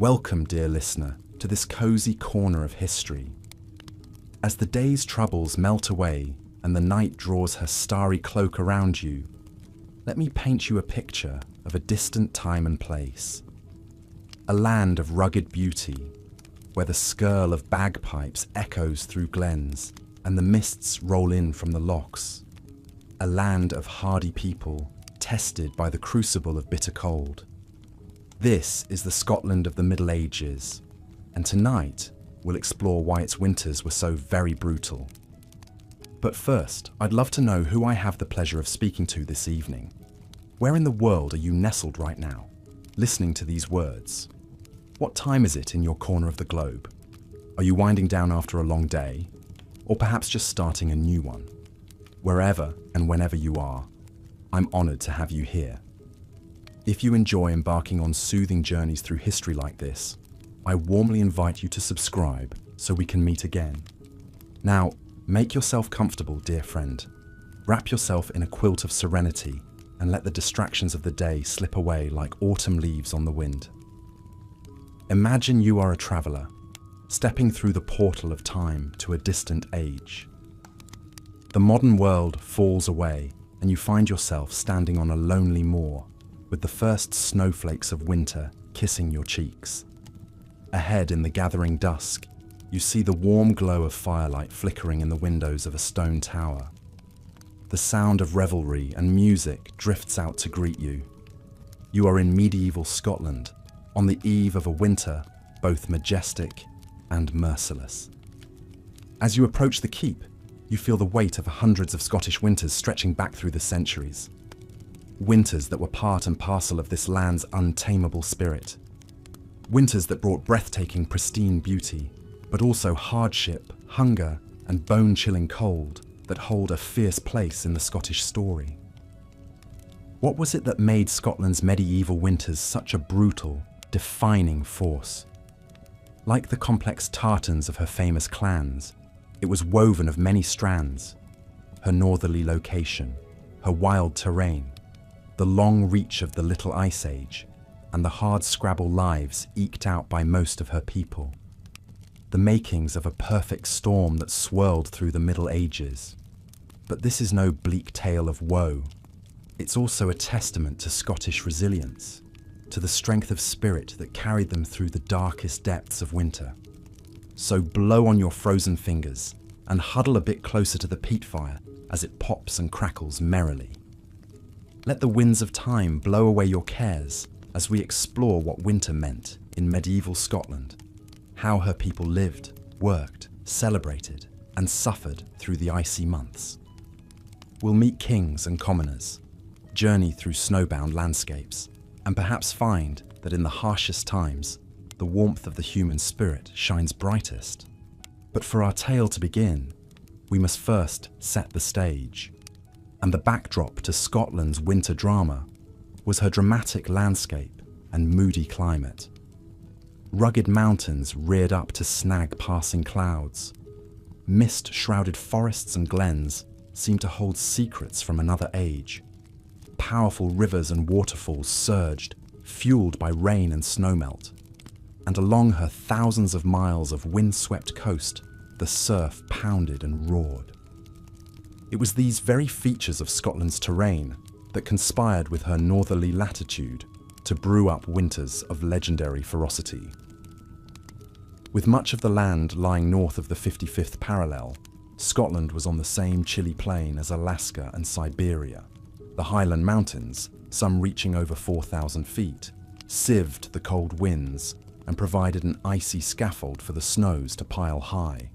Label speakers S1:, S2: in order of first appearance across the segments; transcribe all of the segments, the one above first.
S1: Welcome, dear listener, to this cozy corner of history. As the day's troubles melt away and the night draws her starry cloak around you, let me paint you a picture of a distant time and place. A land of rugged beauty, where the skirl of bagpipes echoes through glens and the mists roll in from the lochs. A land of hardy people, tested by the crucible of bitter cold. This is the Scotland of the Middle Ages, and tonight we'll explore why its winters were so very brutal. But first, I'd love to know who I have the pleasure of speaking to this evening. Where in the world are you nestled right now, listening to these words? What time is it in your corner of the globe? Are you winding down after a long day, or perhaps just starting a new one? Wherever and whenever you are, I'm honoured to have you here. If you enjoy embarking on soothing journeys through history like this, I warmly invite you to subscribe so we can meet again. Now, make yourself comfortable, dear friend. Wrap yourself in a quilt of serenity and let the distractions of the day slip away like autumn leaves on the wind. Imagine you are a traveller, stepping through the portal of time to a distant age. The modern world falls away, and you find yourself standing on a lonely moor, with the first snowflakes of winter kissing your cheeks. Ahead in the gathering dusk, you see the warm glow of firelight flickering in the windows of a stone tower. The sound of revelry and music drifts out to greet you. You are in medieval Scotland, on the eve of a winter both majestic and merciless. As you approach the keep, you feel the weight of hundreds of Scottish winters stretching back through the centuries. Winters that were part and parcel of this land's untamable spirit. Winters that brought breathtaking, pristine beauty, but also hardship, hunger, and bone-chilling cold that hold a fierce place in the Scottish story. What was it that made Scotland's medieval winters such a brutal, defining force? Like the complex tartans of her famous clans, it was woven of many strands: her northerly location, her wild terrain, the long reach of the Little Ice Age, and the hard-scrabble lives eked out by most of her people. The makings of a perfect storm that swirled through the Middle Ages. But this is no bleak tale of woe. It's also a testament to Scottish resilience, to the strength of spirit that carried them through the darkest depths of winter. So blow on your frozen fingers and huddle a bit closer to the peat fire as it pops and crackles merrily. Let the winds of time blow away your cares as we explore what winter meant in medieval Scotland, how her people lived, worked, celebrated, and suffered through the icy months. We'll meet kings and commoners, journey through snowbound landscapes, and perhaps find that in the harshest times, the warmth of the human spirit shines brightest. But for our tale to begin, we must first set the stage. And the backdrop to Scotland's winter drama was her dramatic landscape and moody climate. Rugged mountains reared up to snag passing clouds. Mist-shrouded forests and glens seemed to hold secrets from another age. Powerful rivers and waterfalls surged, fueled by rain and snowmelt. And along her thousands of miles of wind-swept coast, the surf pounded and roared. It was these very features of Scotland's terrain that conspired with her northerly latitude to brew up winters of legendary ferocity. With much of the land lying north of the 55th parallel, Scotland was on the same chilly plain as Alaska and Siberia. The Highland Mountains, some reaching over 4,000 feet, sieved the cold winds and provided an icy scaffold for the snows to pile high.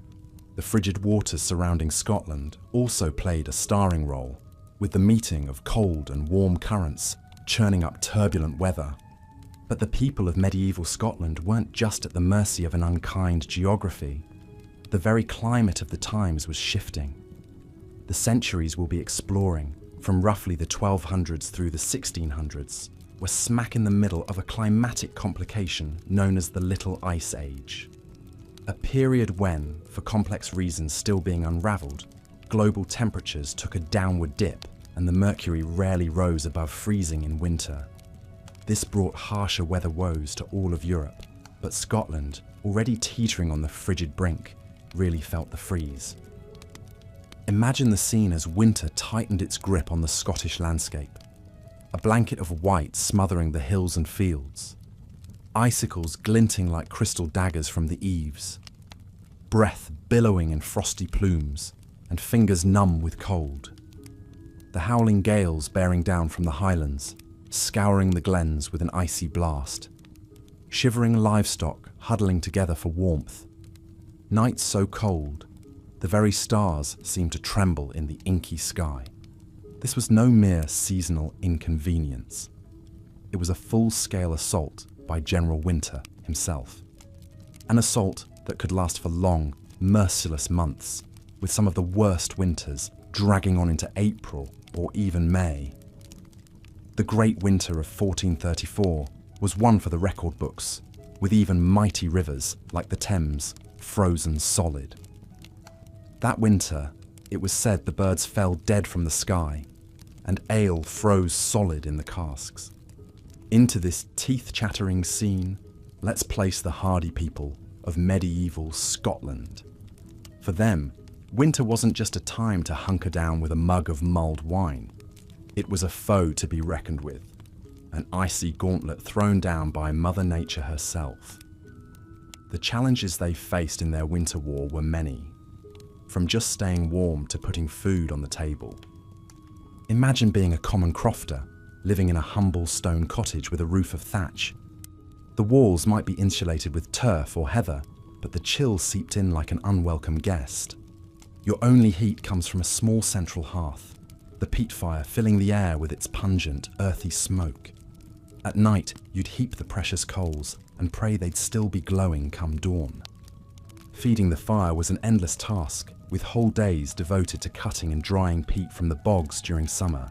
S1: The frigid waters surrounding Scotland also played a starring role, with the meeting of cold and warm currents churning up turbulent weather. But the people of medieval Scotland weren't just at the mercy of an unkind geography. The very climate of the times was shifting. The centuries we'll be exploring, from roughly the 1200s through the 1600s, were smack in the middle of a climatic complication known as the Little Ice Age. A period when, for complex reasons still being unravelled, global temperatures took a downward dip and the mercury rarely rose above freezing in winter. This brought harsher weather woes to all of Europe, But Scotland, already teetering on the frigid brink, really felt the freeze. Imagine the scene as winter tightened its grip on the Scottish landscape. A blanket of white smothering the hills and fields. Icicles glinting like crystal daggers from the eaves. Breath billowing in frosty plumes, and fingers numb with cold. The howling gales bearing down from the highlands, scouring the glens with an icy blast. Shivering livestock huddling together for warmth. Nights so cold, the very stars seemed to tremble in the inky sky. This was no mere seasonal inconvenience. It was a full-scale assault by General Winter himself. An assault that could last for long, merciless months, with some of the worst winters dragging on into April or even May. The Great Winter of 1434 was one for the record books, with even mighty rivers like the Thames frozen solid. That winter, it was said the birds fell dead from the sky, and ale froze solid in the casks. Into this teeth-chattering scene, let's place the hardy people of medieval Scotland. For them, winter wasn't just a time to hunker down with a mug of mulled wine. It was a foe to be reckoned with, an icy gauntlet thrown down by Mother Nature herself. The challenges they faced in their winter war were many, from just staying warm to putting food on the table. Imagine being a common crofter, living in a humble stone cottage with a roof of thatch. The walls might be insulated with turf or heather, but the chill seeped in like an unwelcome guest. Your only heat comes from a small central hearth, the peat fire filling the air with its pungent, earthy smoke. At night, you'd heap the precious coals and pray they'd still be glowing come dawn. Feeding the fire was an endless task, with whole days devoted to cutting and drying peat from the bogs during summer.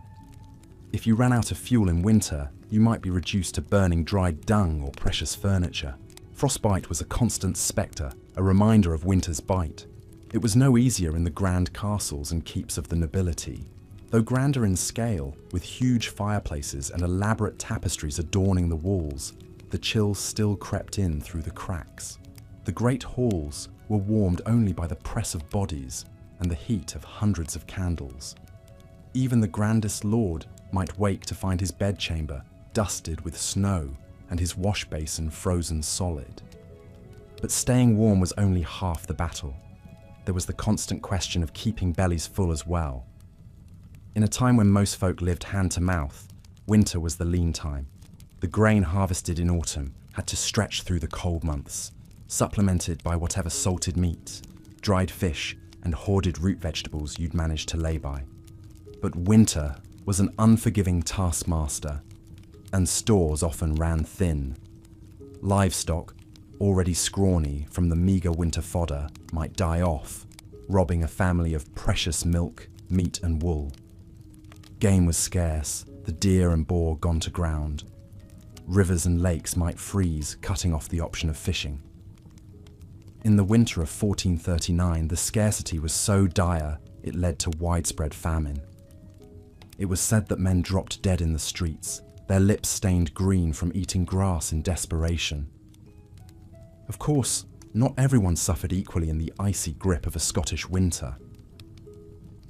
S1: If you ran out of fuel in winter, you might be reduced to burning dried dung or precious furniture. Frostbite was a constant spectre, a reminder of winter's bite. It was no easier in the grand castles and keeps of the nobility. Though grander in scale, with huge fireplaces and elaborate tapestries adorning the walls, the chill still crept in through the cracks. The great halls were warmed only by the press of bodies and the heat of hundreds of candles. Even the grandest lord might wake to find his bedchamber dusted with snow and his wash basin frozen solid. But staying warm was only half the battle. There was the constant question of keeping bellies full as well. In a time when most folk lived hand to mouth, winter was the lean time. The grain harvested in autumn had to stretch through the cold months, supplemented by whatever salted meat, dried fish, and hoarded root vegetables you'd managed to lay by. But winter was an unforgiving taskmaster, and stores often ran thin. Livestock, already scrawny from the meagre winter fodder, might die off, robbing a family of precious milk, meat and wool. Game was scarce, the deer and boar gone to ground. Rivers and lakes might freeze, cutting off the option of fishing. In the winter of 1439, the scarcity was so dire it led to widespread famine. It was said that men dropped dead in the streets, their lips stained green from eating grass in desperation. Of course, not everyone suffered equally in the icy grip of a Scottish winter.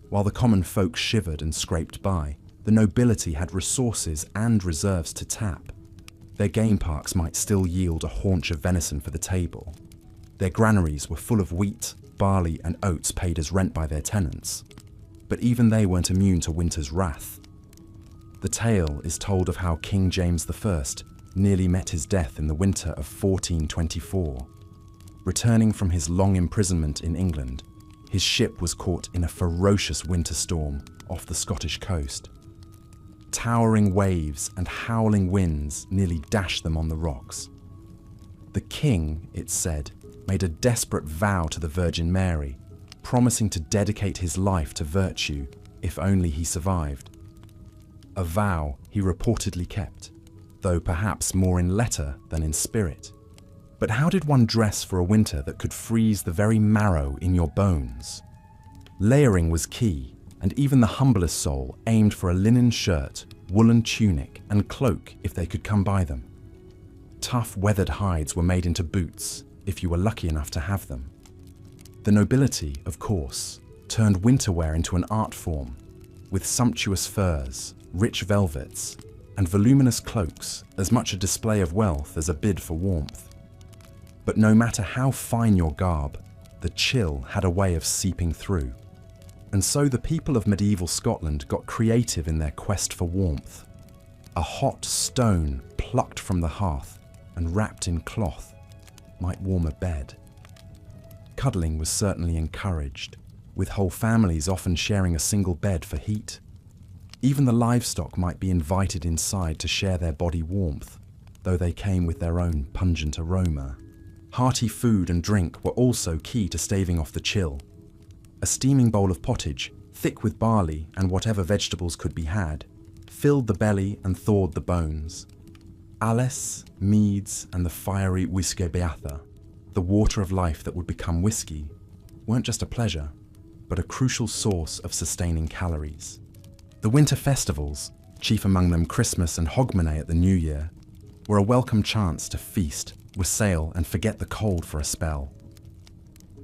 S1: While the common folk shivered and scraped by, the nobility had resources and reserves to tap. Their game parks might still yield a haunch of venison for the table. Their granaries were full of wheat, barley and oats paid as rent by their tenants. But even they weren't immune to winter's wrath. The tale is told of how King James I nearly met his death in the winter of 1424. Returning from his long imprisonment in England, his ship was caught in a ferocious winter storm off the Scottish coast. Towering waves and howling winds nearly dashed them on the rocks. The king, it's said, made a desperate vow to the Virgin Mary, promising to dedicate his life to virtue if only he survived. A vow he reportedly kept, though perhaps more in letter than in spirit. But how did one dress for a winter that could freeze the very marrow in your bones? Layering was key, and even the humblest soul aimed for a linen shirt, woolen tunic, and cloak if they could come by them. tough, weathered hides were made into boots, if you were lucky enough to have them. The nobility, of course, turned winter wear into an art form, with sumptuous furs, rich velvets, and voluminous cloaks as much a display of wealth as a bid for warmth. But no matter how fine your garb, the chill had a way of seeping through. And so the people of medieval Scotland got creative in their quest for warmth. A hot stone plucked from the hearth and wrapped in cloth might warm a bed. Cuddling was certainly encouraged, with whole families often sharing a single bed for heat. Even the livestock might be invited inside to share their body warmth, though they came with their own pungent aroma. Hearty food and drink were also key to staving off the chill. A steaming bowl of pottage, thick with barley and whatever vegetables could be had, filled the belly and thawed the bones. Ales, meads, and the fiery whisky beatha, the water of life that would become whiskey, weren't just a pleasure, but a crucial source of sustaining calories. The winter festivals, chief among them Christmas and Hogmanay at the New Year, were a welcome chance to feast, wassail, and forget the cold for a spell.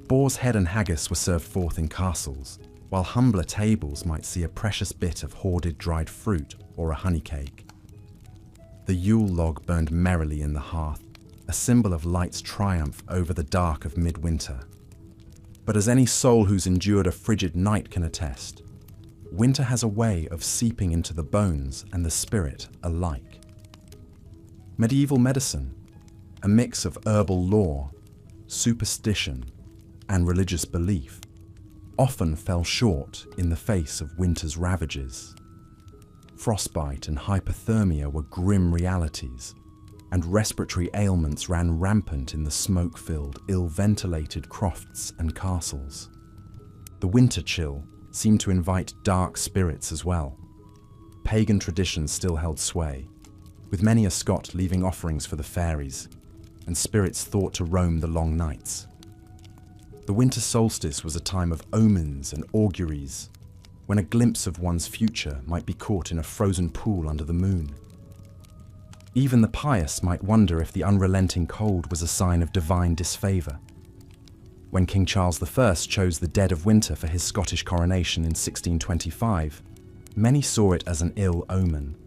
S1: Boar's head and haggis were served forth in castles, while humbler tables might see a precious bit of hoarded dried fruit or a honey cake. The Yule log burned merrily in the hearth, a symbol of light's triumph over the dark of midwinter. But as any soul who's endured a frigid night can attest, winter has a way of seeping into the bones and the spirit alike. Medieval medicine, a mix of herbal lore, superstition, and religious belief, often fell short in the face of winter's ravages. Frostbite and hypothermia were grim realities, and respiratory ailments ran rampant in the smoke-filled, ill-ventilated crofts and castles. The winter chill seemed to invite dark spirits as well. Pagan traditions still held sway, with many a Scot leaving offerings for the fairies, and spirits thought to roam the long nights. The winter solstice was a time of omens and auguries, when a glimpse of one's future might be caught in a frozen pool under the moon. Even the pious might wonder if the unrelenting cold was a sign of divine disfavour. When King Charles I chose the dead of winter for his Scottish coronation in 1625, many saw it as an ill omen.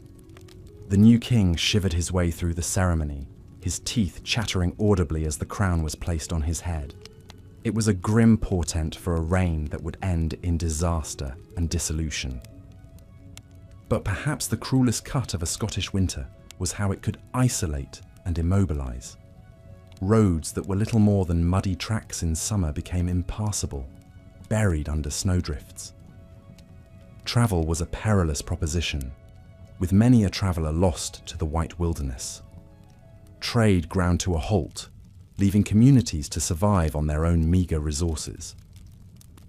S1: The new king shivered his way through the ceremony, his teeth chattering audibly as the crown was placed on his head. It was a grim portent for a reign that would end in disaster and dissolution. But perhaps the cruelest cut of a Scottish winter was how it could isolate and immobilise. Roads that were little more than muddy tracks in summer became impassable, buried under snowdrifts. Travel was a perilous proposition, with many a traveller lost to the white wilderness. Trade ground to a halt, leaving communities to survive on their own meagre resources.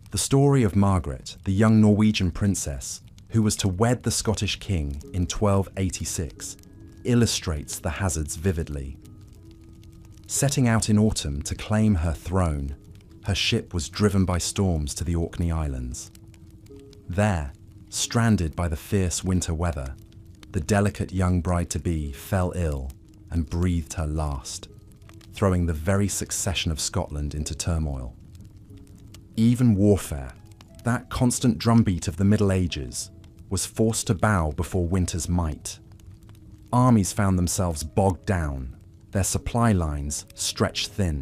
S1: The story of Margaret, the young Norwegian princess, who was to wed the Scottish king in 1286, illustrates the hazards vividly. Setting out in autumn to claim her throne, her ship was driven by storms to the Orkney Islands. There, stranded by the fierce winter weather, the delicate young bride-to-be fell ill and breathed her last, throwing the very succession of Scotland into turmoil. Even warfare, that constant drumbeat of the Middle Ages, was forced to bow before winter's might. Armies found themselves bogged down, their supply lines stretched thin.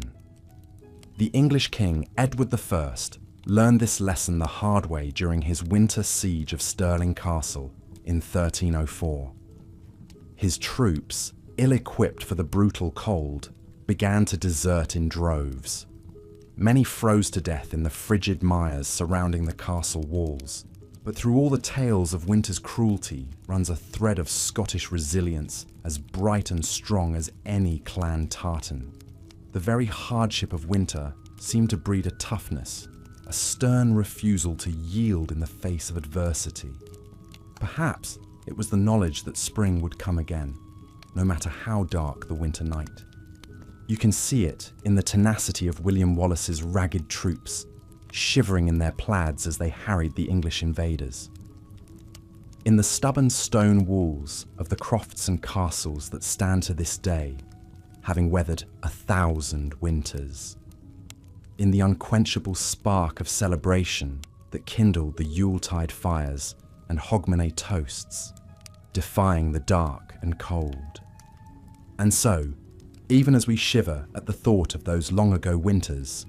S1: The English king Edward I learned this lesson the hard way during his winter siege of Stirling Castle in 1304. His troops, ill-equipped for the brutal cold, began to desert in droves. Many froze to death in the frigid mires surrounding the castle walls. But through all the tales of winter's cruelty runs a thread of Scottish resilience as bright and strong as any clan tartan. The very hardship of winter seemed to breed a toughness, a stern refusal to yield in the face of adversity. Perhaps it was the knowledge that spring would come again, no matter how dark the winter night. You can see it in the tenacity of William Wallace's ragged troops, shivering in their plaids as they harried the English invaders. In the stubborn stone walls of the crofts and castles that stand to this day, having weathered 1,000 winters. In the unquenchable spark of celebration that kindled the Yuletide fires and hogmanay toasts, defying the dark and cold. And so, even as we shiver at the thought of those long-ago winters,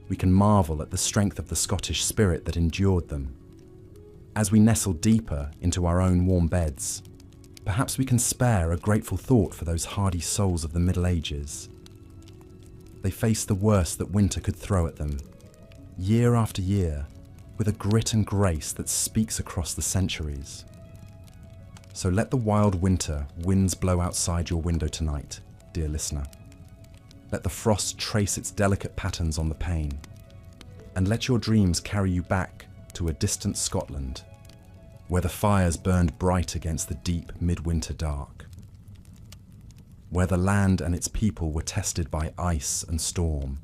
S1: we can marvel at the strength of the Scottish spirit that endured them. As we nestle deeper into our own warm beds, perhaps we can spare a grateful thought for those hardy souls of the Middle Ages. They faced the worst that winter could throw at them, year after year, with a grit and grace that speaks across the centuries. So let the wild winter winds blow outside your window tonight, dear listener. Let the frost trace its delicate patterns on the pane, and let your dreams carry you back to a distant Scotland, where the fires burned bright against the deep midwinter dark, where the land and its people were tested by ice and storm,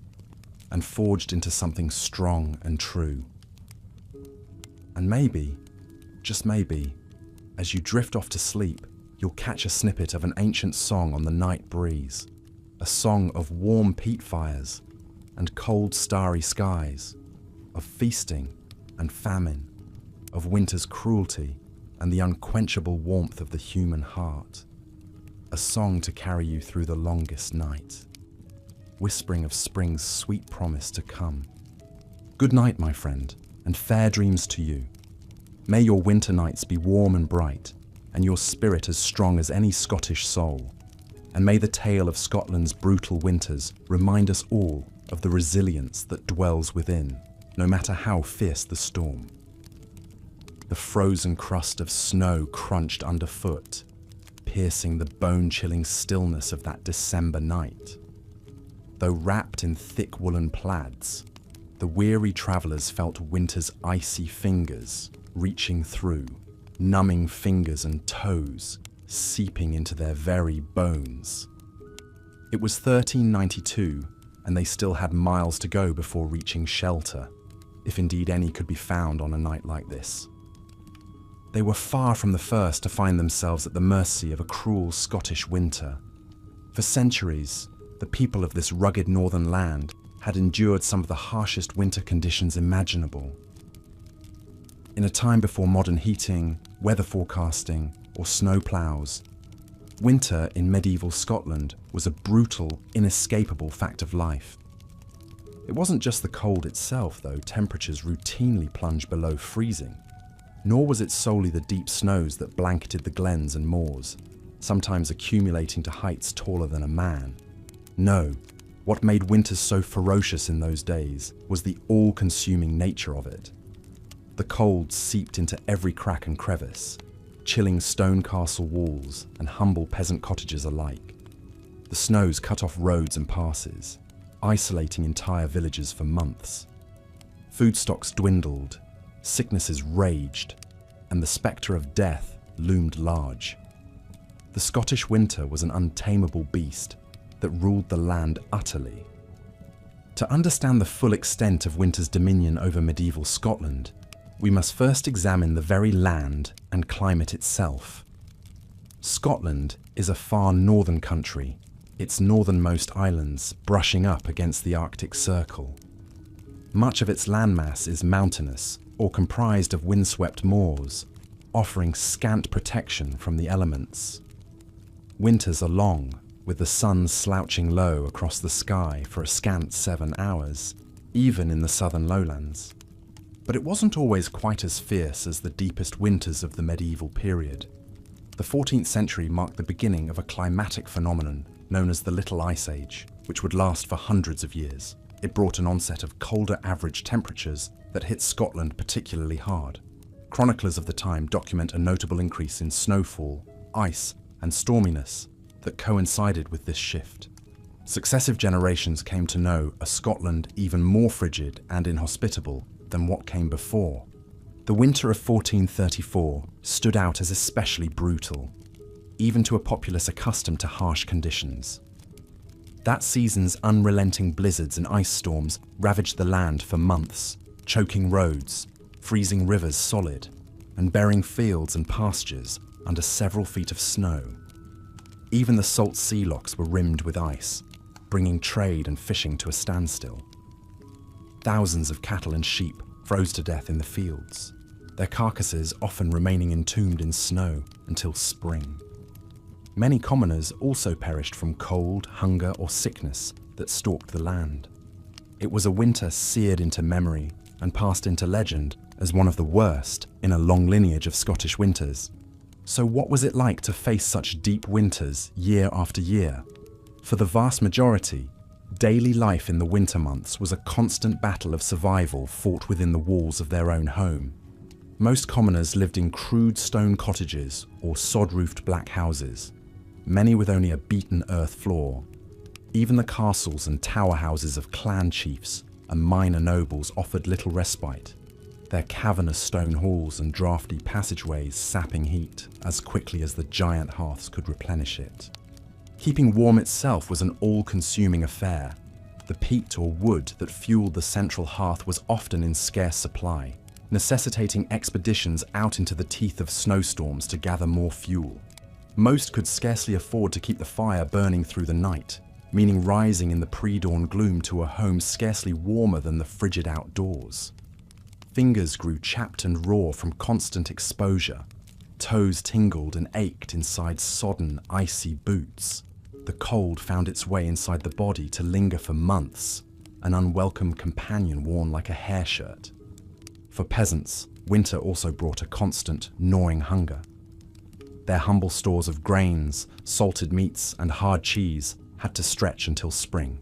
S1: and forged into something strong and true. And maybe, just maybe, as you drift off to sleep, you'll catch a snippet of an ancient song on the night breeze, a song of warm peat fires and cold starry skies, of feasting and famine, of winter's cruelty and the unquenchable warmth of the human heart, a song to carry you through the longest night, whispering of spring's sweet promise to come. Good night, my friend, and fair dreams to you. May your winter nights be warm and bright, and your spirit as strong as any Scottish soul. And may the tale of Scotland's brutal winters remind us all of the resilience that dwells within, no matter how fierce the storm. The frozen crust of snow crunched underfoot, piercing the bone-chilling stillness of that December night. Though wrapped in thick woolen plaids, the weary travellers felt winter's icy fingers reaching through, numbing fingers and toes, seeping into their very bones. It was 1392, and they still had miles to go before reaching shelter, if indeed any could be found on a night like this. They were far from the first to find themselves at the mercy of a cruel Scottish winter. For centuries, the people of this rugged northern land had endured some of the harshest winter conditions imaginable. In a time before modern heating, weather forecasting, or snow ploughs, winter in medieval Scotland was a brutal, inescapable fact of life. It wasn't just the cold itself, though temperatures routinely plunged below freezing, nor was it solely the deep snows that blanketed the glens and moors, sometimes accumulating to heights taller than a man. No, what made winters so ferocious in those days was the all-consuming nature of it. The cold seeped into every crack and crevice, chilling stone castle walls and humble peasant cottages alike. The snows cut off roads and passes, isolating entire villages for months. Food stocks dwindled, sicknesses raged, and the spectre of death loomed large. The Scottish winter was an untamable beast that ruled the land utterly. To understand the full extent of winter's dominion over medieval Scotland, we must first examine the very land and climate itself. Scotland is a far northern country, its northernmost islands brushing up against the Arctic Circle. Much of its landmass is mountainous or comprised of windswept moors, offering scant protection from the elements. Winters are long, with the sun slouching low across the sky for a scant 7 hours, even in the southern lowlands. But it wasn't always quite as fierce as the deepest winters of the medieval period. The 14th century marked the beginning of a climatic phenomenon known as the Little Ice Age, which would last for hundreds of years. It brought an onset of colder average temperatures that hit Scotland particularly hard. Chroniclers of the time document a notable increase in snowfall, ice, and storminess that coincided with this shift. Successive generations came to know a Scotland even more frigid and inhospitable than what came before. The winter of 1434 stood out as especially brutal, even to a populace accustomed to harsh conditions. That season's unrelenting blizzards and ice storms ravaged the land for months, choking roads, freezing rivers solid, and burying fields and pastures under several feet of snow. Even the salt sea locks were rimmed with ice, bringing trade and fishing to a standstill. Thousands of cattle and sheep froze to death in the fields, their carcasses often remaining entombed in snow until spring. Many commoners also perished from cold, hunger, or sickness that stalked the land. It was a winter seared into memory and passed into legend as one of the worst in a long lineage of Scottish winters. So what was it like to face such deep winters year after year? For the vast majority, daily life in the winter months was a constant battle of survival fought within the walls of their own home. Most commoners lived in crude stone cottages or sod-roofed black houses, many with only a beaten earth floor. Even the castles and tower houses of clan chiefs and minor nobles offered little respite, their cavernous stone halls and draughty passageways sapping heat as quickly as the giant hearths could replenish it. Keeping warm itself was an all-consuming affair. The peat or wood that fueled the central hearth was often in scarce supply, necessitating expeditions out into the teeth of snowstorms to gather more fuel. Most could scarcely afford to keep the fire burning through the night, meaning rising in the pre-dawn gloom to a home scarcely warmer than the frigid outdoors. Fingers grew chapped and raw from constant exposure. Toes tingled and ached inside sodden, icy boots. The cold found its way inside the body to linger for months, an unwelcome companion worn like a hair shirt. For peasants, winter also brought a constant, gnawing hunger. Their humble stores of grains, salted meats, and hard cheese had to stretch until spring,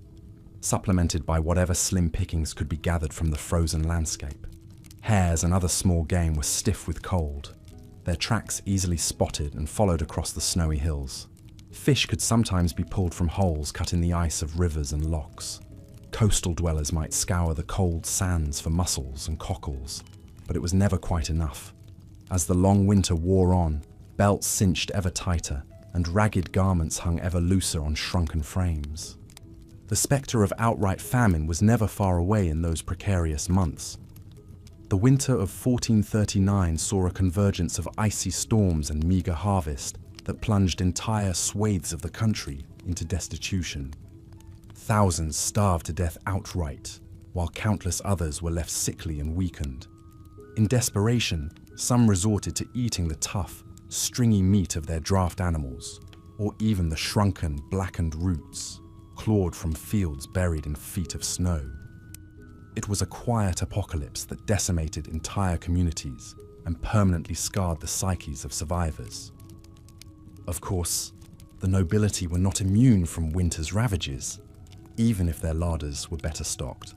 S1: supplemented by whatever slim pickings could be gathered from the frozen landscape. Hares and other small game were stiff with cold, their tracks easily spotted and followed across the snowy hills. Fish could sometimes be pulled from holes cut in the ice of rivers and lochs. Coastal dwellers might scour the cold sands for mussels and cockles, but it was never quite enough. As the long winter wore on, belts cinched ever tighter, and ragged garments hung ever looser on shrunken frames. The spectre of outright famine was never far away in those precarious months. The winter of 1439 saw a convergence of icy storms and meagre harvest that plunged entire swathes of the country into destitution. Thousands starved to death outright, while countless others were left sickly and weakened. In desperation, some resorted to eating the tough, stringy meat of their draft animals, or even the shrunken, blackened roots, clawed from fields buried in feet of snow. It was a quiet apocalypse that decimated entire communities and permanently scarred the psyches of survivors. Of course, the nobility were not immune from winter's ravages, even if their larders were better stocked.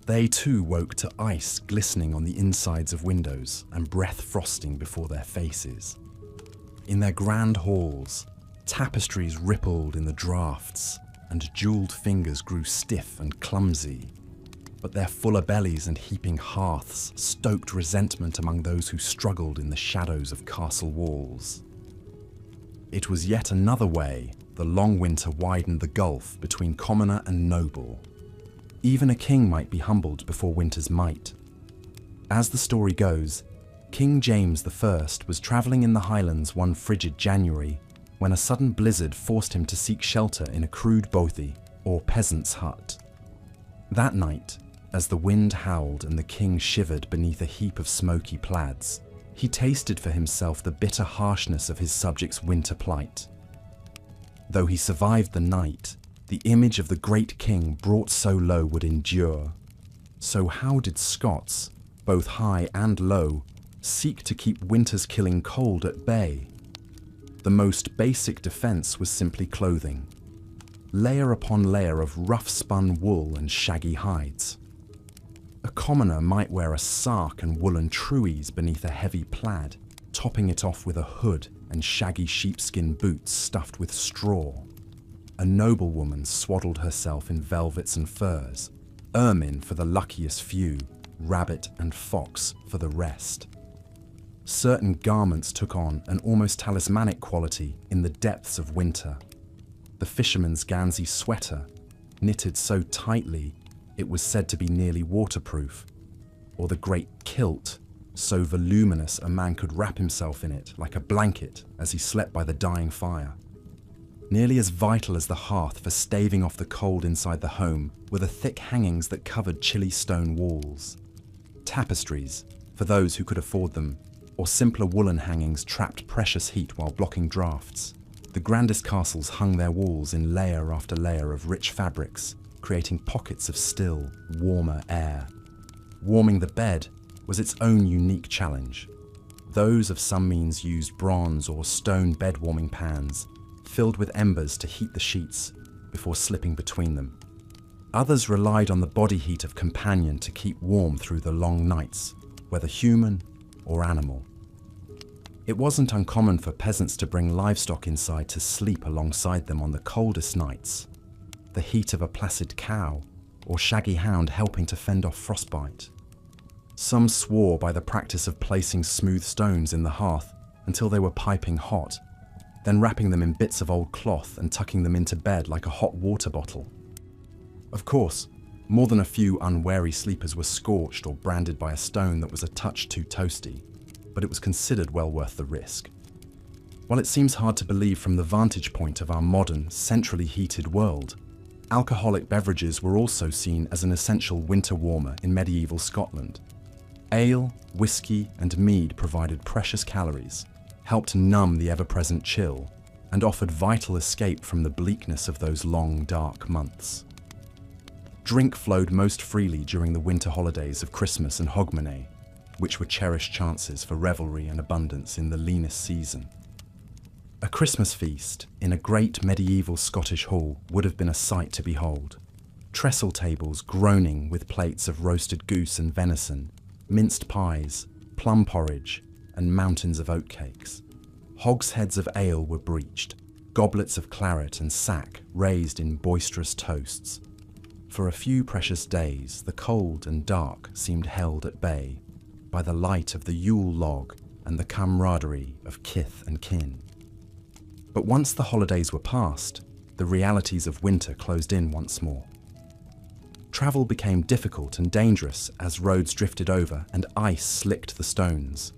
S1: They too woke to ice glistening on the insides of windows and breath frosting before their faces. In their grand halls, tapestries rippled in the draughts, and jeweled fingers grew stiff and clumsy. But their fuller bellies and heaping hearths stoked resentment among those who struggled in the shadows of castle walls. It was yet another way the long winter widened the gulf between commoner and noble. Even a king might be humbled before winter's might. As the story goes, King James I was travelling in the Highlands one frigid January when a sudden blizzard forced him to seek shelter in a crude bothy, or peasant's hut. That night, as the wind howled and the king shivered beneath a heap of smoky plaids, he tasted for himself the bitter harshness of his subjects' winter plight. Though he survived the night, the image of the great king brought so low would endure. So how did Scots, both high and low, seek to keep winter's killing cold at bay? The most basic defense was simply clothing. Layer upon layer of rough-spun wool and shaggy hides. A commoner might wear a sark and woolen trewies beneath a heavy plaid, topping it off with a hood and shaggy sheepskin boots stuffed with straw. A noblewoman swaddled herself in velvets and furs, ermine for the luckiest few, rabbit and fox for the rest. Certain garments took on an almost talismanic quality in the depths of winter. The fisherman's Guernsey sweater, knitted so tightly it was said to be nearly waterproof, or the great kilt, so voluminous a man could wrap himself in it like a blanket as he slept by the dying fire. Nearly as vital as the hearth for staving off the cold inside the home were the thick hangings that covered chilly stone walls. Tapestries, for those who could afford them, or simpler woolen hangings trapped precious heat while blocking drafts. The grandest castles hung their walls in layer after layer of rich fabrics, creating pockets of still, warmer air. Warming the bed was its own unique challenge. Those of some means used bronze or stone bed-warming pans, filled with embers to heat the sheets before slipping between them. Others relied on the body heat of companion to keep warm through the long nights, whether human or animal. It wasn't uncommon for peasants to bring livestock inside to sleep alongside them on the coldest nights, the heat of a placid cow or shaggy hound helping to fend off frostbite. Some swore by the practice of placing smooth stones in the hearth until they were piping hot, then wrapping them in bits of old cloth and tucking them into bed like a hot water bottle. Of course, more than a few unwary sleepers were scorched or branded by a stone that was a touch too toasty, but it was considered well worth the risk. While it seems hard to believe from the vantage point of our modern, centrally heated world, alcoholic beverages were also seen as an essential winter warmer in medieval Scotland. Ale, whiskey, and mead provided precious calories, helped numb the ever-present chill, and offered vital escape from the bleakness of those long, dark months. Drink flowed most freely during the winter holidays of Christmas and Hogmanay, which were cherished chances for revelry and abundance in the leanest season. A Christmas feast in a great medieval Scottish hall would have been a sight to behold. Trestle tables groaning with plates of roasted goose and venison, minced pies, plum porridge, and mountains of oatcakes. Hogsheads of ale were breached, goblets of claret and sack raised in boisterous toasts. For a few precious days, the cold and dark seemed held at bay by the light of the Yule log and the camaraderie of kith and kin. But once the holidays were past, the realities of winter closed in once more. Travel became difficult and dangerous as roads drifted over and ice slicked the stones.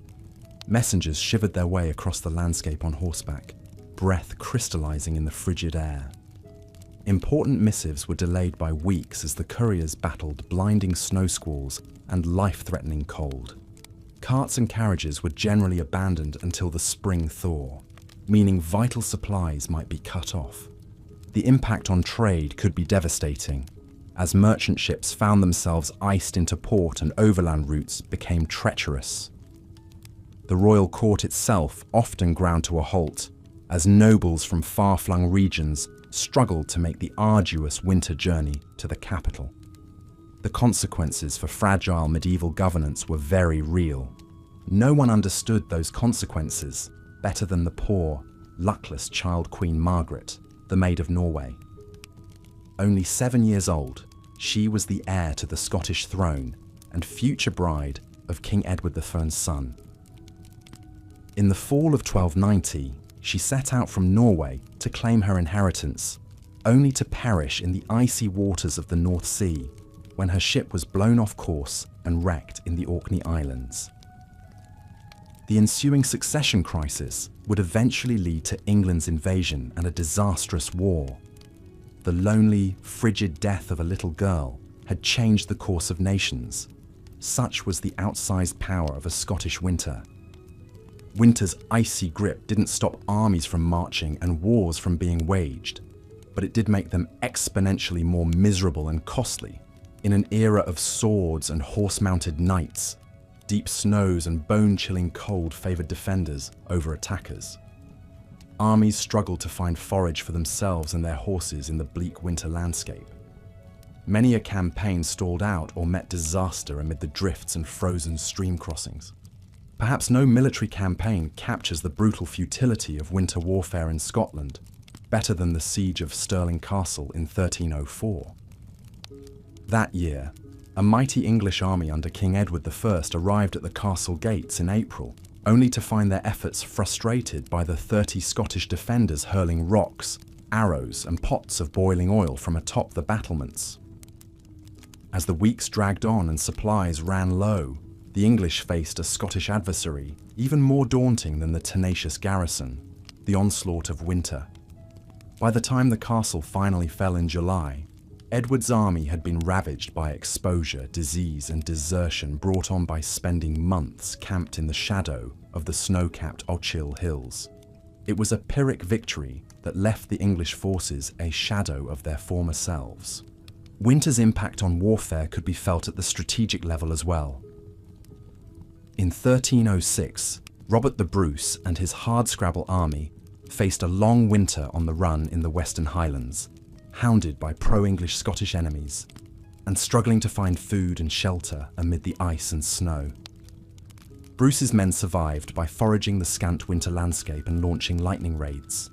S1: Messengers shivered their way across the landscape on horseback, breath crystallizing in the frigid air. Important missives were delayed by weeks as the couriers battled blinding snow squalls and life-threatening cold. Carts and carriages were generally abandoned until the spring thaw, meaning vital supplies might be cut off. The impact on trade could be devastating, as merchant ships found themselves iced into port and overland routes became treacherous. The royal court itself often ground to a halt, as nobles from far-flung regions struggled to make the arduous winter journey to the capital. The consequences for fragile medieval governance were very real. No one understood those consequences better than the poor, luckless child Queen Margaret, the Maid of Norway. Only 7 years old, she was the heir to the Scottish throne and future bride of King Edward I's son. In the fall of 1290, she set out from Norway to claim her inheritance, only to perish in the icy waters of the North Sea when her ship was blown off course and wrecked in the Orkney Islands. The ensuing succession crisis would eventually lead to England's invasion and a disastrous war. The lonely, frigid death of a little girl had changed the course of nations. Such was the outsized power of a Scottish winter. Winter's icy grip didn't stop armies from marching and wars from being waged, but it did make them exponentially more miserable and costly. In an era of swords and horse-mounted knights, deep snows and bone-chilling cold favoured defenders over attackers. Armies struggled to find forage for themselves and their horses in the bleak winter landscape. Many a campaign stalled out or met disaster amid the drifts and frozen stream crossings. Perhaps no military campaign captures the brutal futility of winter warfare in Scotland better than the siege of Stirling Castle in 1304. That year, a mighty English army under King Edward I arrived at the castle gates in April, only to find their efforts frustrated by the 30 Scottish defenders hurling rocks, arrows, and pots of boiling oil from atop the battlements. As the weeks dragged on and supplies ran low, the English faced a Scottish adversary even more daunting than the tenacious garrison, the onslaught of winter. By the time the castle finally fell in July, Edward's army had been ravaged by exposure, disease, and desertion brought on by spending months camped in the shadow of the snow-capped Ochil Hills. It was a Pyrrhic victory that left the English forces a shadow of their former selves. Winter's impact on warfare could be felt at the strategic level as well. In 1306, Robert the Bruce and his hardscrabble army faced a long winter on the run in the Western Highlands, hounded by pro-English Scottish enemies, and struggling to find food and shelter amid the ice and snow. Bruce's men survived by foraging the scant winter landscape and launching lightning raids,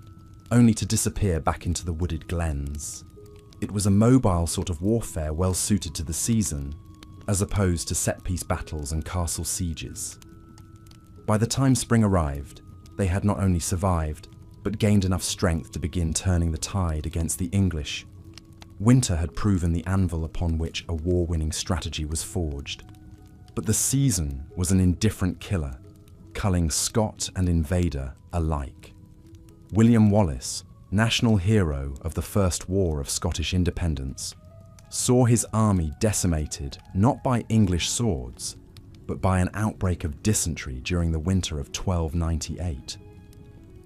S1: only to disappear back into the wooded glens. It was a mobile sort of warfare well suited to the season, as opposed to set-piece battles and castle sieges. By the time spring arrived, they had not only survived, but gained enough strength to begin turning the tide against the English. Winter had proven the anvil upon which a war-winning strategy was forged. But the season was an indifferent killer, culling Scot and invader alike. William Wallace, national hero of the First War of Scottish Independence, saw his army decimated not by English swords, but by an outbreak of dysentery during the winter of 1298.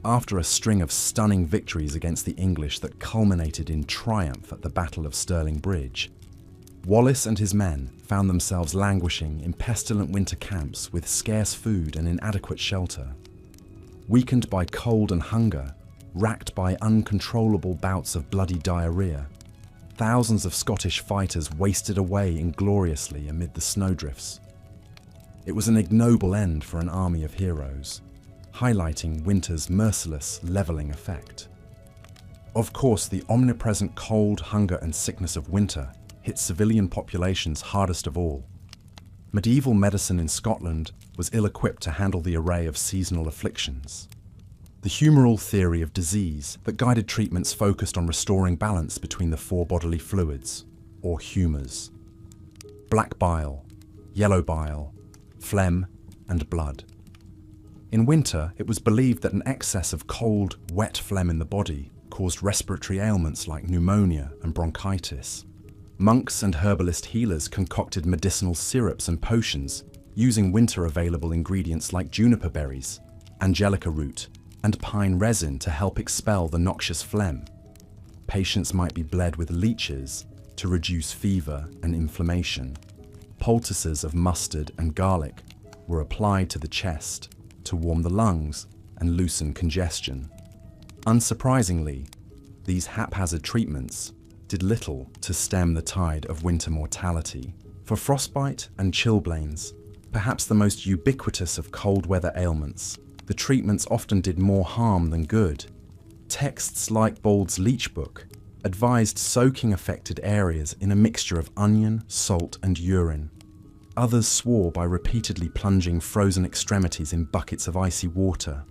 S1: After a string of stunning victories against the English that culminated in triumph at the Battle of Stirling Bridge, Wallace and his men found themselves languishing in pestilent winter camps with scarce food and inadequate shelter. Weakened by cold and hunger, racked by uncontrollable bouts of bloody diarrhea, thousands of Scottish fighters wasted away ingloriously amid the snowdrifts. It was an ignoble end for an army of heroes, highlighting winter's merciless levelling effect. Of course, the omnipresent cold, hunger and sickness of winter hit civilian populations hardest of all. Medieval medicine in Scotland was ill-equipped to handle the array of seasonal afflictions. The humoral theory of disease that guided treatments focused on restoring balance between the four bodily fluids, or humours: black bile, yellow bile, phlegm, and blood. In winter, it was believed that an excess of cold, wet phlegm in the body caused respiratory ailments like pneumonia and bronchitis. Monks and herbalist healers concocted medicinal syrups and potions using winter-available ingredients like juniper berries, angelica root, and pine resin to help expel the noxious phlegm. Patients might be bled with leeches to reduce fever and inflammation. Poultices of mustard and garlic were applied to the chest to warm the lungs and loosen congestion. Unsurprisingly, these haphazard treatments did little to stem the tide of winter mortality. For frostbite and chilblains, perhaps the most ubiquitous of cold weather ailments, the treatments often did more harm than good. Texts like Bald's Leech Book advised soaking affected areas in a mixture of onion, salt, and urine. Others swore by repeatedly plunging frozen extremities in buckets of icy water,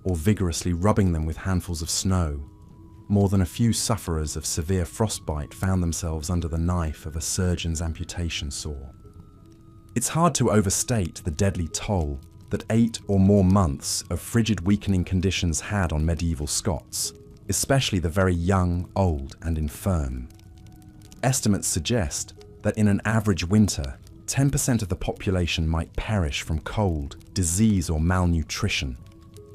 S1: or vigorously rubbing them with handfuls of snow. More than a few sufferers of severe frostbite found themselves under the knife of a surgeon's amputation saw. It's hard to overstate the deadly toll that 8 or more months of frigid weakening conditions had on medieval Scots, especially the very young, old, and infirm. Estimates suggest that in an average winter, 10% of the population might perish from cold, disease, or malnutrition,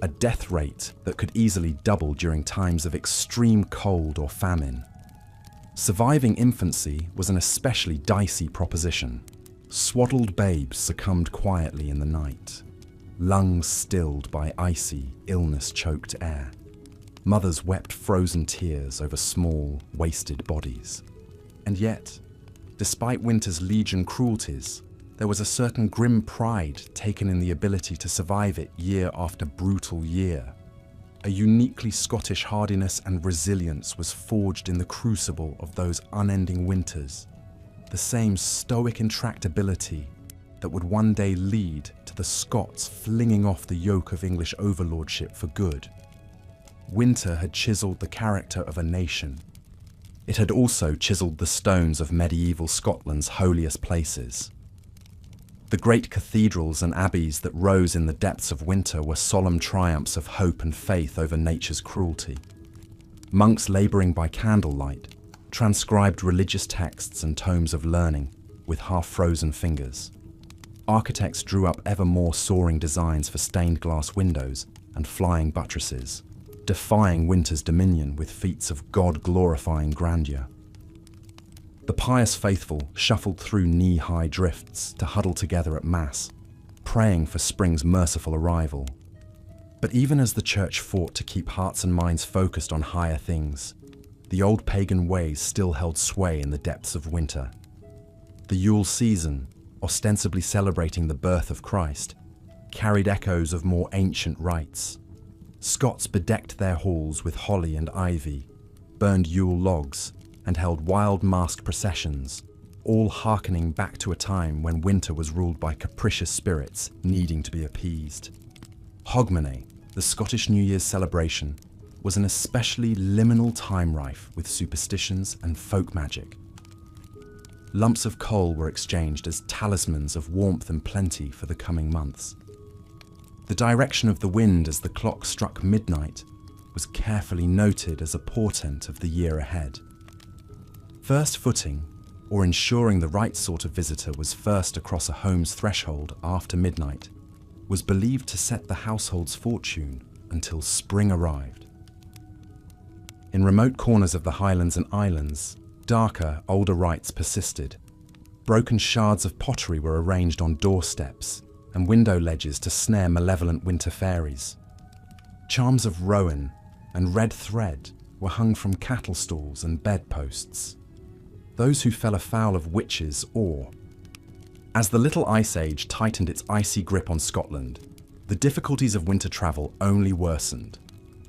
S1: a death rate that could easily double during times of extreme cold or famine. Surviving infancy was an especially dicey proposition. Swaddled babes succumbed quietly in the night, lungs stilled by icy, illness-choked air. Mothers wept frozen tears over small, wasted bodies. And yet, despite winter's legion cruelties, there was a certain grim pride taken in the ability to survive it year after brutal year. A uniquely Scottish hardiness and resilience was forged in the crucible of those unending winters, the same stoic intractability that would one day lead to the Scots flinging off the yoke of English overlordship for good. Winter had chiselled the character of a nation. It had also chiselled the stones of medieval Scotland's holiest places. The great cathedrals and abbeys that rose in the depths of winter were solemn triumphs of hope and faith over nature's cruelty. Monks labouring by candlelight transcribed religious texts and tomes of learning with half-frozen fingers. Architects drew up ever more soaring designs for stained glass windows and flying buttresses, defying winter's dominion with feats of God-glorifying grandeur. The pious faithful shuffled through knee-high drifts to huddle together at Mass, praying for spring's merciful arrival. But even as the church fought to keep hearts and minds focused on higher things, the old pagan ways still held sway in the depths of winter. The Yule season, ostensibly celebrating the birth of Christ, carried echoes of more ancient rites. Scots bedecked their halls with holly and ivy, burned Yule logs, and held wild masked processions, all hearkening back to a time when winter was ruled by capricious spirits needing to be appeased. Hogmanay, the Scottish New Year's celebration, was an especially liminal time rife with superstitions and folk magic. Lumps of coal were exchanged as talismans of warmth and plenty for the coming months. The direction of the wind as the clock struck midnight was carefully noted as a portent of the year ahead. First footing, or ensuring the right sort of visitor was first across a home's threshold after midnight, was believed to set the household's fortune until spring arrived. In remote corners of the Highlands and Islands, darker, older rites persisted. Broken shards of pottery were arranged on doorsteps and window ledges to snare malevolent winter fairies. Charms of rowan and red thread were hung from cattle stalls and bedposts. Those who fell afoul of witches or. As the Little Ice Age tightened its icy grip on Scotland, the difficulties of winter travel only worsened.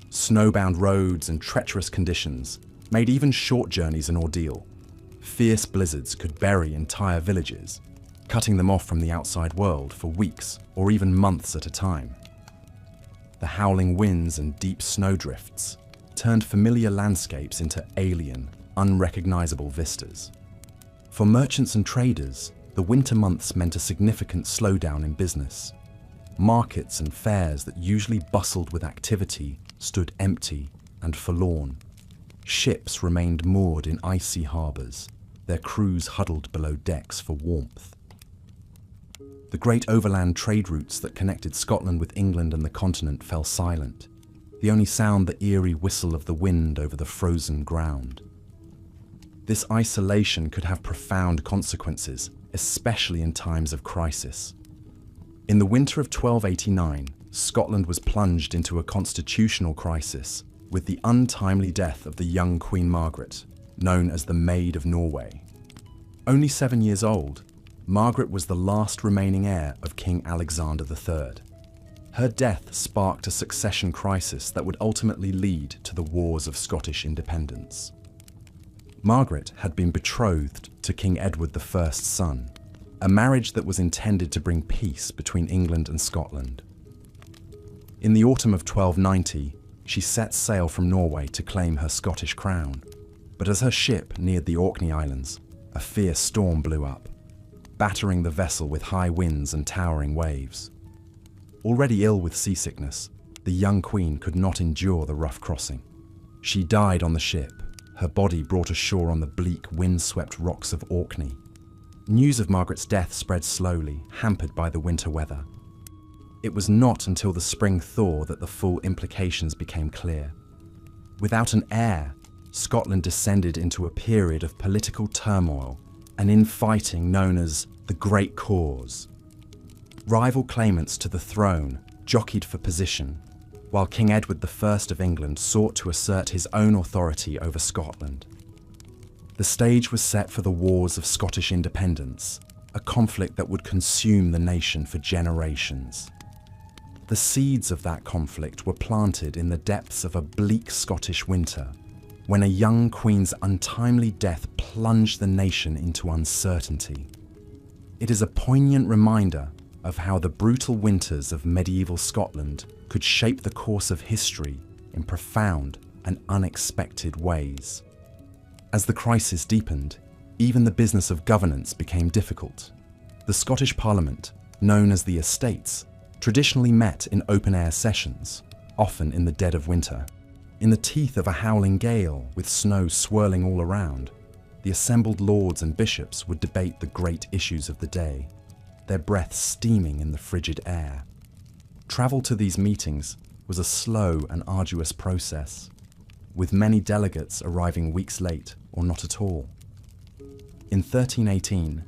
S1: Snowbound roads and treacherous conditions made even short journeys an ordeal. Fierce blizzards could bury entire villages, cutting them off from the outside world for weeks or even months at a time. The howling winds and deep snowdrifts turned familiar landscapes into alien, unrecognizable vistas. For merchants and traders, the winter months meant a significant slowdown in business. Markets and fairs that usually bustled with activity stood empty and forlorn. Ships remained moored in icy harbours, their crews huddled below decks for warmth. The great overland trade routes that connected Scotland with England and the continent fell silent, the only sound the eerie whistle of the wind over the frozen ground. This isolation could have profound consequences, especially in times of crisis. In the winter of 1289, Scotland was plunged into a constitutional crisis with the untimely death of the young Queen Margaret, known as the Maid of Norway. Only 7 years old, Margaret was the last remaining heir of King Alexander III. Her death sparked a succession crisis that would ultimately lead to the Wars of Scottish Independence. Margaret had been betrothed to King Edward I's son, a marriage that was intended to bring peace between England and Scotland. In the autumn of 1290, she set sail from Norway to claim her Scottish crown, but as her ship neared the Orkney Islands, a fierce storm blew up, battering the vessel with high winds and towering waves. Already ill with seasickness, the young queen could not endure the rough crossing. She died on the ship, her body brought ashore on the bleak, wind-swept rocks of Orkney. News of Margaret's death spread slowly, hampered by the winter weather. It was not until the spring thaw that the full implications became clear. Without an heir, Scotland descended into a period of political turmoil and infighting known as the Great Cause. Rival claimants to the throne jockeyed for position, while King Edward I of England sought to assert his own authority over Scotland. The stage was set for the Wars of Scottish Independence, a conflict that would consume the nation for generations. The seeds of that conflict were planted in the depths of a bleak Scottish winter, when a young queen's untimely death plunged the nation into uncertainty. It is a poignant reminder of how the brutal winters of medieval Scotland could shape the course of history in profound and unexpected ways. As the crisis deepened, even the business of governance became difficult. The Scottish Parliament, known as the Estates, traditionally met in open-air sessions, often in the dead of winter. In the teeth of a howling gale, with snow swirling all around, the assembled lords and bishops would debate the great issues of the day, their breath steaming in the frigid air. Travel to these meetings was a slow and arduous process, with many delegates arriving weeks late or not at all. In 1318,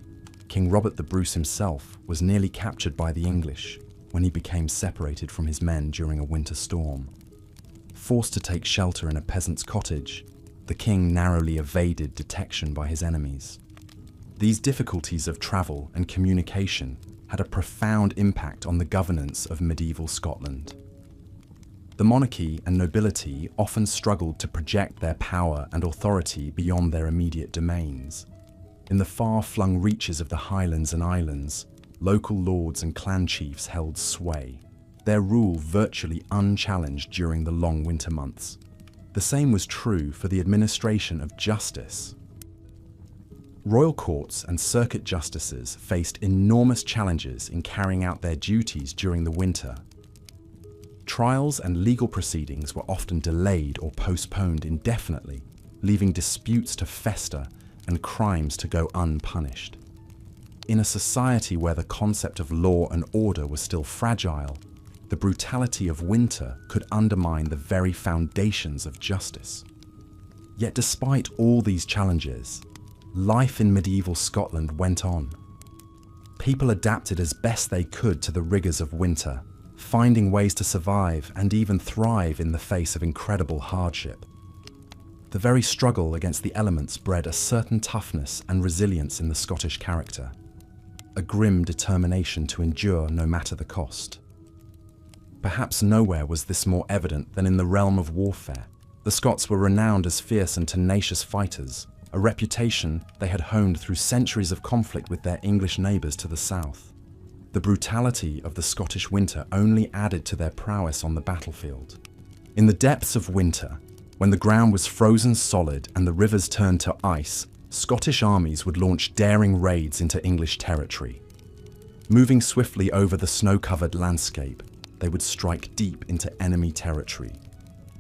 S1: King Robert the Bruce himself was nearly captured by the English when he became separated from his men during a winter storm. Forced to take shelter in a peasant's cottage, the king narrowly evaded detection by his enemies. These difficulties of travel and communication had a profound impact on the governance of medieval Scotland. The monarchy and nobility often struggled to project their power and authority beyond their immediate domains. In the far-flung reaches of the Highlands and Islands, local lords and clan chiefs held sway, their rule virtually unchallenged during the long winter months. The same was true for the administration of justice. Royal courts and circuit justices faced enormous challenges in carrying out their duties during the winter. Trials and legal proceedings were often delayed or postponed indefinitely, leaving disputes to fester and crimes to go unpunished. In a society where the concept of law and order was still fragile, the brutality of winter could undermine the very foundations of justice. Yet despite all these challenges, life in medieval Scotland went on. People adapted as best they could to the rigours of winter, finding ways to survive and even thrive in the face of incredible hardship. The very struggle against the elements bred a certain toughness and resilience in the Scottish character, a grim determination to endure no matter the cost. Perhaps nowhere was this more evident than in the realm of warfare. The Scots were renowned as fierce and tenacious fighters, a reputation they had honed through centuries of conflict with their English neighbours to the south. The brutality of the Scottish winter only added to their prowess on the battlefield. In the depths of winter, when the ground was frozen solid and the rivers turned to ice, Scottish armies would launch daring raids into English territory. Moving swiftly over the snow-covered landscape, they would strike deep into enemy territory,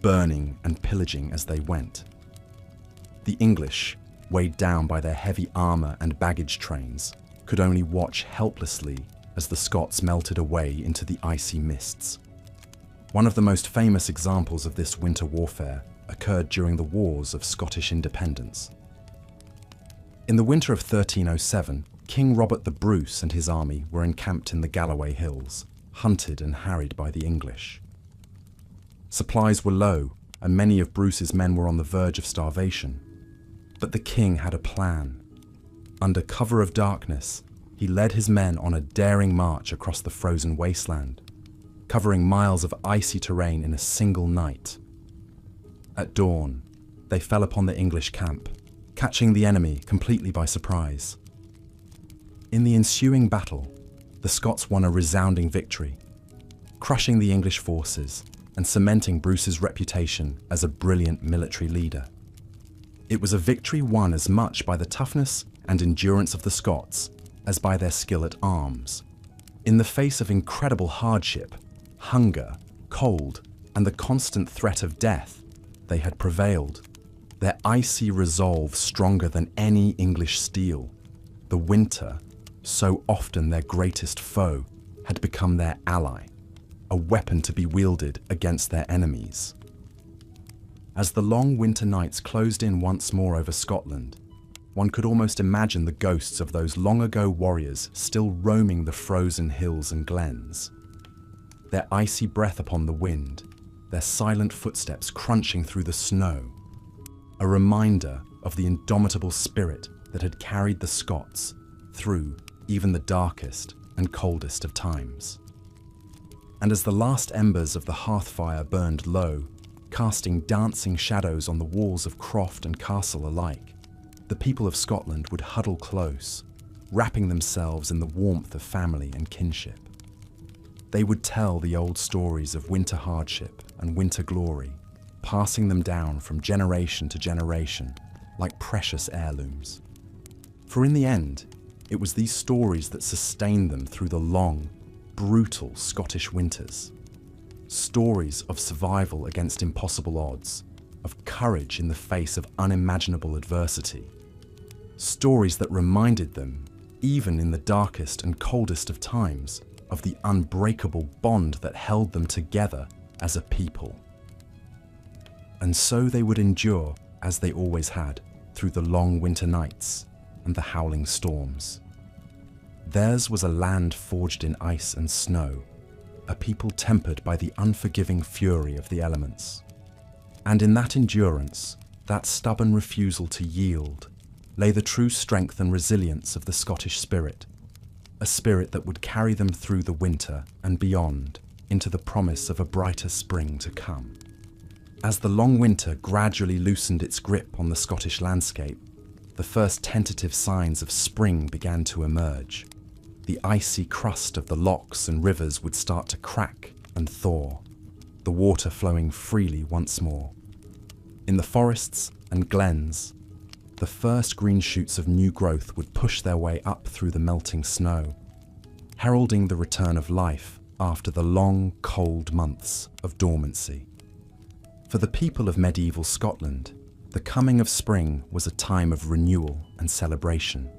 S1: burning and pillaging as they went. The English, weighed down by their heavy armour and baggage trains, could only watch helplessly as the Scots melted away into the icy mists. One of the most famous examples of this winter warfare occurred during the Wars of Scottish Independence. In the winter of 1307, King Robert the Bruce and his army were encamped in the Galloway Hills, hunted and harried by the English. Supplies were low, and many of Bruce's men were on the verge of starvation. But the king had a plan. Under cover of darkness, he led his men on a daring march across the frozen wasteland, covering miles of icy terrain in a single night. At dawn, they fell upon the English camp, catching the enemy completely by surprise. In the ensuing battle, the Scots won a resounding victory, crushing the English forces and cementing Bruce's reputation as a brilliant military leader. It was a victory won as much by the toughness and endurance of the Scots as by their skill at arms. In the face of incredible hardship, hunger, cold, and the constant threat of death, they had prevailed, their icy resolve stronger than any English steel. The winter, so often their greatest foe, had become their ally, a weapon to be wielded against their enemies. As the long winter nights closed in once more over Scotland, one could almost imagine the ghosts of those long-ago warriors still roaming the frozen hills and glens. Their icy breath upon the wind, their silent footsteps crunching through the snow, a reminder of the indomitable spirit that had carried the Scots through even the darkest and coldest of times. And as the last embers of the hearth fire burned low, casting dancing shadows on the walls of croft and castle alike, the people of Scotland would huddle close, wrapping themselves in the warmth of family and kinship. They would tell the old stories of winter hardship and winter glory, passing them down from generation to generation like precious heirlooms. For in the end, it was these stories that sustained them through the long, brutal Scottish winters. stories of survival against impossible odds, of courage in the face of unimaginable adversity. Stories that reminded them, even in the darkest and coldest of times, of the unbreakable bond that held them together as a people. And so they would endure, as they always had, through the long winter nights and the howling storms. Theirs was a land forged in ice and snow, a people tempered by the unforgiving fury of the elements. And in that endurance, that stubborn refusal to yield, lay the true strength and resilience of the Scottish spirit, a spirit that would carry them through the winter and beyond into the promise of a brighter spring to come. As the long winter gradually loosened its grip on the Scottish landscape, the first tentative signs of spring began to emerge. The icy crust of the lochs and rivers would start to crack and thaw, the water flowing freely once more. In the forests and glens, the first green shoots of new growth would push their way up through the melting snow, heralding the return of life after the long, cold months of dormancy. For the people of medieval Scotland, the coming of spring was a time of renewal and celebration.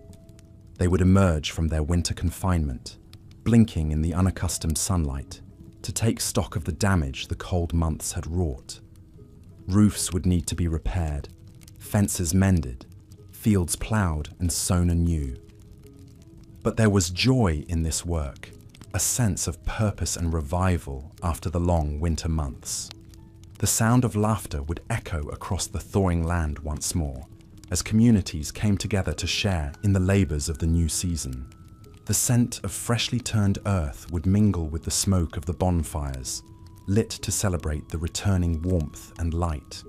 S1: They would emerge from their winter confinement, blinking in the unaccustomed sunlight, to take stock of the damage the cold months had wrought. Roofs would need to be repaired, fences mended, fields ploughed and sown anew. But there was joy in this work, a sense of purpose and revival after the long winter months. The sound of laughter would echo across the thawing land once more, as communities came together to share in the labours of the new season. The scent of freshly turned earth would mingle with the smoke of the bonfires, lit to celebrate the returning warmth and light.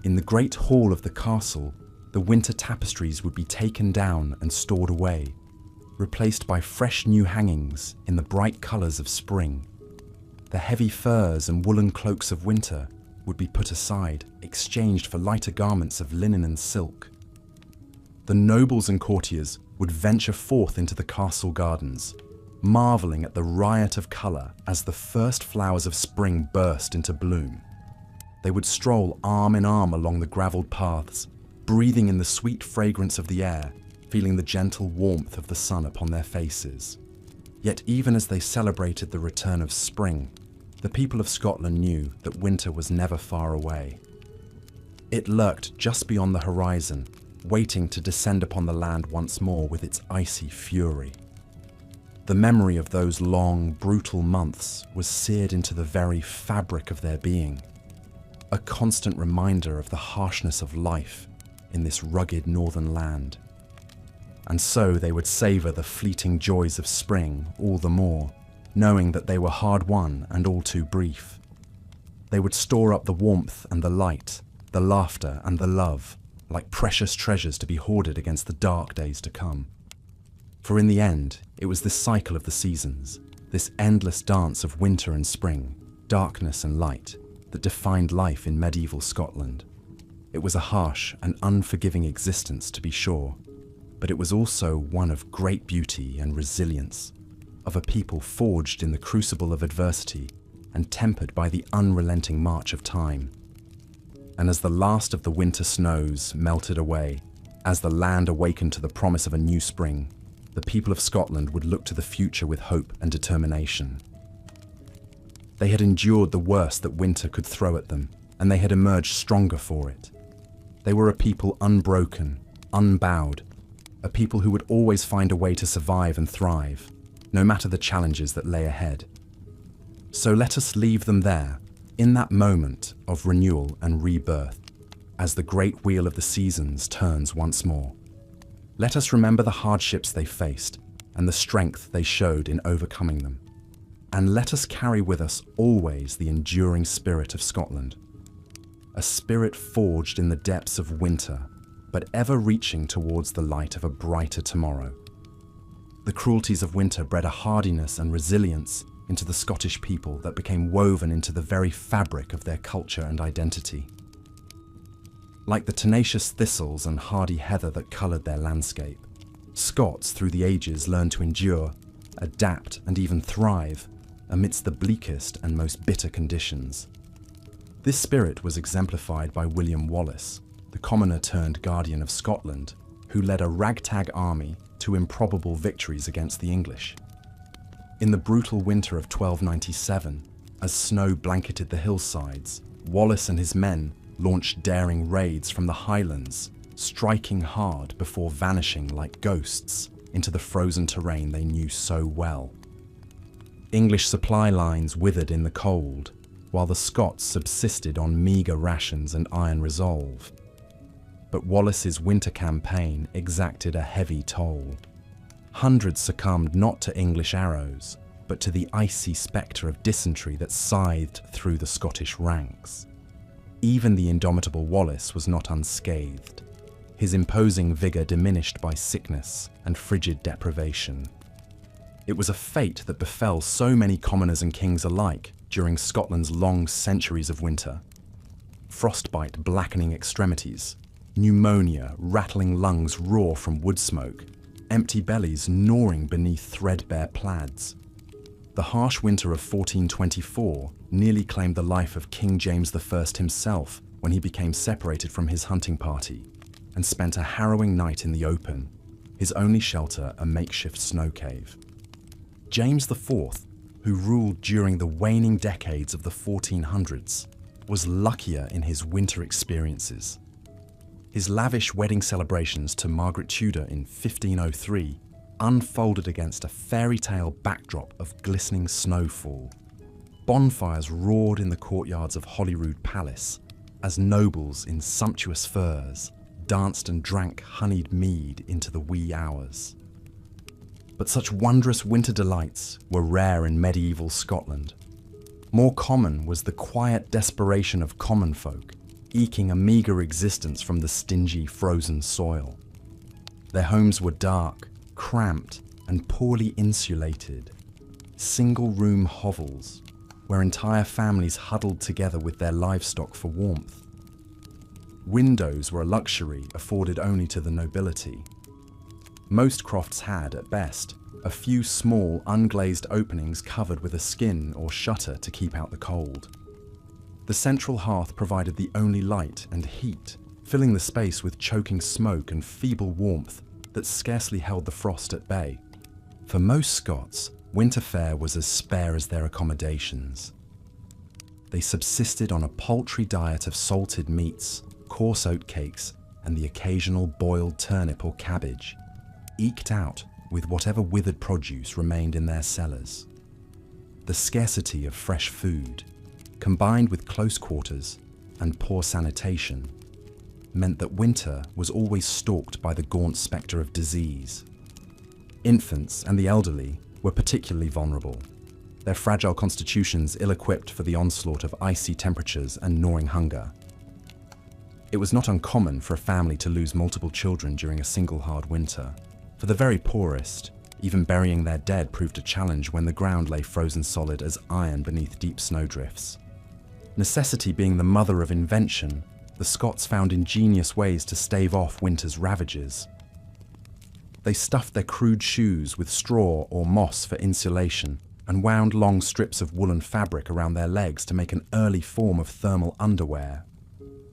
S1: In the great hall of the castle, the winter tapestries would be taken down and stored away, replaced by fresh new hangings in the bright colours of spring. The heavy furs and woolen cloaks of winter would be put aside, exchanged for lighter garments of linen and silk. The nobles and courtiers would venture forth into the castle gardens, marvelling at the riot of colour as the first flowers of spring burst into bloom. They would stroll arm in arm along the gravelled paths, breathing in the sweet fragrance of the air, feeling the gentle warmth of the sun upon their faces. Yet even as they celebrated the return of spring, the people of Scotland knew that winter was never far away. It lurked just beyond the horizon, waiting to descend upon the land once more with its icy fury. The memory of those long, brutal months was seared into the very fabric of their being, a constant reminder of the harshness of life in this rugged northern land. And so they would savour the fleeting joys of spring all the more, knowing that they were hard-won and all too brief. They would store up the warmth and the light, the laughter and the love, like precious treasures to be hoarded against the dark days to come. For in the end, it was this cycle of the seasons, this endless dance of winter and spring, darkness and light, that defined life in medieval Scotland. It was a harsh and unforgiving existence, to be sure, but it was also one of great beauty and resilience, of a people forged in the crucible of adversity and tempered by the unrelenting march of time. And as the last of the winter snows melted away, as the land awakened to the promise of a new spring, the people of Scotland would look to the future with hope and determination. They had endured the worst that winter could throw at them, and they had emerged stronger for it. They were a people unbroken, unbowed, a people who would always find a way to survive and thrive, no matter the challenges that lay ahead. So let us leave them there, in that moment of renewal and rebirth, as the great wheel of the seasons turns once more. Let us remember the hardships they faced and the strength they showed in overcoming them. And let us carry with us always the enduring spirit of Scotland, a spirit forged in the depths of winter, but ever reaching towards the light of a brighter tomorrow. The cruelties of winter bred a hardiness and resilience into the Scottish people that became woven into the very fabric of their culture and identity. Like the tenacious thistles and hardy heather that coloured their landscape, Scots through the ages learned to endure, adapt and even thrive amidst the bleakest and most bitter conditions. This spirit was exemplified by William Wallace, the commoner turned guardian of Scotland, who led a ragtag army to improbable victories against the English. In the brutal winter of 1297, as snow blanketed the hillsides, Wallace and his men launched daring raids from the highlands, striking hard before vanishing like ghosts into the frozen terrain they knew so well. English supply lines withered in the cold, while the Scots subsisted on meagre rations and iron resolve. But Wallace's winter campaign exacted a heavy toll. Hundreds succumbed not to English arrows, but to the icy spectre of dysentery that scythed through the Scottish ranks. Even the indomitable Wallace was not unscathed, his imposing vigour diminished by sickness and frigid deprivation. It was a fate that befell so many commoners and kings alike during Scotland's long centuries of winter. Frostbite blackening extremities, pneumonia rattling lungs raw from wood smoke, empty bellies gnawing beneath threadbare plaids. The harsh winter of 1424 nearly claimed the life of King James I himself when he became separated from his hunting party and spent a harrowing night in the open, his only shelter a makeshift snow cave. James IV, who ruled during the waning decades of the 1400s, was luckier in his winter experiences. His lavish wedding celebrations to Margaret Tudor in 1503 unfolded against a fairy tale backdrop of glistening snowfall. Bonfires roared in the courtyards of Holyrood Palace as nobles in sumptuous furs danced and drank honeyed mead into the wee hours. But such wondrous winter delights were rare in medieval Scotland. More common was the quiet desperation of common folk, eking a meagre existence from the stingy, frozen soil. Their homes were dark, cramped, and poorly insulated. Single-room hovels, where entire families huddled together with their livestock for warmth. Windows were a luxury afforded only to the nobility. Most crofts had, at best, a few small, unglazed openings covered with a skin or shutter to keep out the cold. The central hearth provided the only light and heat, filling the space with choking smoke and feeble warmth that scarcely held the frost at bay. For most Scots, winter fare was as spare as their accommodations. They subsisted on a paltry diet of salted meats, coarse oatcakes, and the occasional boiled turnip or cabbage, eked out with whatever withered produce remained in their cellars. The scarcity of fresh food, combined with close quarters and poor sanitation, meant that winter was always stalked by the gaunt spectre of disease. Infants and the elderly were particularly vulnerable, their fragile constitutions ill-equipped for the onslaught of icy temperatures and gnawing hunger. It was not uncommon for a family to lose multiple children during a single hard winter. For the very poorest, even burying their dead proved a challenge when the ground lay frozen solid as iron beneath deep snowdrifts. Necessity being the mother of invention, the Scots found ingenious ways to stave off winter's ravages. They stuffed their crude shoes with straw or moss for insulation and wound long strips of woolen fabric around their legs to make an early form of thermal underwear.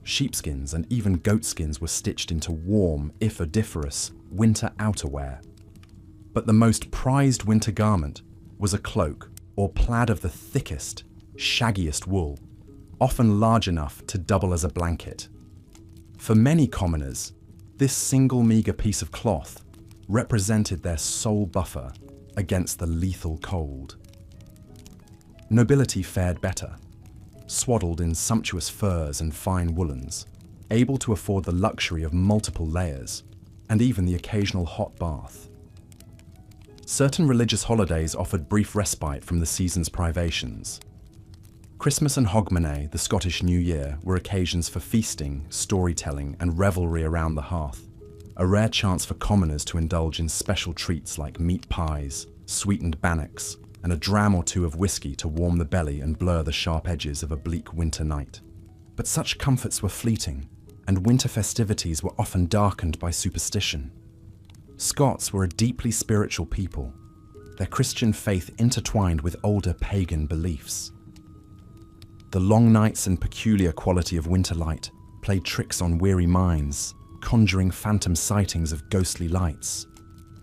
S1: Sheepskins and even goatskins were stitched into warm, if odoriferous, winter outerwear. But the most prized winter garment was a cloak or plaid of the thickest, shaggiest wool, often large enough to double as a blanket. For many commoners, this single meagre piece of cloth represented their sole buffer against the lethal cold. Nobility fared better, swaddled in sumptuous furs and fine woolens, able to afford the luxury of multiple layers, and even the occasional hot bath. Certain religious holidays offered brief respite from the season's privations. Christmas and Hogmanay, the Scottish New Year, were occasions for feasting, storytelling, and revelry around the hearth, a rare chance for commoners to indulge in special treats like meat pies, sweetened bannocks, and a dram or two of whiskey to warm the belly and blur the sharp edges of a bleak winter night. But such comforts were fleeting, and winter festivities were often darkened by superstition. Scots were a deeply spiritual people. their Christian faith intertwined with older pagan beliefs. The long nights and peculiar quality of winter light played tricks on weary minds, conjuring phantom sightings of ghostly lights,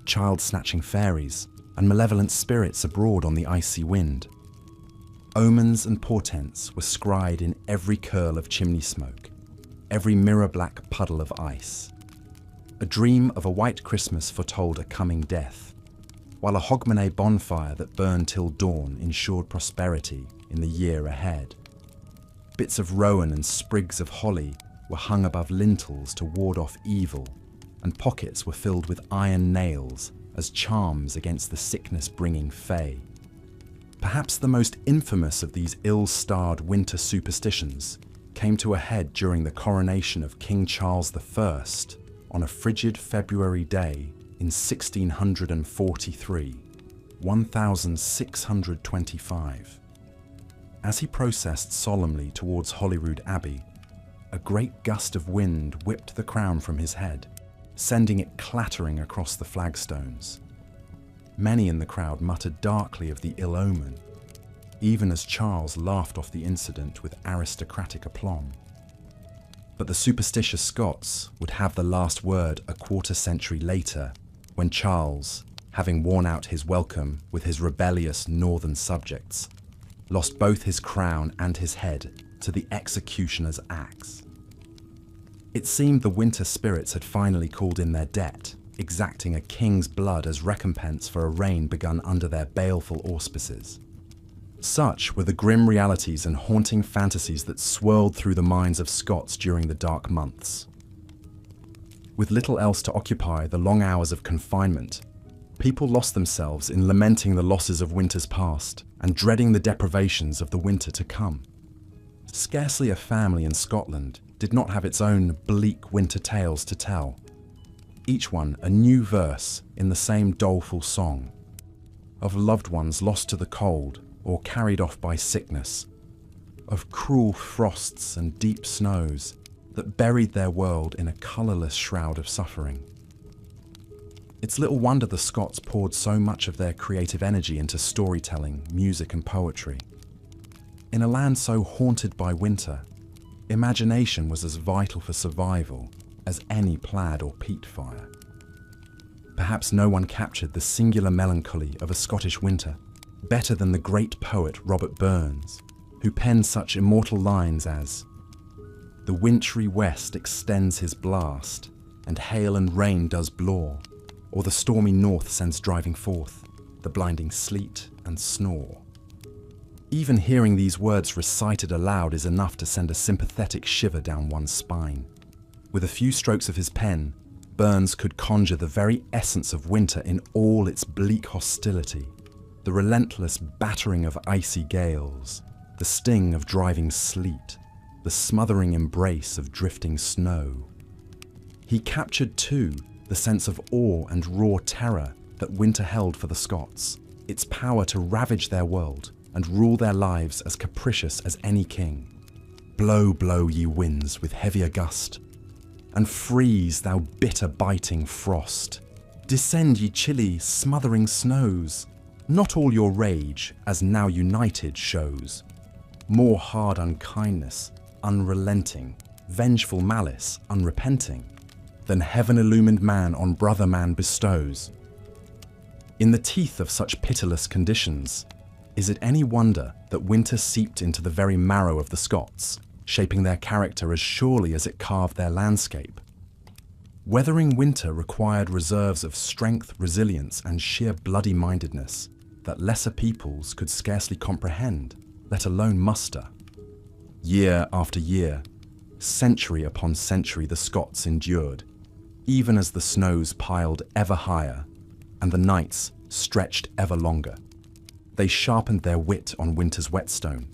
S1: child-snatching fairies, and malevolent spirits abroad on the icy wind. Omens and portents were scried in every curl of chimney smoke, every mirror-black puddle of ice. A dream of a white Christmas foretold a coming death, while a hogmanay bonfire that burned till dawn ensured prosperity in the year ahead. Bits of rowan and sprigs of holly were hung above lintels to ward off evil, and pockets were filled with iron nails as charms against the sickness-bringing fae. Perhaps the most infamous of these ill-starred winter superstitions came to a head during the coronation of King Charles I on a frigid February day in 1643, 1625. As he processed solemnly towards Holyrood Abbey, a great gust of wind whipped the crown from his head, sending it clattering across the flagstones. Many in the crowd muttered darkly of the ill omen, even as Charles laughed off the incident with aristocratic aplomb. But the superstitious Scots would have the last word a quarter century later, when Charles, having worn out his welcome with his rebellious northern subjects, lost both his crown and his head to the executioner's axe. It seemed the winter spirits had finally called in their debt, exacting a king's blood as recompense for a reign begun under their baleful auspices. Such were the grim realities and haunting fantasies that swirled through the minds of Scots during the dark months. With little else to occupy the long hours of confinement, people lost themselves in lamenting the losses of winters past and dreading the deprivations of the winter to come. Scarcely a family in Scotland did not have its own bleak winter tales to tell, each one a new verse in the same doleful song, of loved ones lost to the cold or carried off by sickness, of cruel frosts and deep snows that buried their world in a colourless shroud of suffering. It's little wonder the Scots poured so much of their creative energy into storytelling, music and poetry. In a land so haunted by winter, imagination was as vital for survival as any plaid or peat fire. Perhaps no one captured the singular melancholy of a Scottish winter better than the great poet Robert Burns, who penned such immortal lines as, "The wintry west extends his blast, and hail and rain does blaw, or the stormy north sends driving forth the blinding sleet and snore." Even hearing these words recited aloud is enough to send a sympathetic shiver down one's spine. With a few strokes of his pen, Burns could conjure the very essence of winter in all its bleak hostility, the relentless battering of icy gales, the sting of driving sleet, the smothering embrace of drifting snow. He captured, too, the sense of awe and raw terror that winter held for the Scots, its power to ravage their world and rule their lives as capricious as any king. Blow, blow, ye winds, with heavier gust, and freeze, thou bitter biting frost. Descend, ye chilly, smothering snows. Not all your rage, as now united, shows. More hard unkindness, unrelenting, vengeful malice, unrepenting, than heaven-illumined man on brother man bestows. In the teeth of such pitiless conditions, is it any wonder that winter seeped into the very marrow of the Scots, shaping their character as surely as it carved their landscape? Weathering winter required reserves of strength, resilience, and sheer bloody-mindedness that lesser peoples could scarcely comprehend, let alone muster. Year after year, century upon century, the Scots endured, even as the snows piled ever higher and the nights stretched ever longer. They sharpened their wit on winter's whetstone,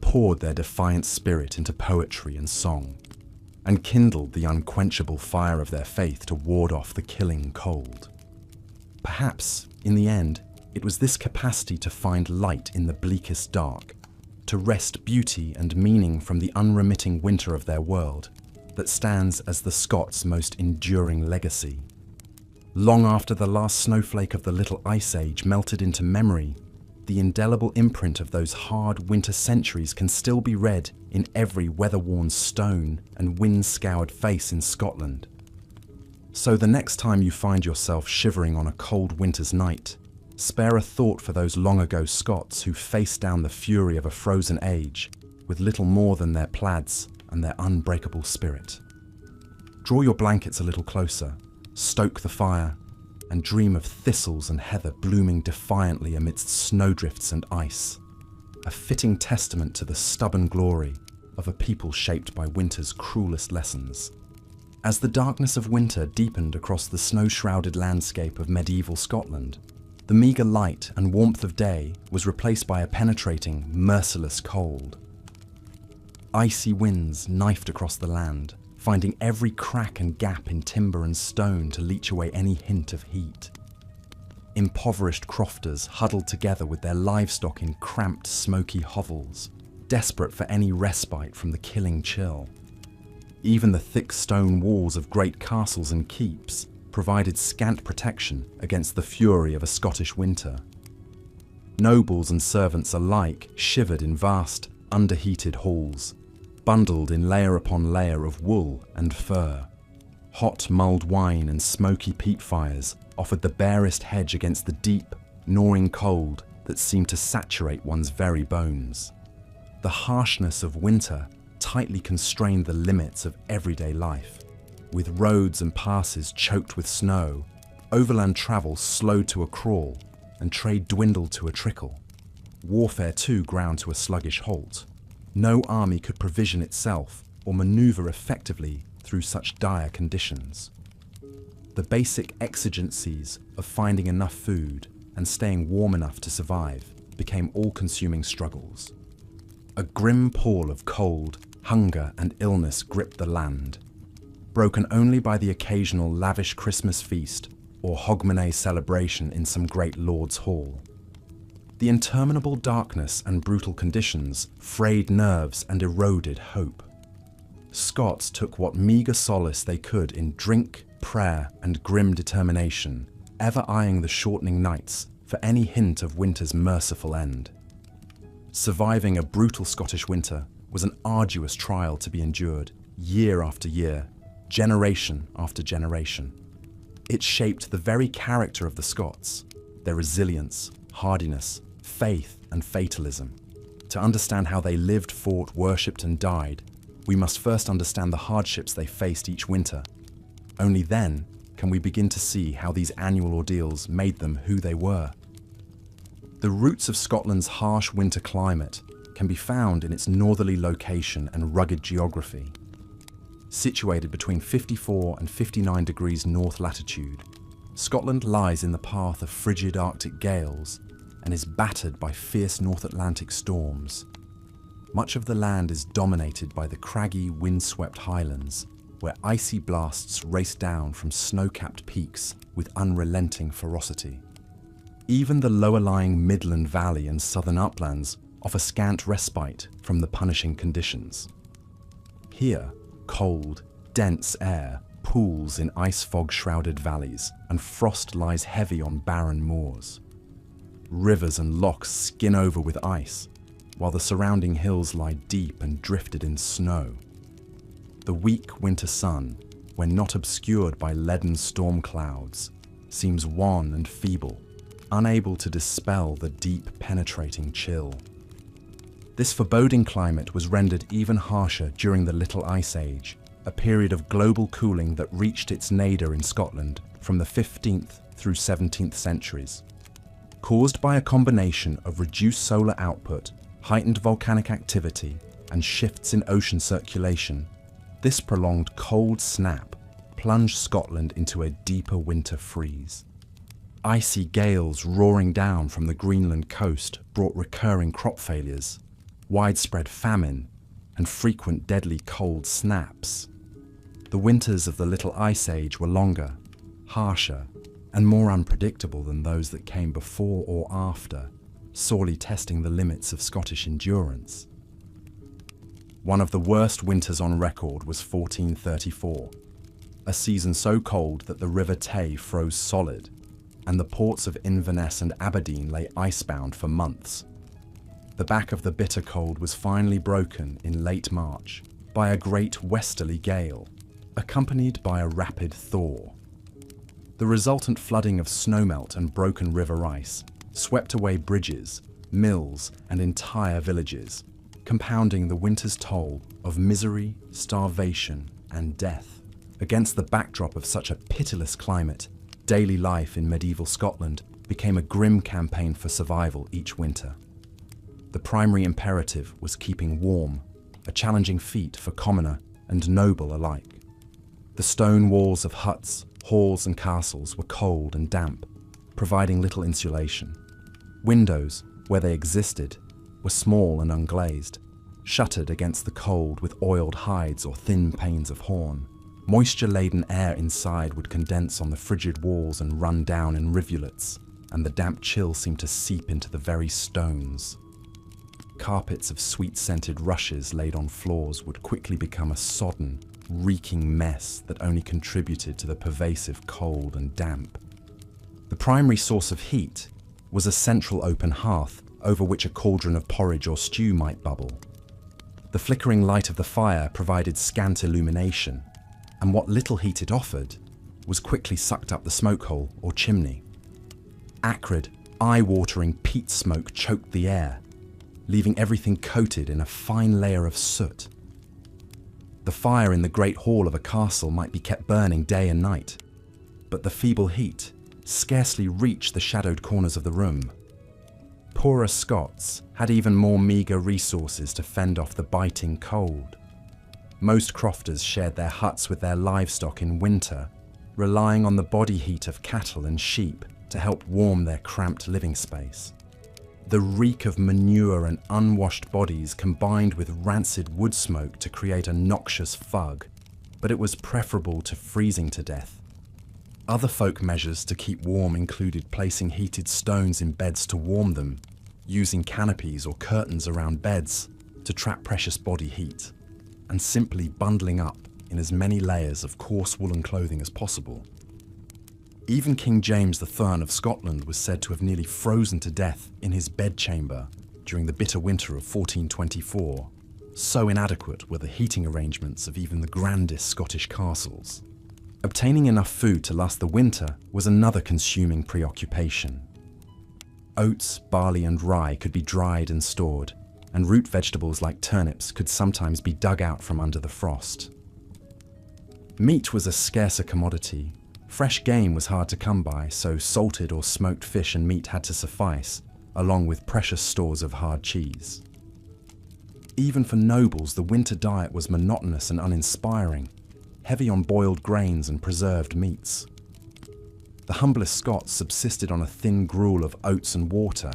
S1: poured their defiant spirit into poetry and song, and kindled the unquenchable fire of their faith to ward off the killing cold. Perhaps, in the end, it was this capacity to find light in the bleakest dark, to wrest beauty and meaning from the unremitting winter of their world, that stands as the Scots' most enduring legacy. Long after the last snowflake of the Little Ice Age melted into memory, the indelible imprint of those hard winter centuries can still be read in every weather-worn stone and wind-scoured face in Scotland. So the next time you find yourself shivering on a cold winter's night, spare a thought for those long-ago Scots who faced down the fury of a frozen age with little more than their plaids and their unbreakable spirit. Draw your blankets a little closer, stoke the fire, and dream of thistles and heather blooming defiantly amidst snowdrifts and ice, a fitting testament to the stubborn glory of a people shaped by winter's cruelest lessons. As the darkness of winter deepened across the snow-shrouded landscape of medieval Scotland, the meagre light and warmth of day was replaced by a penetrating, merciless cold. Icy winds knifed across the land, finding every crack and gap in timber and stone to leach away any hint of heat. Impoverished crofters huddled together with their livestock in cramped, smoky hovels, desperate for any respite from the killing chill. Even the thick stone walls of great castles and keeps provided scant protection against the fury of a Scottish winter. Nobles and servants alike shivered in vast, underheated halls, bundled in layer upon layer of wool and fur. Hot mulled wine and smoky peat fires offered the barest hedge against the deep, gnawing cold that seemed to saturate one's very bones. The harshness of winter tightly constrained the limits of everyday life. With roads and passes choked with snow, overland travel slowed to a crawl, and trade dwindled to a trickle. Warfare too ground to a sluggish halt. No army could provision itself or maneuver effectively through such dire conditions. The basic exigencies of finding enough food and staying warm enough to survive became all-consuming struggles. A grim pall of cold, hunger and illness gripped the land, broken only by the occasional lavish Christmas feast or hogmanay celebration in some great lord's hall. The interminable darkness and brutal conditions frayed nerves and eroded hope. Scots took what meagre solace they could in drink, prayer, and grim determination, ever eyeing the shortening nights for any hint of winter's merciful end. Surviving a brutal Scottish winter was an arduous trial to be endured, year after year, generation after generation. It shaped the very character of the Scots, their resilience, hardiness, faith, and fatalism. To understand how they lived, fought, worshipped, and died, we must first understand the hardships they faced each winter. Only then can we begin to see how these annual ordeals made them who they were. The roots of Scotland's harsh winter climate can be found in its northerly location and rugged geography. Situated between 54 and 59 degrees north latitude, Scotland lies in the path of frigid Arctic gales and is battered by fierce North Atlantic storms. Much of the land is dominated by the craggy, windswept highlands, where icy blasts race down from snow-capped peaks with unrelenting ferocity. Even the lower-lying Midland Valley and southern uplands offer scant respite from the punishing conditions. Here, cold, dense air pools in ice fog-shrouded valleys, and frost lies heavy on barren moors. Rivers and lochs skin over with ice, while the surrounding hills lie deep and drifted in snow. The weak winter sun, when not obscured by leaden storm clouds, seems wan and feeble, unable to dispel the deep, penetrating chill. This foreboding climate was rendered even harsher during the Little Ice Age, a period of global cooling that reached its nadir in Scotland from the 15th through 17th centuries. Caused by a combination of reduced solar output, heightened volcanic activity, and shifts in ocean circulation, this prolonged cold snap plunged Scotland into a deeper winter freeze. Icy gales roaring down from the Greenland coast brought recurring crop failures, widespread famine, and frequent deadly cold snaps. The winters of the Little Ice Age were longer, harsher, and more unpredictable than those that came before or after, sorely testing the limits of Scottish endurance. One of the worst winters on record was 1434, a season so cold that the River Tay froze solid, and the ports of Inverness and Aberdeen lay icebound for months. The back of the bitter cold was finally broken in late March by a great westerly gale, accompanied by a rapid thaw. The resultant flooding of snowmelt and broken river ice swept away bridges, mills, and entire villages, compounding the winter's toll of misery, starvation, and death. Against the backdrop of such a pitiless climate, daily life in medieval Scotland became a grim campaign for survival each winter. The primary imperative was keeping warm, a challenging feat for commoner and noble alike. The stone walls of huts, halls, and castles were cold and damp, providing little insulation. Windows, where they existed, were small and unglazed, shuttered against the cold with oiled hides or thin panes of horn. Moisture-laden air inside would condense on the frigid walls and run down in rivulets, and the damp chill seemed to seep into the very stones. Carpets of sweet-scented rushes laid on floors would quickly become a sodden, reeking mess that only contributed to the pervasive cold and damp. The primary source of heat was a central open hearth over which a cauldron of porridge or stew might bubble. The flickering light of the fire provided scant illumination, and what little heat it offered was quickly sucked up the smoke hole or chimney. Acrid, eye-watering peat smoke choked the air, leaving everything coated in a fine layer of soot. The fire in the great hall of a castle might be kept burning day and night, but the feeble heat scarcely reached the shadowed corners of the room. Poorer Scots had even more meagre resources to fend off the biting cold. Most crofters shared their huts with their livestock in winter, relying on the body heat of cattle and sheep to help warm their cramped living space. The reek of manure and unwashed bodies combined with rancid wood smoke to create a noxious fug, but it was preferable to freezing to death. Other folk measures to keep warm included placing heated stones in beds to warm them, using canopies or curtains around beds to trap precious body heat, and simply bundling up in as many layers of coarse woolen clothing as possible. Even King James III of Scotland was said to have nearly frozen to death in his bedchamber during the bitter winter of 1424. So inadequate were the heating arrangements of even the grandest Scottish castles. Obtaining enough food to last the winter was another consuming preoccupation. Oats, barley, and rye could be dried and stored, and root vegetables like turnips could sometimes be dug out from under the frost. Meat was a scarcer commodity. Fresh game was hard to come by, so salted or smoked fish and meat had to suffice, along with precious stores of hard cheese. Even for nobles, the winter diet was monotonous and uninspiring, heavy on boiled grains and preserved meats. The humblest Scots subsisted on a thin gruel of oats and water,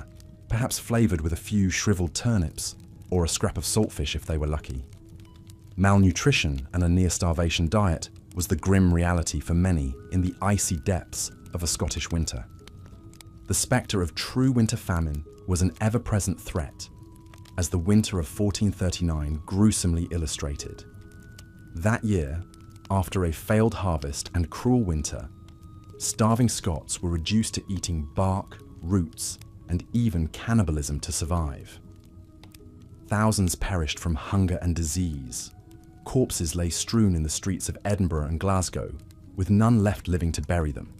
S1: perhaps flavoured with a few shriveled turnips, or a scrap of saltfish if they were lucky. Malnutrition and a near-starvation diet was the grim reality for many in the icy depths of a Scottish winter. The spectre of true winter famine was an ever-present threat, as the winter of 1439 gruesomely illustrated. That year, after a failed harvest and cruel winter, starving Scots were reduced to eating bark, roots, and even cannibalism to survive. Thousands perished from hunger and disease. Corpses lay strewn in the streets of Edinburgh and Glasgow, with none left living to bury them.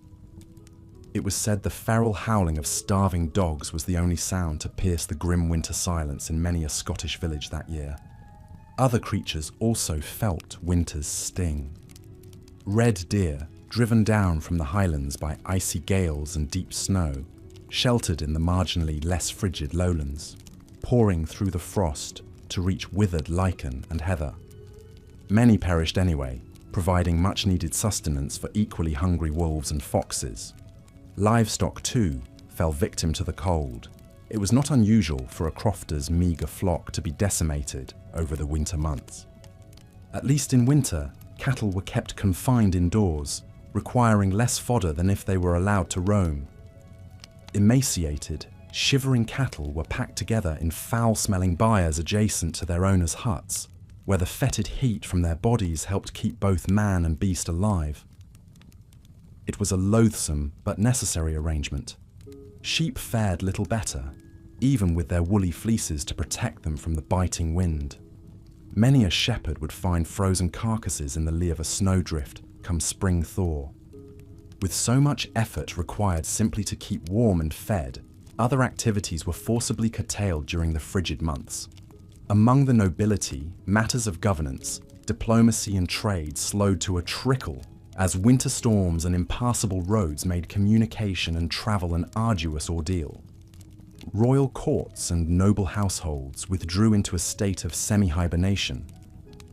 S1: It was said the feral howling of starving dogs was the only sound to pierce the grim winter silence in many a Scottish village that year. Other creatures also felt winter's sting. Red deer, driven down from the highlands by icy gales and deep snow, sheltered in the marginally less frigid lowlands, pouring through the frost to reach withered lichen and heather. Many perished anyway, providing much-needed sustenance for equally hungry wolves and foxes. Livestock, too, fell victim to the cold. It was not unusual for a crofter's meagre flock to be decimated over the winter months. At least in winter, cattle were kept confined indoors, requiring less fodder than if they were allowed to roam. Emaciated, shivering cattle were packed together in foul-smelling byres adjacent to their owners' huts, where the fetid heat from their bodies helped keep both man and beast alive. It was a loathsome but necessary arrangement. Sheep fared little better, even with their woolly fleeces to protect them from the biting wind. Many a shepherd would find frozen carcasses in the lee of a snowdrift come spring thaw. With so much effort required simply to keep warm and fed, other activities were forcibly curtailed during the frigid months. Among the nobility, matters of governance, diplomacy and trade slowed to a trickle as winter storms and impassable roads made communication and travel an arduous ordeal. Royal courts and noble households withdrew into a state of semi-hibernation,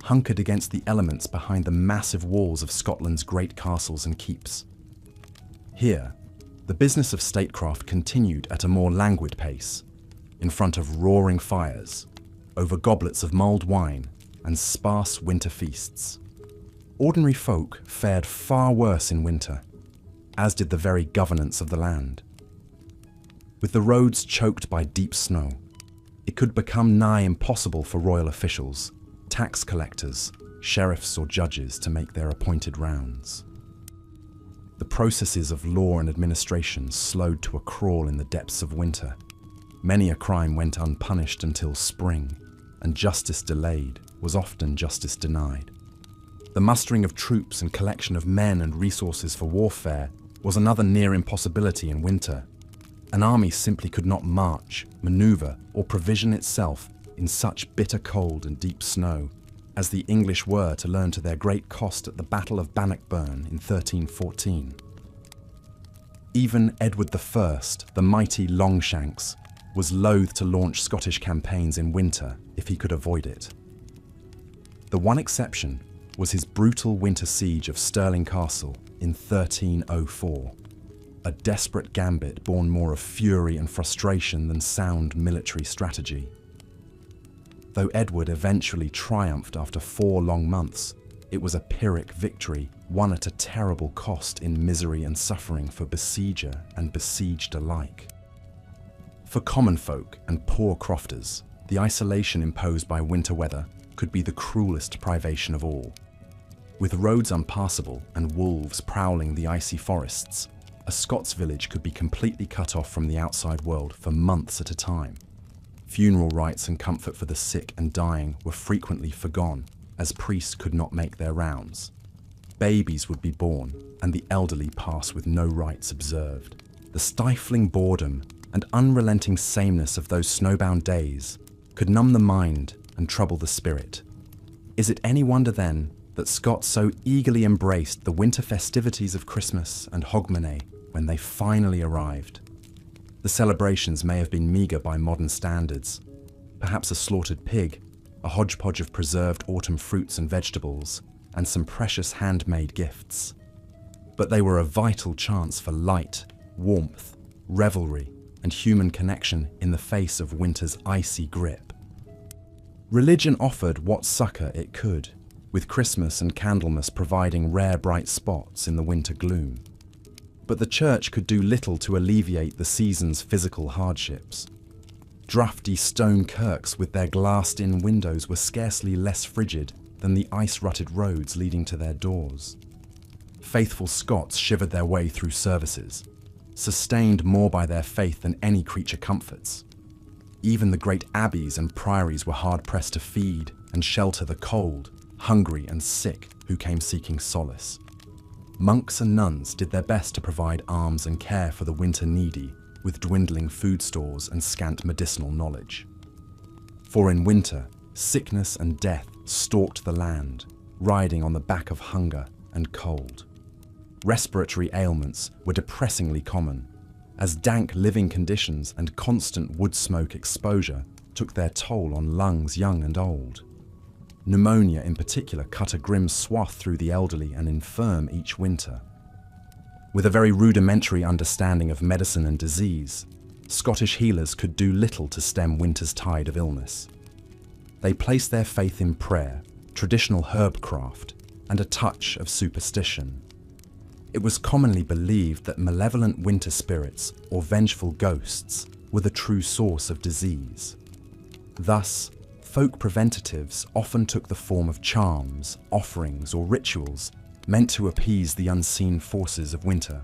S1: hunkered against the elements behind the massive walls of Scotland's great castles and keeps. Here, the business of statecraft continued at a more languid pace, in front of roaring fires, over goblets of mulled wine and sparse winter feasts. Ordinary folk fared far worse in winter, as did the very governance of the land. With the roads choked by deep snow, it could become nigh impossible for royal officials, tax collectors, sheriffs or judges to make their appointed rounds. The processes of law and administration slowed to a crawl in the depths of winter. Many a crime went unpunished until spring, and justice delayed was often justice denied. The mustering of troops and collection of men and resources for warfare was another near impossibility in winter. An army simply could not march, maneuver, or provision itself in such bitter cold and deep snow as the English were to learn to their great cost at the Battle of Bannockburn in 1314. Even Edward I, the mighty Longshanks, was loath to launch Scottish campaigns in winter if he could avoid it. The one exception was his brutal winter siege of Stirling Castle in 1304, a desperate gambit born more of fury and frustration than sound military strategy. Though Edward eventually triumphed after 4 long months, it was a Pyrrhic victory won at a terrible cost in misery and suffering for besieger and besieged alike. For common folk and poor crofters, the isolation imposed by winter weather could be the cruelest privation of all. With roads impassable and wolves prowling the icy forests, a Scots village could be completely cut off from the outside world for months at a time. Funeral rites and comfort for the sick and dying were frequently forgone, as priests could not make their rounds. Babies would be born, and the elderly pass with no rites observed. The stifling boredom and unrelenting sameness of those snowbound days could numb the mind and trouble the spirit. Is it any wonder then that Scots so eagerly embraced the winter festivities of Christmas and Hogmanay when they finally arrived? The celebrations may have been meagre by modern standards, perhaps a slaughtered pig, a hodgepodge of preserved autumn fruits and vegetables, and some precious handmade gifts. But they were a vital chance for light, warmth, revelry, and human connection in the face of winter's icy grip. Religion offered what succour it could, with Christmas and Candlemas providing rare bright spots in the winter gloom. But the church could do little to alleviate the season's physical hardships. Draughty stone kirks with their glassed-in windows were scarcely less frigid than the ice-rutted roads leading to their doors. Faithful Scots shivered their way through services, sustained more by their faith than any creature comforts. Even the great abbeys and priories were hard-pressed to feed and shelter the cold, hungry and sick who came seeking solace. Monks and nuns did their best to provide alms and care for the winter needy with dwindling food stores and scant medicinal knowledge. For in winter, sickness and death stalked the land, riding on the back of hunger and cold. Respiratory ailments were depressingly common, as dank living conditions and constant wood smoke exposure took their toll on lungs young and old. Pneumonia in particular cut a grim swath through the elderly and infirm each winter. With a very rudimentary understanding of medicine and disease, Scottish healers could do little to stem winter's tide of illness. They placed their faith in prayer, traditional herb craft, and a touch of superstition. It was commonly believed that malevolent winter spirits or vengeful ghosts were the true source of disease. Thus, folk preventatives often took the form of charms, offerings, or rituals meant to appease the unseen forces of winter.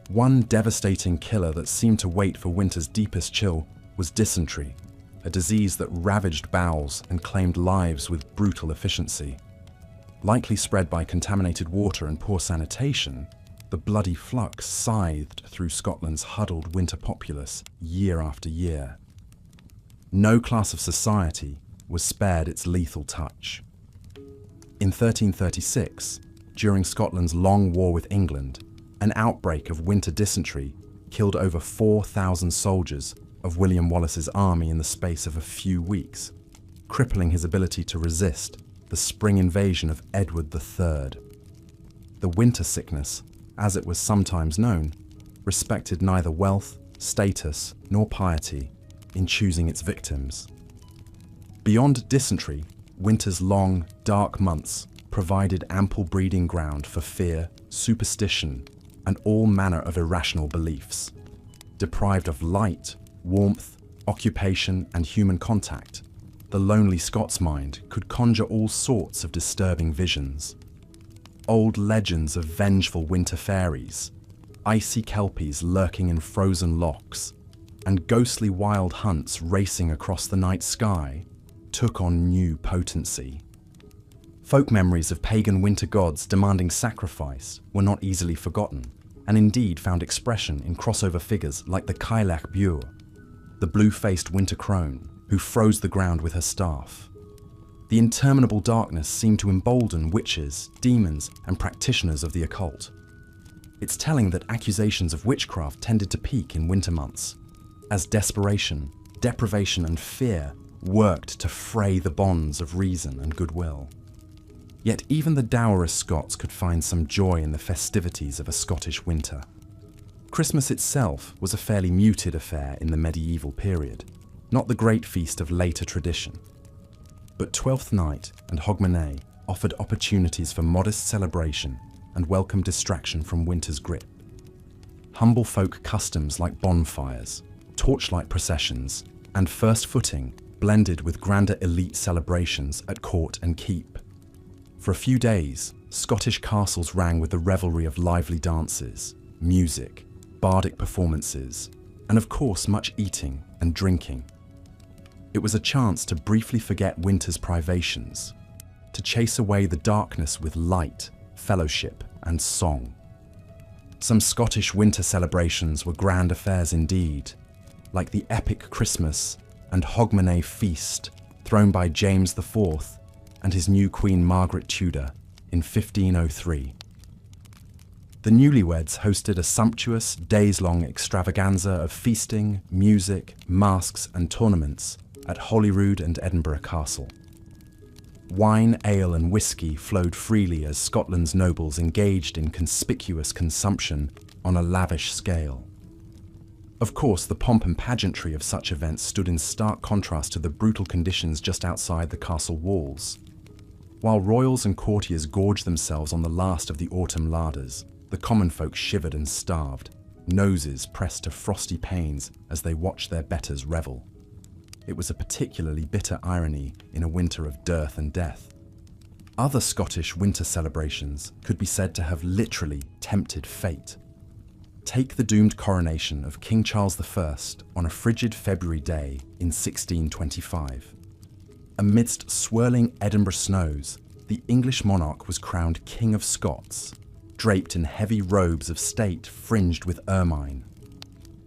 S1: One devastating killer that seemed to wait for winter's deepest chill was dysentery, a disease that ravaged bowels and claimed lives with brutal efficiency. Likely spread by contaminated water and poor sanitation, the bloody flux scythed through Scotland's huddled winter populace year after year. No class of society was spared its lethal touch. In 1336, during Scotland's long war with England, an outbreak of winter dysentery killed over 4,000 soldiers of William Wallace's army in the space of a few weeks, crippling his ability to resist the spring invasion of Edward III. The winter sickness, as it was sometimes known, respected neither wealth, status, nor piety in choosing its victims. Beyond dysentery, winter's long, dark months provided ample breeding ground for fear, superstition, and all manner of irrational beliefs. Deprived of light, warmth, occupation, and human contact, the lonely Scots mind could conjure all sorts of disturbing visions. Old legends of vengeful winter fairies, icy kelpies lurking in frozen lochs, and ghostly wild hunts racing across the night sky took on new potency. Folk memories of pagan winter gods demanding sacrifice were not easily forgotten, and indeed found expression in crossover figures like the Cailleach Bure, the blue-faced winter crone who froze the ground with her staff. The interminable darkness seemed to embolden witches, demons, and practitioners of the occult. It's telling that accusations of witchcraft tended to peak in winter months, as desperation, deprivation, and fear worked to fray the bonds of reason and goodwill. Yet even the dourest Scots could find some joy in the festivities of a Scottish winter. Christmas itself was a fairly muted affair in the medieval period, not the great feast of later tradition. But Twelfth Night and Hogmanay offered opportunities for modest celebration and welcome distraction from winter's grip. Humble folk customs like bonfires, torchlight processions, and first footing blended with grander elite celebrations at court and keep. For a few days, Scottish castles rang with the revelry of lively dances, music, bardic performances, and of course much eating and drinking. It was a chance to briefly forget winter's privations, to chase away the darkness with light, fellowship, and song. Some Scottish winter celebrations were grand affairs indeed, like the epic Christmas and Hogmanay feast thrown by James IV and his new Queen Margaret Tudor in 1503. The newlyweds hosted a sumptuous, days-long extravaganza of feasting, music, masks, and tournaments at Holyrood and Edinburgh Castle. Wine, ale, and whiskey flowed freely as Scotland's nobles engaged in conspicuous consumption on a lavish scale. Of course, the pomp and pageantry of such events stood in stark contrast to the brutal conditions just outside the castle walls. While royals and courtiers gorged themselves on the last of the autumn larders, the common folk shivered and starved, noses pressed to frosty panes as they watched their betters revel. It was a particularly bitter irony in a winter of dearth and death. Other Scottish winter celebrations could be said to have literally tempted fate. Take the doomed coronation of King Charles I on a frigid February day in 1625. Amidst swirling Edinburgh snows, the English monarch was crowned King of Scots, draped in heavy robes of state fringed with ermine.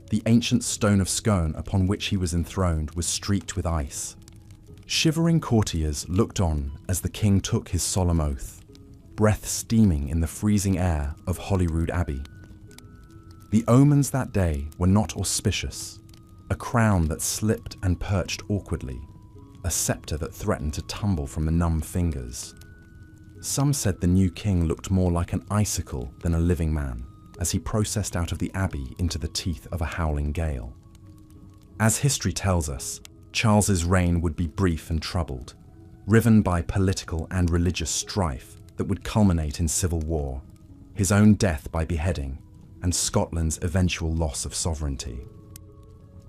S1: The ancient stone of Scone upon which he was enthroned was streaked with ice. Shivering courtiers looked on as the king took his solemn oath, breath steaming in the freezing air of Holyrood Abbey. The omens that day were not auspicious, a crown that slipped and perched awkwardly, a scepter that threatened to tumble from the numb fingers. Some said the new king looked more like an icicle than a living man, as he processed out of the abbey into the teeth of a howling gale. As history tells us, Charles's reign would be brief and troubled, riven by political and religious strife that would culminate in civil war, his own death by beheading, and Scotland's eventual loss of sovereignty.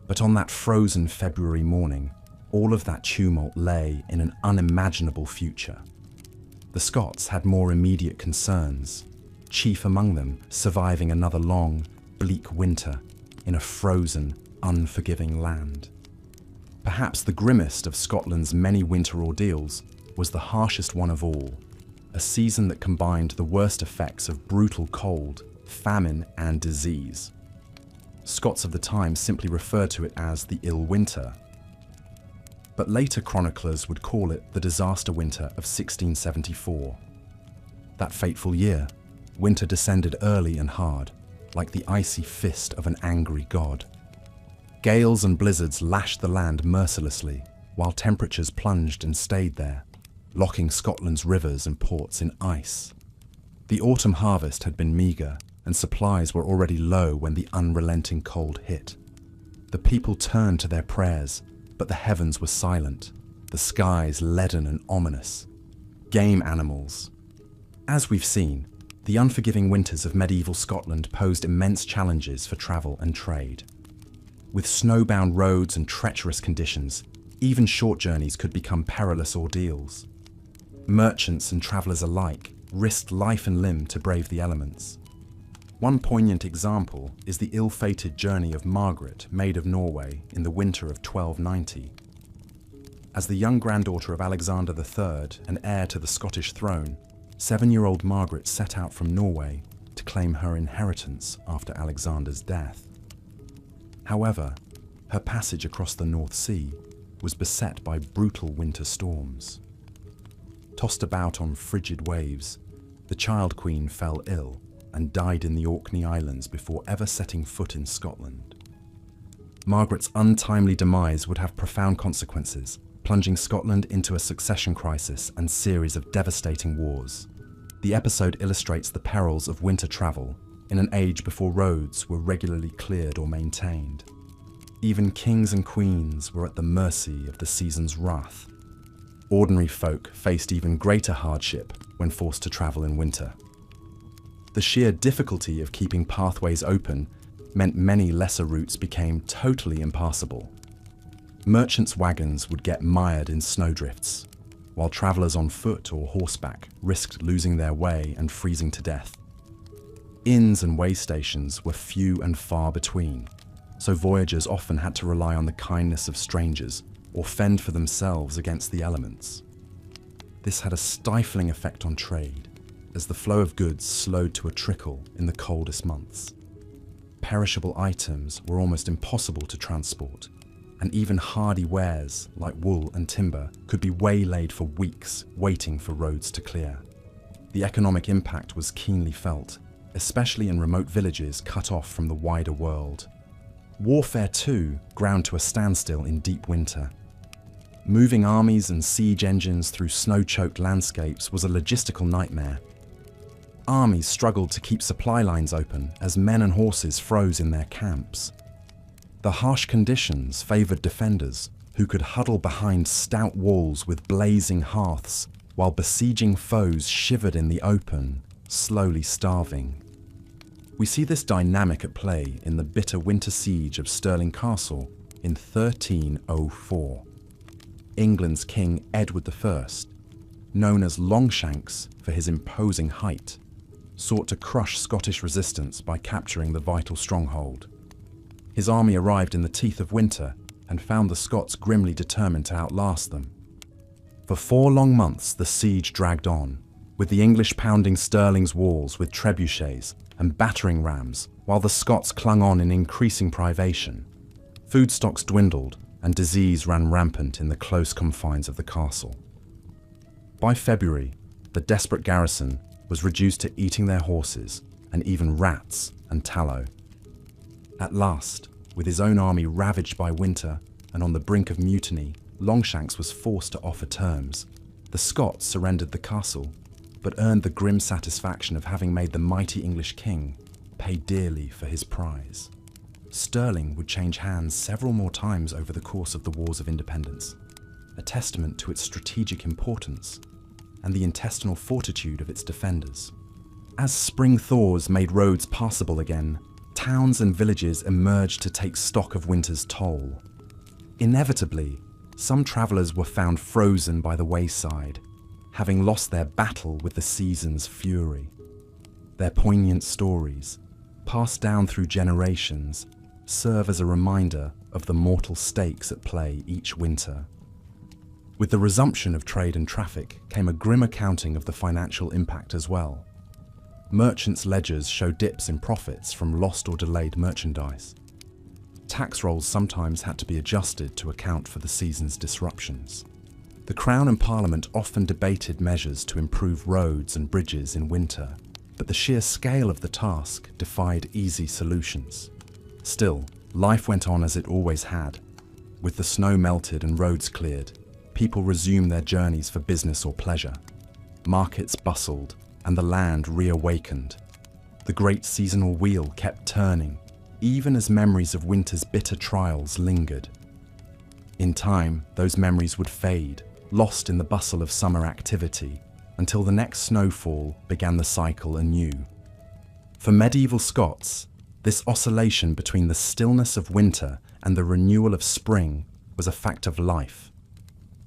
S1: But on that frozen February morning, all of that tumult lay in an unimaginable future. The Scots had more immediate concerns, chief among them surviving another long, bleak winter in a frozen, unforgiving land. Perhaps the grimmest of Scotland's many winter ordeals was the harshest one of all, a season that combined the worst effects of brutal cold, famine, and disease. Scots of the time simply referred to it as the ill winter, but later chroniclers would call it the disaster winter of 1674. That fateful year, winter descended early and hard, like the icy fist of an angry god. Gales and blizzards lashed the land mercilessly, while temperatures plunged and stayed there, locking Scotland's rivers and ports in ice. The autumn harvest had been meagre, and supplies were already low when the unrelenting cold hit. The people turned to their prayers, but the heavens were silent, the skies leaden and ominous. Game animals. As we've seen, the unforgiving winters of medieval Scotland posed immense challenges for travel and trade. With snowbound roads and treacherous conditions, even short journeys could become perilous ordeals. Merchants and travellers alike risked life and limb to brave the elements. One poignant example is the ill-fated journey of Margaret, Maid of Norway, in the winter of 1290. As the young granddaughter of Alexander III and heir to the Scottish throne, 7-year-old Margaret set out from Norway to claim her inheritance after Alexander's death. However, her passage across the North Sea was beset by brutal winter storms. Tossed about on frigid waves, the child queen fell ill and died in the Orkney Islands before ever setting foot in Scotland. Margaret's untimely demise would have profound consequences, plunging Scotland into a succession crisis and series of devastating wars. The episode illustrates the perils of winter travel in an age before roads were regularly cleared or maintained. Even kings and queens were at the mercy of the season's wrath. Ordinary folk faced even greater hardship when forced to travel in winter. The sheer difficulty of keeping pathways open meant many lesser routes became totally impassable. Merchants' wagons would get mired in snowdrifts, while travellers on foot or horseback risked losing their way and freezing to death. Inns and way stations were few and far between, so voyagers often had to rely on the kindness of strangers or fend for themselves against the elements. This had a stifling effect on trade, as the flow of goods slowed to a trickle in the coldest months. Perishable items were almost impossible to transport, and even hardy wares like wool and timber could be waylaid for weeks waiting for roads to clear. The economic impact was keenly felt, especially in remote villages cut off from the wider world. Warfare, too, ground to a standstill in deep winter. Moving armies and siege engines through snow-choked landscapes was a logistical nightmare. Armies struggled to keep supply lines open as men and horses froze in their camps. The harsh conditions favoured defenders who could huddle behind stout walls with blazing hearths while besieging foes shivered in the open, slowly starving. We see this dynamic at play in the bitter winter siege of Stirling Castle in 1304. England's King Edward I, known as Longshanks for his imposing height, sought to crush Scottish resistance by capturing the vital stronghold. His army arrived in the teeth of winter and found the Scots grimly determined to outlast them. For 4 long months the siege dragged on, with the English pounding Stirling's walls with trebuchets and battering rams, while the Scots clung on in increasing privation. Food stocks dwindled and disease ran rampant in the close confines of the castle. By February, the desperate garrison was reduced to eating their horses and even rats and tallow. At last, with his own army ravaged by winter and on the brink of mutiny, Longshanks was forced to offer terms. The Scots surrendered the castle, but earned the grim satisfaction of having made the mighty English king pay dearly for his prize. Stirling would change hands several more times over the course of the Wars of Independence, a testament to its strategic importance and the intestinal fortitude of its defenders. As spring thaws made roads passable again, towns and villages emerged to take stock of winter's toll. Inevitably, some travellers were found frozen by the wayside, having lost their battle with the season's fury. Their poignant stories, passed down through generations, serve as a reminder of the mortal stakes at play each winter. With the resumption of trade and traffic came a grim accounting of the financial impact as well. Merchants' ledgers show dips in profits from lost or delayed merchandise. Tax rolls sometimes had to be adjusted to account for the season's disruptions. The Crown and Parliament often debated measures to improve roads and bridges in winter, but the sheer scale of the task defied easy solutions. Still, life went on as it always had. With the snow melted and roads cleared, people resumed their journeys for business or pleasure. Markets bustled, and the land reawakened. The great seasonal wheel kept turning, even as memories of winter's bitter trials lingered. In time, those memories would fade, lost in the bustle of summer activity, until the next snowfall began the cycle anew. For medieval Scots, this oscillation between the stillness of winter and the renewal of spring was a fact of life.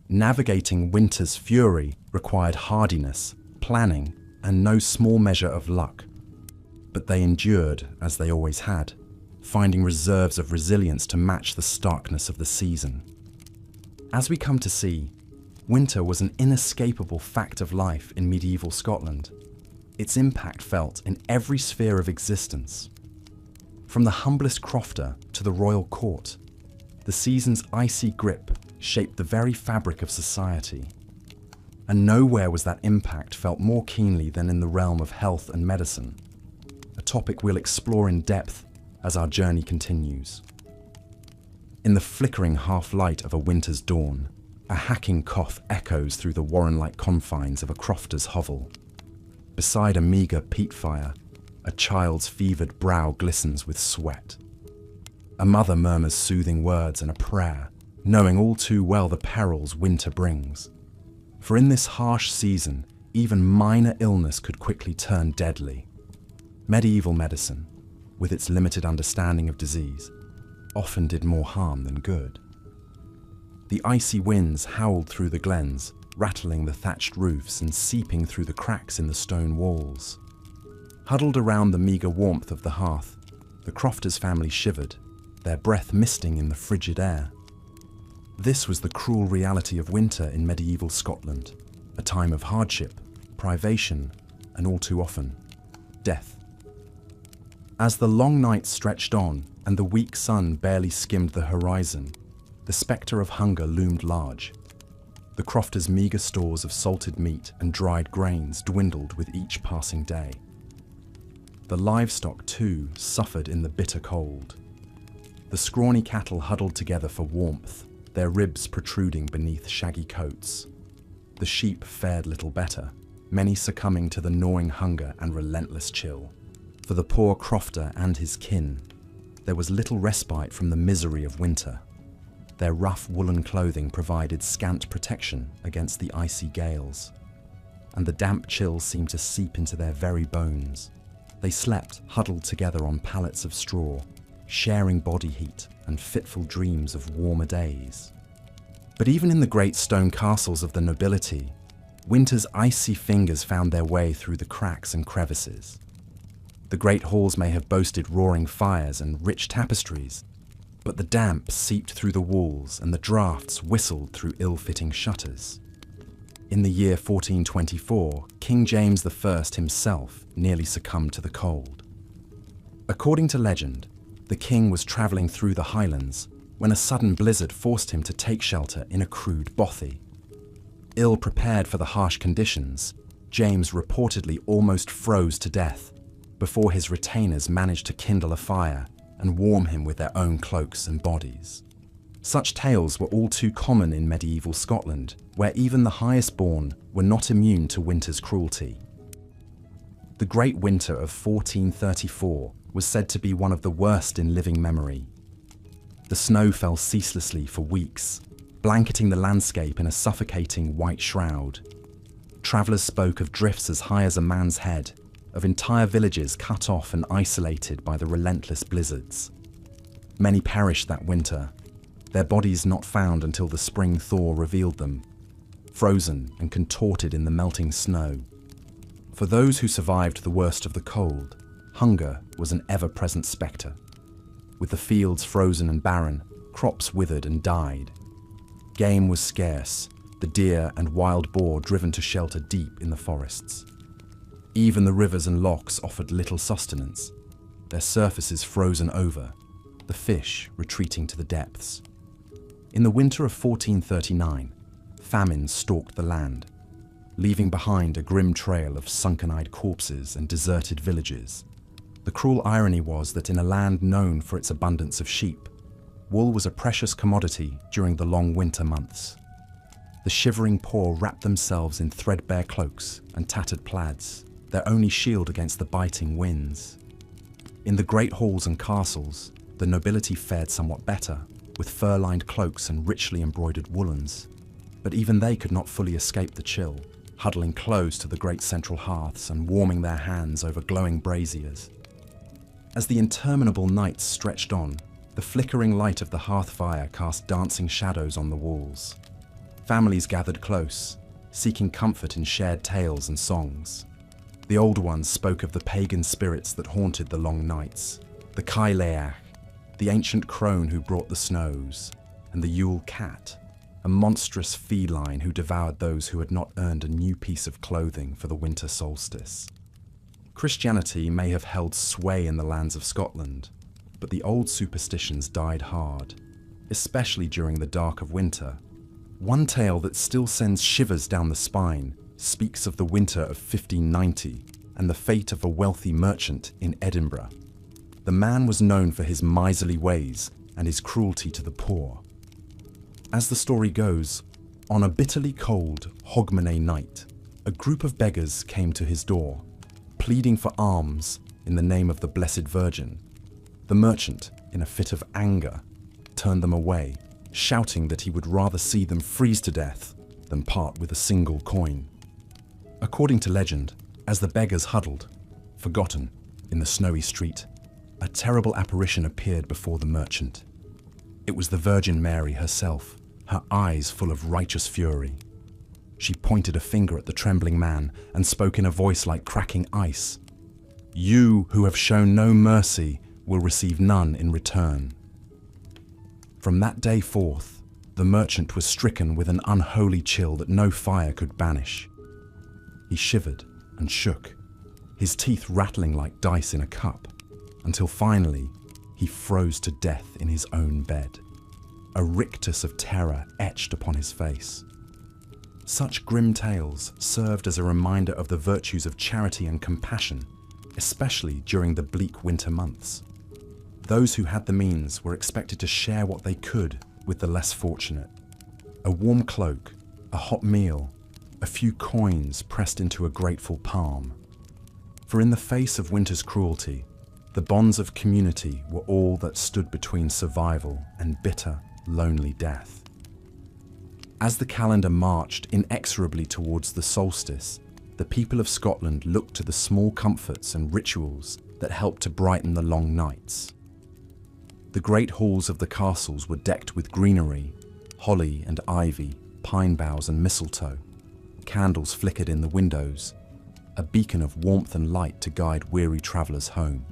S1: Navigating winter's fury required hardiness, planning, and no small measure of luck. But they endured, as they always had, finding reserves of resilience to match the starkness of the season. As we come to see, winter was an inescapable fact of life in medieval Scotland. Its impact felt in every sphere of existence. From the humblest crofter to the royal court, the season's icy grip shaped the very fabric of society. And nowhere was that impact felt more keenly than in the realm of health and medicine, a topic we'll explore in depth as our journey continues. In the flickering half-light of a winter's dawn, a hacking cough echoes through the warren-like confines of a crofter's hovel. Beside a meagre peat fire, a child's fevered brow glistens with sweat. A mother murmurs soothing words and a prayer, knowing all too well the perils winter brings. For in this harsh season, even minor illness could quickly turn deadly. Medieval medicine, with its limited understanding of disease, often did more harm than good. The icy winds howled through the glens, rattling the thatched roofs and seeping through the cracks in the stone walls. Huddled around the meagre warmth of the hearth, the crofter's family shivered, their breath misting in the frigid air. This was the cruel reality of winter in medieval Scotland, a time of hardship, privation, and all too often, death. As the long night stretched on and the weak sun barely skimmed the horizon, the spectre of hunger loomed large. The crofter's meagre stores of salted meat and dried grains dwindled with each passing day. The livestock, too, suffered in the bitter cold. The scrawny cattle huddled together for warmth, their ribs protruding beneath shaggy coats. The sheep fared little better, many succumbing to the gnawing hunger and relentless chill. For the poor crofter and his kin, there was little respite from the misery of winter. Their rough woolen clothing provided scant protection against the icy gales, and the damp chill seemed to seep into their very bones. They slept huddled together on pallets of straw, sharing body heat and fitful dreams of warmer days. But even in the great stone castles of the nobility, winter's icy fingers found their way through the cracks and crevices. The great halls may have boasted roaring fires and rich tapestries, but the damp seeped through the walls and the draughts whistled through ill-fitting shutters. In the year 1424, King James I himself nearly succumbed to the cold. According to legend, the king was travelling through the Highlands when a sudden blizzard forced him to take shelter in a crude bothy. Ill prepared for the harsh conditions, James reportedly almost froze to death before his retainers managed to kindle a fire and warm him with their own cloaks and bodies. Such tales were all too common in medieval Scotland, where even the highest born were not immune to winter's cruelty. The Great Winter of 1434 was said to be one of the worst in living memory. The snow fell ceaselessly for weeks, blanketing the landscape in a suffocating white shroud. Travellers spoke of drifts as high as a man's head, of entire villages cut off and isolated by the relentless blizzards. Many perished that winter, their bodies not found until the spring thaw revealed them. frozen and contorted in the melting snow. For those who survived the worst of the cold, hunger was an ever-present spectre. With the fields frozen and barren, crops withered and died. Game was scarce, the deer and wild boar driven to shelter deep in the forests. Even the rivers and lochs offered little sustenance, their surfaces frozen over, the fish retreating to the depths. In the winter of 1439, famine stalked the land, leaving behind a grim trail of sunken-eyed corpses and deserted villages. The cruel irony was that in a land known for its abundance of sheep, wool was a precious commodity during the long winter months. The shivering poor wrapped themselves in threadbare cloaks and tattered plaids, their only shield against the biting winds. In the great halls and castles, the nobility fared somewhat better, with fur-lined cloaks and richly embroidered woolens. But even they could not fully escape the chill, huddling close to the great central hearths and warming their hands over glowing braziers. As the interminable nights stretched on, the flickering light of the hearth fire cast dancing shadows on the walls. Families gathered close, seeking comfort in shared tales and songs. The old ones spoke of the pagan spirits that haunted the long nights, the Caileach, the ancient crone who brought the snows, and the Yule cat, a monstrous feline who devoured those who had not earned a new piece of clothing for the winter solstice. Christianity may have held sway in the lands of Scotland, but the old superstitions died hard, especially during the dark of winter. One tale that still sends shivers down the spine speaks of the winter of 1590 and the fate of a wealthy merchant in Edinburgh. The man was known for his miserly ways and his cruelty to the poor. As the story goes, on a bitterly cold Hogmanay night, a group of beggars came to his door, pleading for alms in the name of the Blessed Virgin. The merchant, in a fit of anger, turned them away, shouting that he would rather see them freeze to death than part with a single coin. According to legend, as the beggars huddled, forgotten, in the snowy street, a terrible apparition appeared before the merchant. It was the Virgin Mary herself, her eyes full of righteous fury. She pointed a finger at the trembling man and spoke in a voice like cracking ice. "You who have shown no mercy will receive none in return." From that day forth, the merchant was stricken with an unholy chill that no fire could banish. He shivered and shook, his teeth rattling like dice in a cup, until finally he froze to death in his own bed, a rictus of terror etched upon his face. Such grim tales served as a reminder of the virtues of charity and compassion, especially during the bleak winter months. Those who had the means were expected to share what they could with the less fortunate. A warm cloak, a hot meal, a few coins pressed into a grateful palm. For in the face of winter's cruelty, the bonds of community were all that stood between survival and bitter, lonely death. As the calendar marched inexorably towards the solstice, the people of Scotland looked to the small comforts and rituals that helped to brighten the long nights. The great halls of the castles were decked with greenery, holly and ivy, pine boughs and mistletoe. Candles flickered in the windows, a beacon of warmth and light to guide weary travellers home.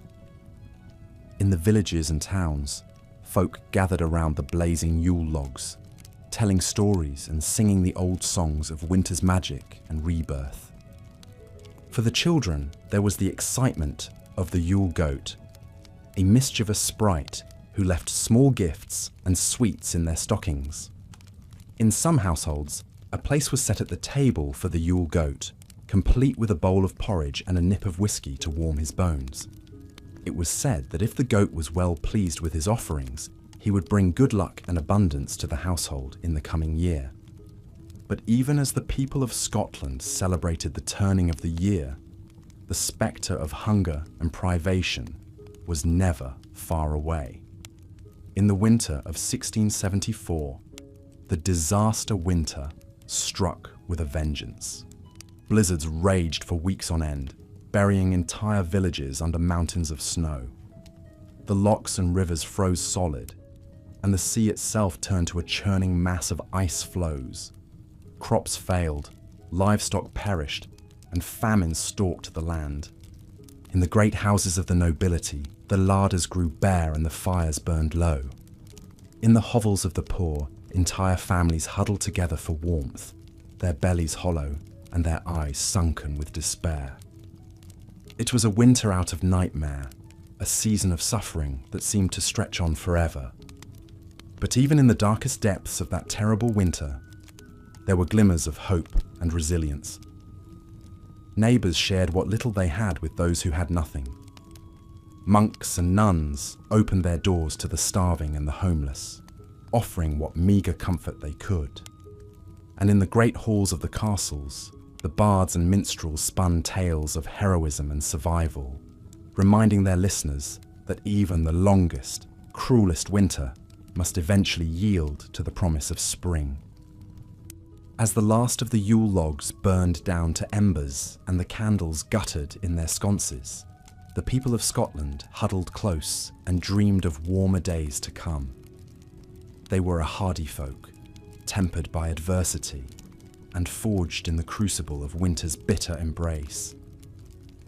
S1: In the villages and towns, folk gathered around the blazing Yule logs, telling stories and singing the old songs of winter's magic and rebirth. For the children, there was the excitement of the Yule goat, a mischievous sprite who left small gifts and sweets in their stockings. In some households, a place was set at the table for the Yule goat, complete with a bowl of porridge and a nip of whiskey to warm his bones. It was said that if the goat was well pleased with his offerings, he would bring good luck and abundance to the household in the coming year. But even as the people of Scotland celebrated the turning of the year, the spectre of hunger and privation was never far away. In the winter of 1674, the disaster winter struck with a vengeance. Blizzards raged for weeks on end, burying entire villages under mountains of snow. The lochs and rivers froze solid, and the sea itself turned to a churning mass of ice floes. Crops failed, livestock perished, and famine stalked the land. In the great houses of the nobility, the larders grew bare and the fires burned low. In the hovels of the poor, entire families huddled together for warmth, their bellies hollow and their eyes sunken with despair. It was a winter out of nightmare, a season of suffering that seemed to stretch on forever. But even in the darkest depths of that terrible winter, there were glimmers of hope and resilience. Neighbours shared what little they had with those who had nothing. Monks and nuns opened their doors to the starving and the homeless, offering what meagre comfort they could. And in the great halls of the castles, the bards and minstrels spun tales of heroism and survival, reminding their listeners that even the longest, cruelest winter must eventually yield to the promise of spring. As the last of the Yule logs burned down to embers and the candles guttered in their sconces, the people of Scotland huddled close and dreamed of warmer days to come. They were a hardy folk, tempered by adversity, and forged in the crucible of winter's bitter embrace.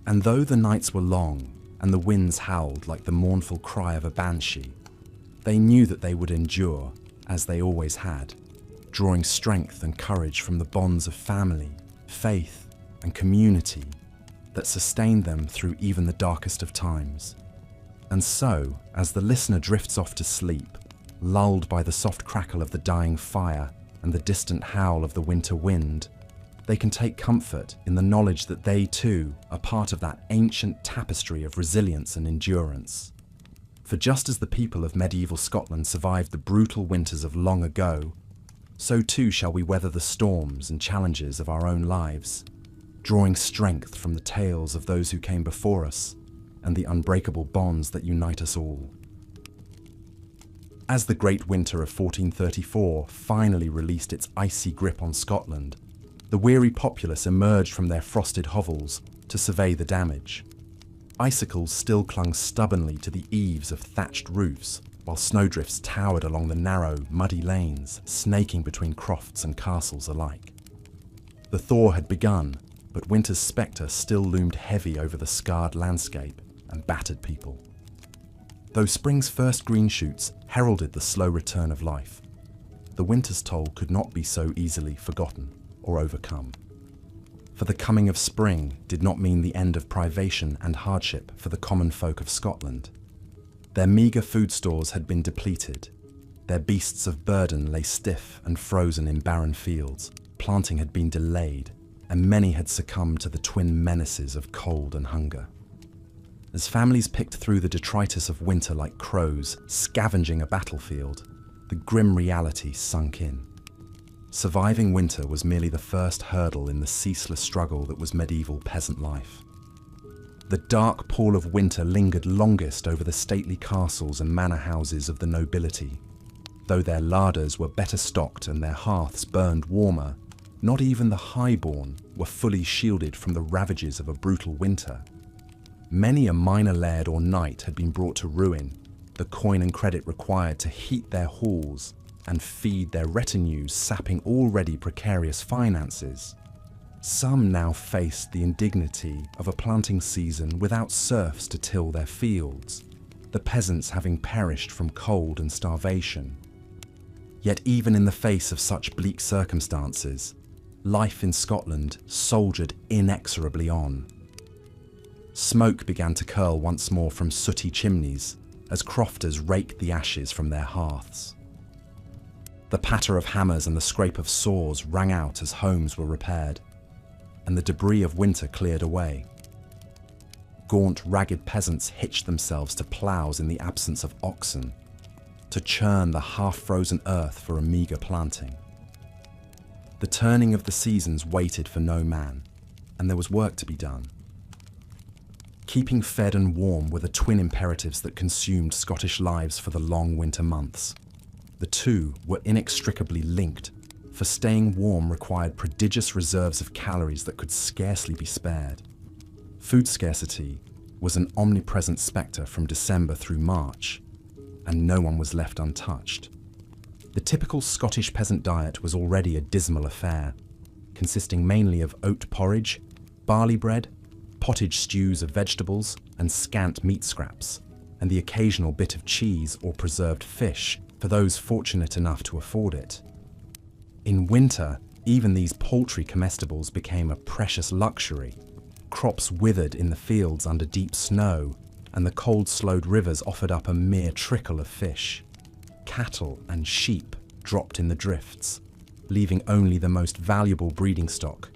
S1: And though the nights were long and the winds howled like the mournful cry of a banshee, they knew that they would endure, as they always had, drawing strength and courage from the bonds of family, faith, and community that sustained them through even the darkest of times. And so, as the listener drifts off to sleep, lulled by the soft crackle of the dying fire and the distant howl of the winter wind, they can take comfort in the knowledge that they too are part of that ancient tapestry of resilience and endurance. For just as the people of medieval Scotland survived the brutal winters of long ago, so too shall we weather the storms and challenges of our own lives, drawing strength from the tales of those who came before us and the unbreakable bonds that unite us all. As the great winter of 1434 finally released its icy grip on Scotland, the weary populace emerged from their frosted hovels to survey the damage. Icicles still clung stubbornly to the eaves of thatched roofs, while snowdrifts towered along the narrow, muddy lanes, snaking between crofts and castles alike. The thaw had begun, but winter's spectre still loomed heavy over the scarred landscape and battered people. Though spring's first green shoots heralded the slow return of life, the winter's toll could not be so easily forgotten or overcome. For the coming of spring did not mean the end of privation and hardship for the common folk of Scotland. Their meagre food stores had been depleted, their beasts of burden lay stiff and frozen in barren fields, planting had been delayed, and many had succumbed to the twin menaces of cold and hunger. As families picked through the detritus of winter like crows scavenging a battlefield, the grim reality sunk in. Surviving winter was merely the first hurdle in the ceaseless struggle that was medieval peasant life. The dark pall of winter lingered longest over the stately castles and manor houses of the nobility. Though their larders were better stocked and their hearths burned warmer, not even the highborn were fully shielded from the ravages of a brutal winter. Many a minor laird or knight had been brought to ruin, the coin and credit required to heat their halls and feed their retinues sapping already precarious finances. Some now faced the indignity of a planting season without serfs to till their fields, the peasants having perished from cold and starvation. Yet even in the face of such bleak circumstances, life in Scotland soldiered inexorably on. Smoke began to curl once more from sooty chimneys as crofters raked the ashes from their hearths. The patter of hammers and the scrape of saws rang out as homes were repaired, and the debris of winter cleared away. Gaunt, ragged peasants hitched themselves to ploughs in the absence of oxen, to churn the half-frozen earth for a meagre planting. The turning of the seasons waited for no man, and there was work to be done. Keeping fed and warm were the twin imperatives that consumed Scottish lives for the long winter months. The two were inextricably linked, for staying warm required prodigious reserves of calories that could scarcely be spared. Food scarcity was an omnipresent spectre from December through March, and no one was left untouched. The typical Scottish peasant diet was already a dismal affair, consisting mainly of oat porridge, barley bread, pottage stews of vegetables, and scant meat scraps, and the occasional bit of cheese or preserved fish for those fortunate enough to afford it. In winter, even these paltry comestibles became a precious luxury. Crops withered in the fields under deep snow, and the cold-slowed rivers offered up a mere trickle of fish. Cattle and sheep dropped in the drifts, leaving only the most valuable breeding stock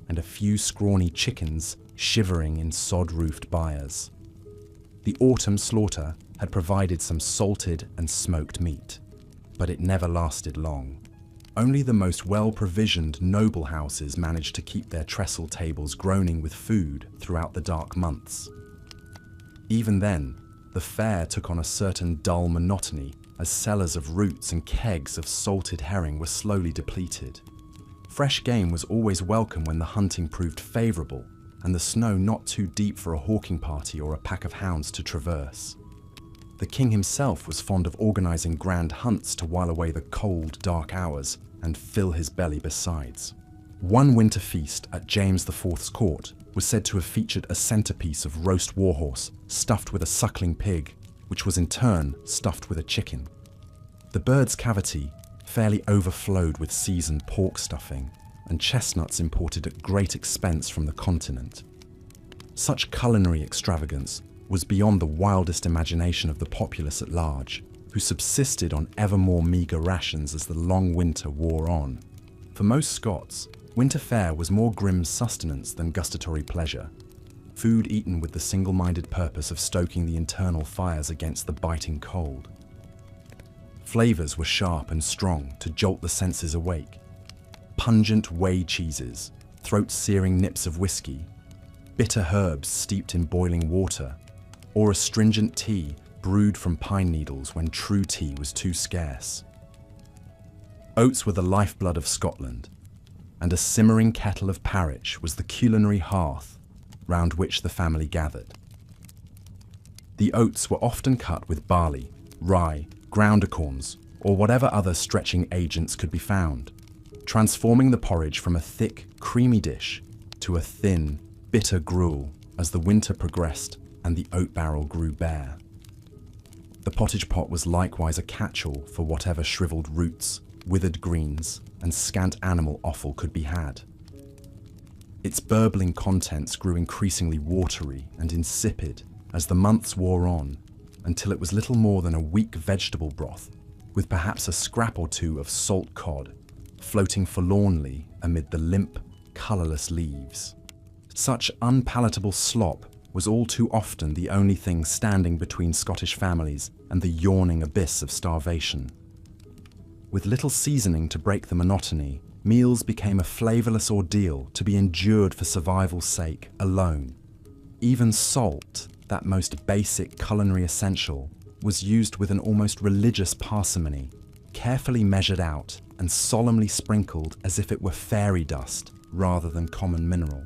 S1: and a few scrawny chickens shivering in sod-roofed byres. The autumn slaughter had provided some salted and smoked meat, but it never lasted long. Only the most well-provisioned noble houses managed to keep their trestle tables groaning with food throughout the dark months. Even then, the fare took on a certain dull monotony as cellars of roots and kegs of salted herring were slowly depleted. Fresh game was always welcome when the hunting proved favourable and the snow not too deep for a hawking party or a pack of hounds to traverse. The king himself was fond of organising grand hunts to while away the cold, dark hours and fill his belly besides. One winter feast at James IV's court was said to have featured a centrepiece of roast warhorse stuffed with a suckling pig, which was in turn stuffed with a chicken. The bird's cavity fairly overflowed with seasoned pork stuffing and chestnuts imported at great expense from the continent. Such culinary extravagance was beyond the wildest imagination of the populace at large, who subsisted on ever more meagre rations as the long winter wore on. For most Scots, winter fare was more grim sustenance than gustatory pleasure, food eaten with the single-minded purpose of stoking the internal fires against the biting cold. Flavours were sharp and strong to jolt the senses awake. Pungent whey cheeses, throat-searing nips of whiskey, bitter herbs steeped in boiling water, or astringent tea brewed from pine needles when true tea was too scarce. Oats were the lifeblood of Scotland, and a simmering kettle of parritch was the culinary hearth round which the family gathered. The oats were often cut with barley, rye, ground acorns, or whatever other stretching agents could be found, transforming the porridge from a thick, creamy dish to a thin, bitter gruel as the winter progressed and the oat barrel grew bare. The pottage pot was likewise a catch-all for whatever shriveled roots, withered greens, and scant animal offal could be had. Its burbling contents grew increasingly watery and insipid as the months wore on, until it was little more than a weak vegetable broth, with perhaps a scrap or two of salt cod, floating forlornly amid the limp, colourless leaves. Such unpalatable slop was all too often the only thing standing between Scottish families and the yawning abyss of starvation. With little seasoning to break the monotony, meals became a flavourless ordeal to be endured for survival's sake alone. Even salt, that most basic culinary essential, was used with an almost religious parsimony, carefully measured out and solemnly sprinkled as if it were fairy dust rather than common mineral.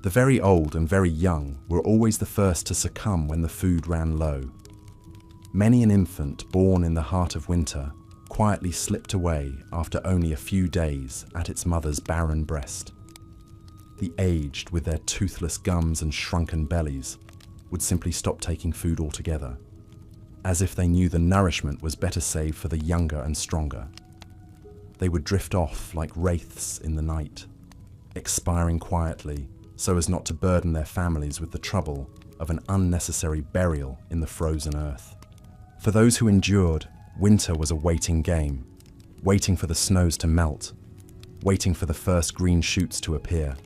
S1: The very old and very young were always the first to succumb when the food ran low. Many an infant born in the heart of winter quietly slipped away after only a few days at its mother's barren breast. The aged, with their toothless gums and shrunken bellies, would simply stop taking food altogether, as if they knew the nourishment was better saved for the younger and stronger. They would drift off like wraiths in the night, expiring quietly so as not to burden their families with the trouble of an unnecessary burial in the frozen earth. For those who endured, winter was a waiting game, waiting for the snows to melt, waiting for the first green shoots to appear,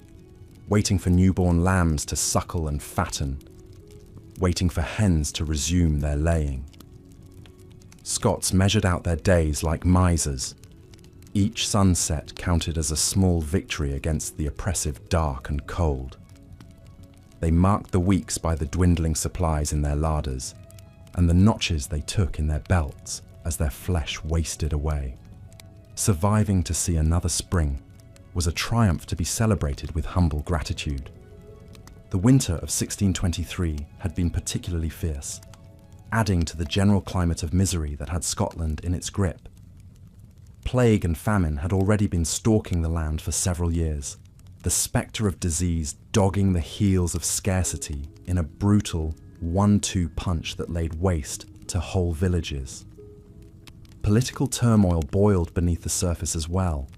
S1: waiting for newborn lambs to suckle and fatten, waiting for hens to resume their laying. Scots measured out their days like misers. Each sunset counted as a small victory against the oppressive dark and cold. They marked the weeks by the dwindling supplies in their larders and the notches they took in their belts as their flesh wasted away. Surviving to see another spring was a triumph to be celebrated with humble gratitude. The winter of 1623 had been particularly fierce, adding to the general climate of misery that had Scotland in its grip. Plague and famine had already been stalking the land for several years, the spectre of disease dogging the heels of scarcity in a brutal 1-2 punch that laid waste to whole villages. Political turmoil boiled beneath the surface as well,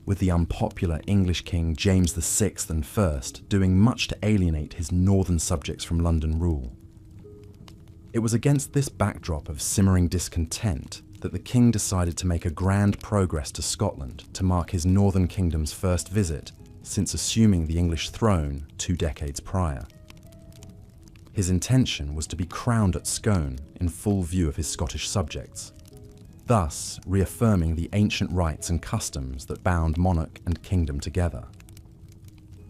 S1: with the unpopular English King James VI and First doing much to alienate his northern subjects from London rule. It was against this backdrop of simmering discontent that the king decided to make a grand progress to Scotland to mark his northern kingdom's first visit since assuming the English throne 2 decades prior. His intention was to be crowned at Scone in full view of his Scottish subjects, thus reaffirming the ancient rights and customs that bound monarch and kingdom together.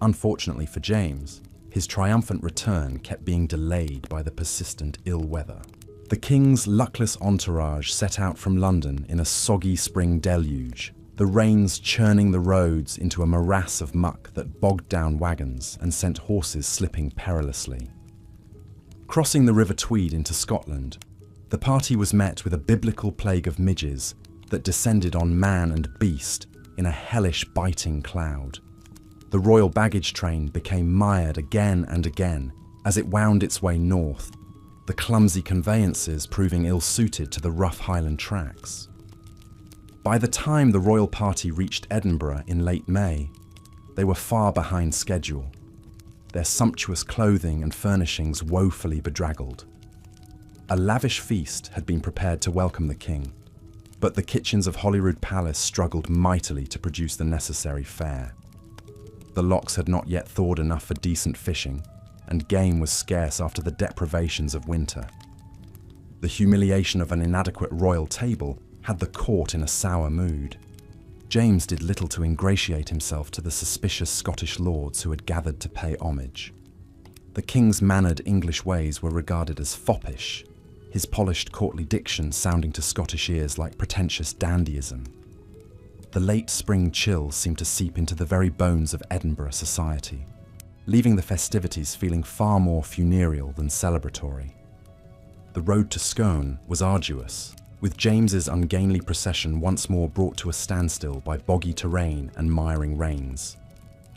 S1: Unfortunately for James, his triumphant return kept being delayed by the persistent ill weather. The king's luckless entourage set out from London in a soggy spring deluge, the rains churning the roads into a morass of muck that bogged down wagons and sent horses slipping perilously. Crossing the River Tweed into Scotland, the party was met with a biblical plague of midges that descended on man and beast in a hellish biting cloud. The royal baggage train became mired again and again as it wound its way north, the clumsy conveyances proving ill-suited to the rough Highland tracks. By the time the royal party reached Edinburgh in late May, they were far behind schedule, their sumptuous clothing and furnishings woefully bedraggled. A lavish feast had been prepared to welcome the king, but the kitchens of Holyrood Palace struggled mightily to produce the necessary fare. The locks had not yet thawed enough for decent fishing, and game was scarce after the deprivations of winter. The humiliation of an inadequate royal table had the court in a sour mood. James did little to ingratiate himself to the suspicious Scottish lords who had gathered to pay homage. The king's mannered English ways were regarded as foppish, his polished courtly diction sounding to Scottish ears like pretentious dandyism. The late spring chill seemed to seep into the very bones of Edinburgh society, leaving the festivities feeling far more funereal than celebratory. The road to Scone was arduous, with James's ungainly procession once more brought to a standstill by boggy terrain and miring rains.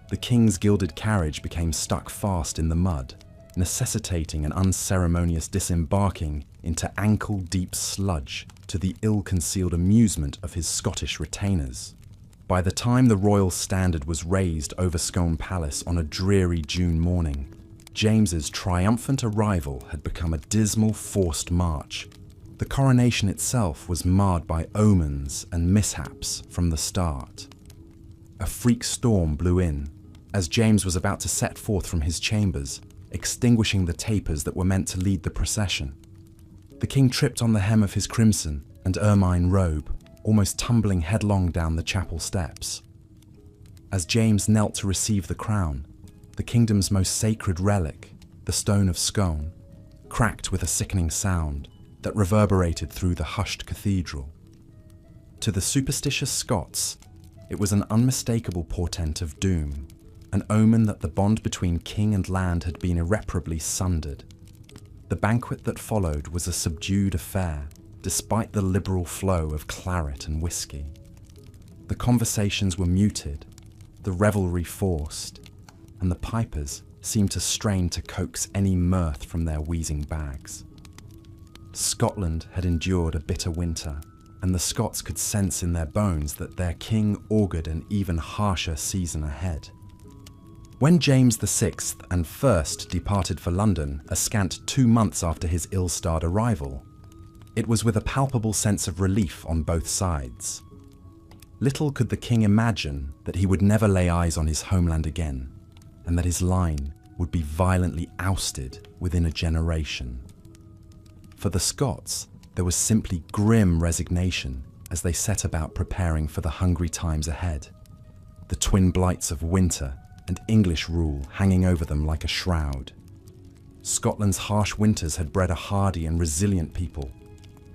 S1: The king's gilded carriage became stuck fast in the mud, necessitating an unceremonious disembarking into ankle-deep sludge to the ill-concealed amusement of his Scottish retainers. By the time the royal standard was raised over Scone Palace on a dreary June morning, James's triumphant arrival had become a dismal forced march. The coronation itself was marred by omens and mishaps from the start. A freak storm blew in, as James was about to set forth from his chambers, extinguishing the tapers that were meant to lead the procession. The king tripped on the hem of his crimson and ermine robe, almost tumbling headlong down the chapel steps. As James knelt to receive the crown, the kingdom's most sacred relic, the stone of Scone, cracked with a sickening sound that reverberated through the hushed cathedral. To the superstitious Scots, it was an unmistakable portent of doom, an omen that the bond between king and land had been irreparably sundered. The banquet that followed was a subdued affair, despite the liberal flow of claret and whiskey. The conversations were muted, the revelry forced, and the pipers seemed to strain to coax any mirth from their wheezing bags. Scotland had endured a bitter winter, and the Scots could sense in their bones that their king augured an even harsher season ahead. When James VI and First departed for London a scant 2 months after his ill-starred arrival, it was with a palpable sense of relief on both sides. Little could the king imagine that he would never lay eyes on his homeland again, and that his line would be violently ousted within a generation. For the Scots, there was simply grim resignation as they set about preparing for the hungry times ahead, the twin blights of winter and English rule hanging over them like a shroud. Scotland's harsh winters had bred a hardy and resilient people,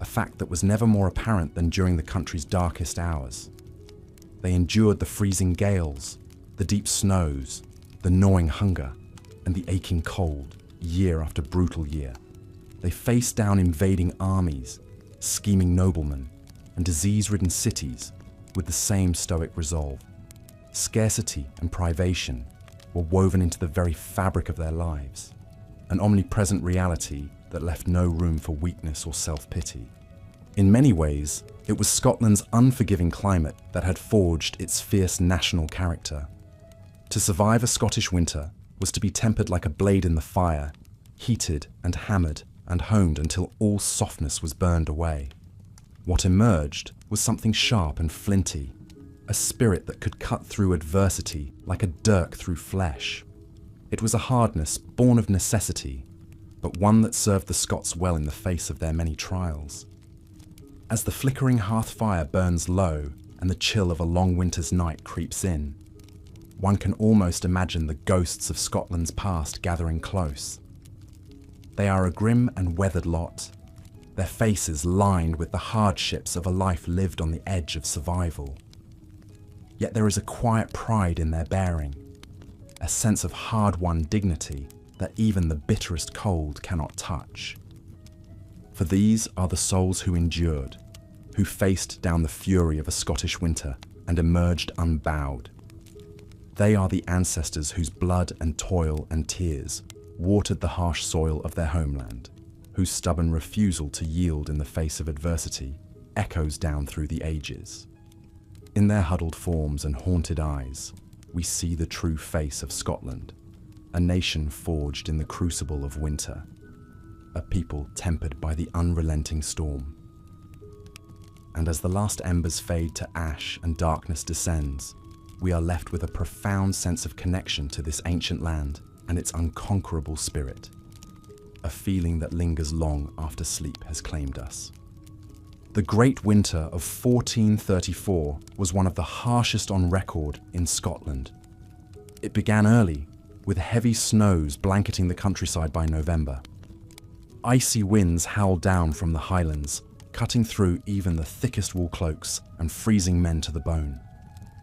S1: a fact that was never more apparent than during the country's darkest hours. They endured the freezing gales, the deep snows, the gnawing hunger, and the aching cold, year after brutal year. They faced down invading armies, scheming noblemen, and disease-ridden cities, with the same stoic resolve. Scarcity and privation were woven into the very fabric of their lives, an omnipresent reality that left no room for weakness or self-pity. In many ways, it was Scotland's unforgiving climate that had forged its fierce national character. To survive a Scottish winter was to be tempered like a blade in the fire, heated and hammered and honed until all softness was burned away. What emerged was something sharp and flinty, a spirit that could cut through adversity like a dirk through flesh. It was a hardness born of necessity, but one that served the Scots well in the face of their many trials. As the flickering hearth fire burns low and the chill of a long winter's night creeps in, one can almost imagine the ghosts of Scotland's past gathering close. They are a grim and weathered lot, their faces lined with the hardships of a life lived on the edge of survival. Yet there is a quiet pride in their bearing, a sense of hard-won dignity that even the bitterest cold cannot touch. For these are the souls who endured, who faced down the fury of a Scottish winter and emerged unbowed. They are the ancestors whose blood and toil and tears watered the harsh soil of their homeland, whose stubborn refusal to yield in the face of adversity echoes down through the ages. In their huddled forms and haunted eyes, we see the true face of Scotland, a nation forged in the crucible of winter, a people tempered by the unrelenting storm. And as the last embers fade to ash and darkness descends, we are left with a profound sense of connection to this ancient land and its unconquerable spirit, a feeling that lingers long after sleep has claimed us. The Great Winter of 1434 was one of the harshest on record in Scotland. It began early, with heavy snows blanketing the countryside by November. Icy winds howled down from the highlands, cutting through even the thickest wool cloaks and freezing men to the bone.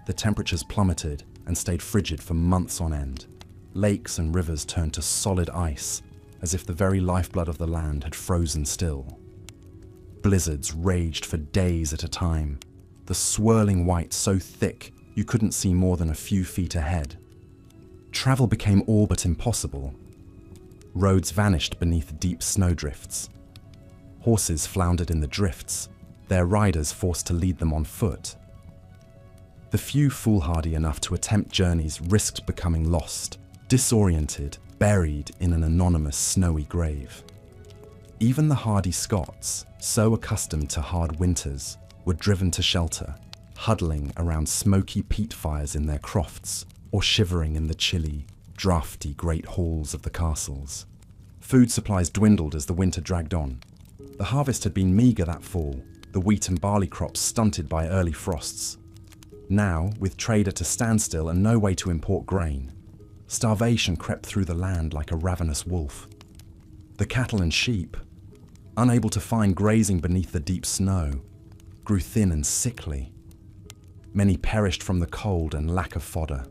S1: The temperatures plummeted and stayed frigid for months on end. Lakes and rivers turned to solid ice, as if the very lifeblood of the land had frozen still. Blizzards raged for days at a time, the swirling white so thick you couldn't see more than a few feet ahead. Travel became all but impossible. Roads vanished beneath deep snowdrifts. Horses floundered in the drifts, their riders forced to lead them on foot. The few foolhardy enough to attempt journeys risked becoming lost, disoriented, buried in an anonymous snowy grave. Even the hardy Scots, so accustomed to hard winters, were driven to shelter, huddling around smoky peat fires in their crofts, or shivering in the chilly, draughty great halls of the castles. Food supplies dwindled as the winter dragged on. The harvest had been meagre that fall, the wheat and barley crops stunted by early frosts. Now, with trade at a standstill and no way to import grain, starvation crept through the land like a ravenous wolf. The cattle and sheep, unable to find grazing beneath the deep snow, grew thin and sickly. Many perished from the cold and lack of fodder.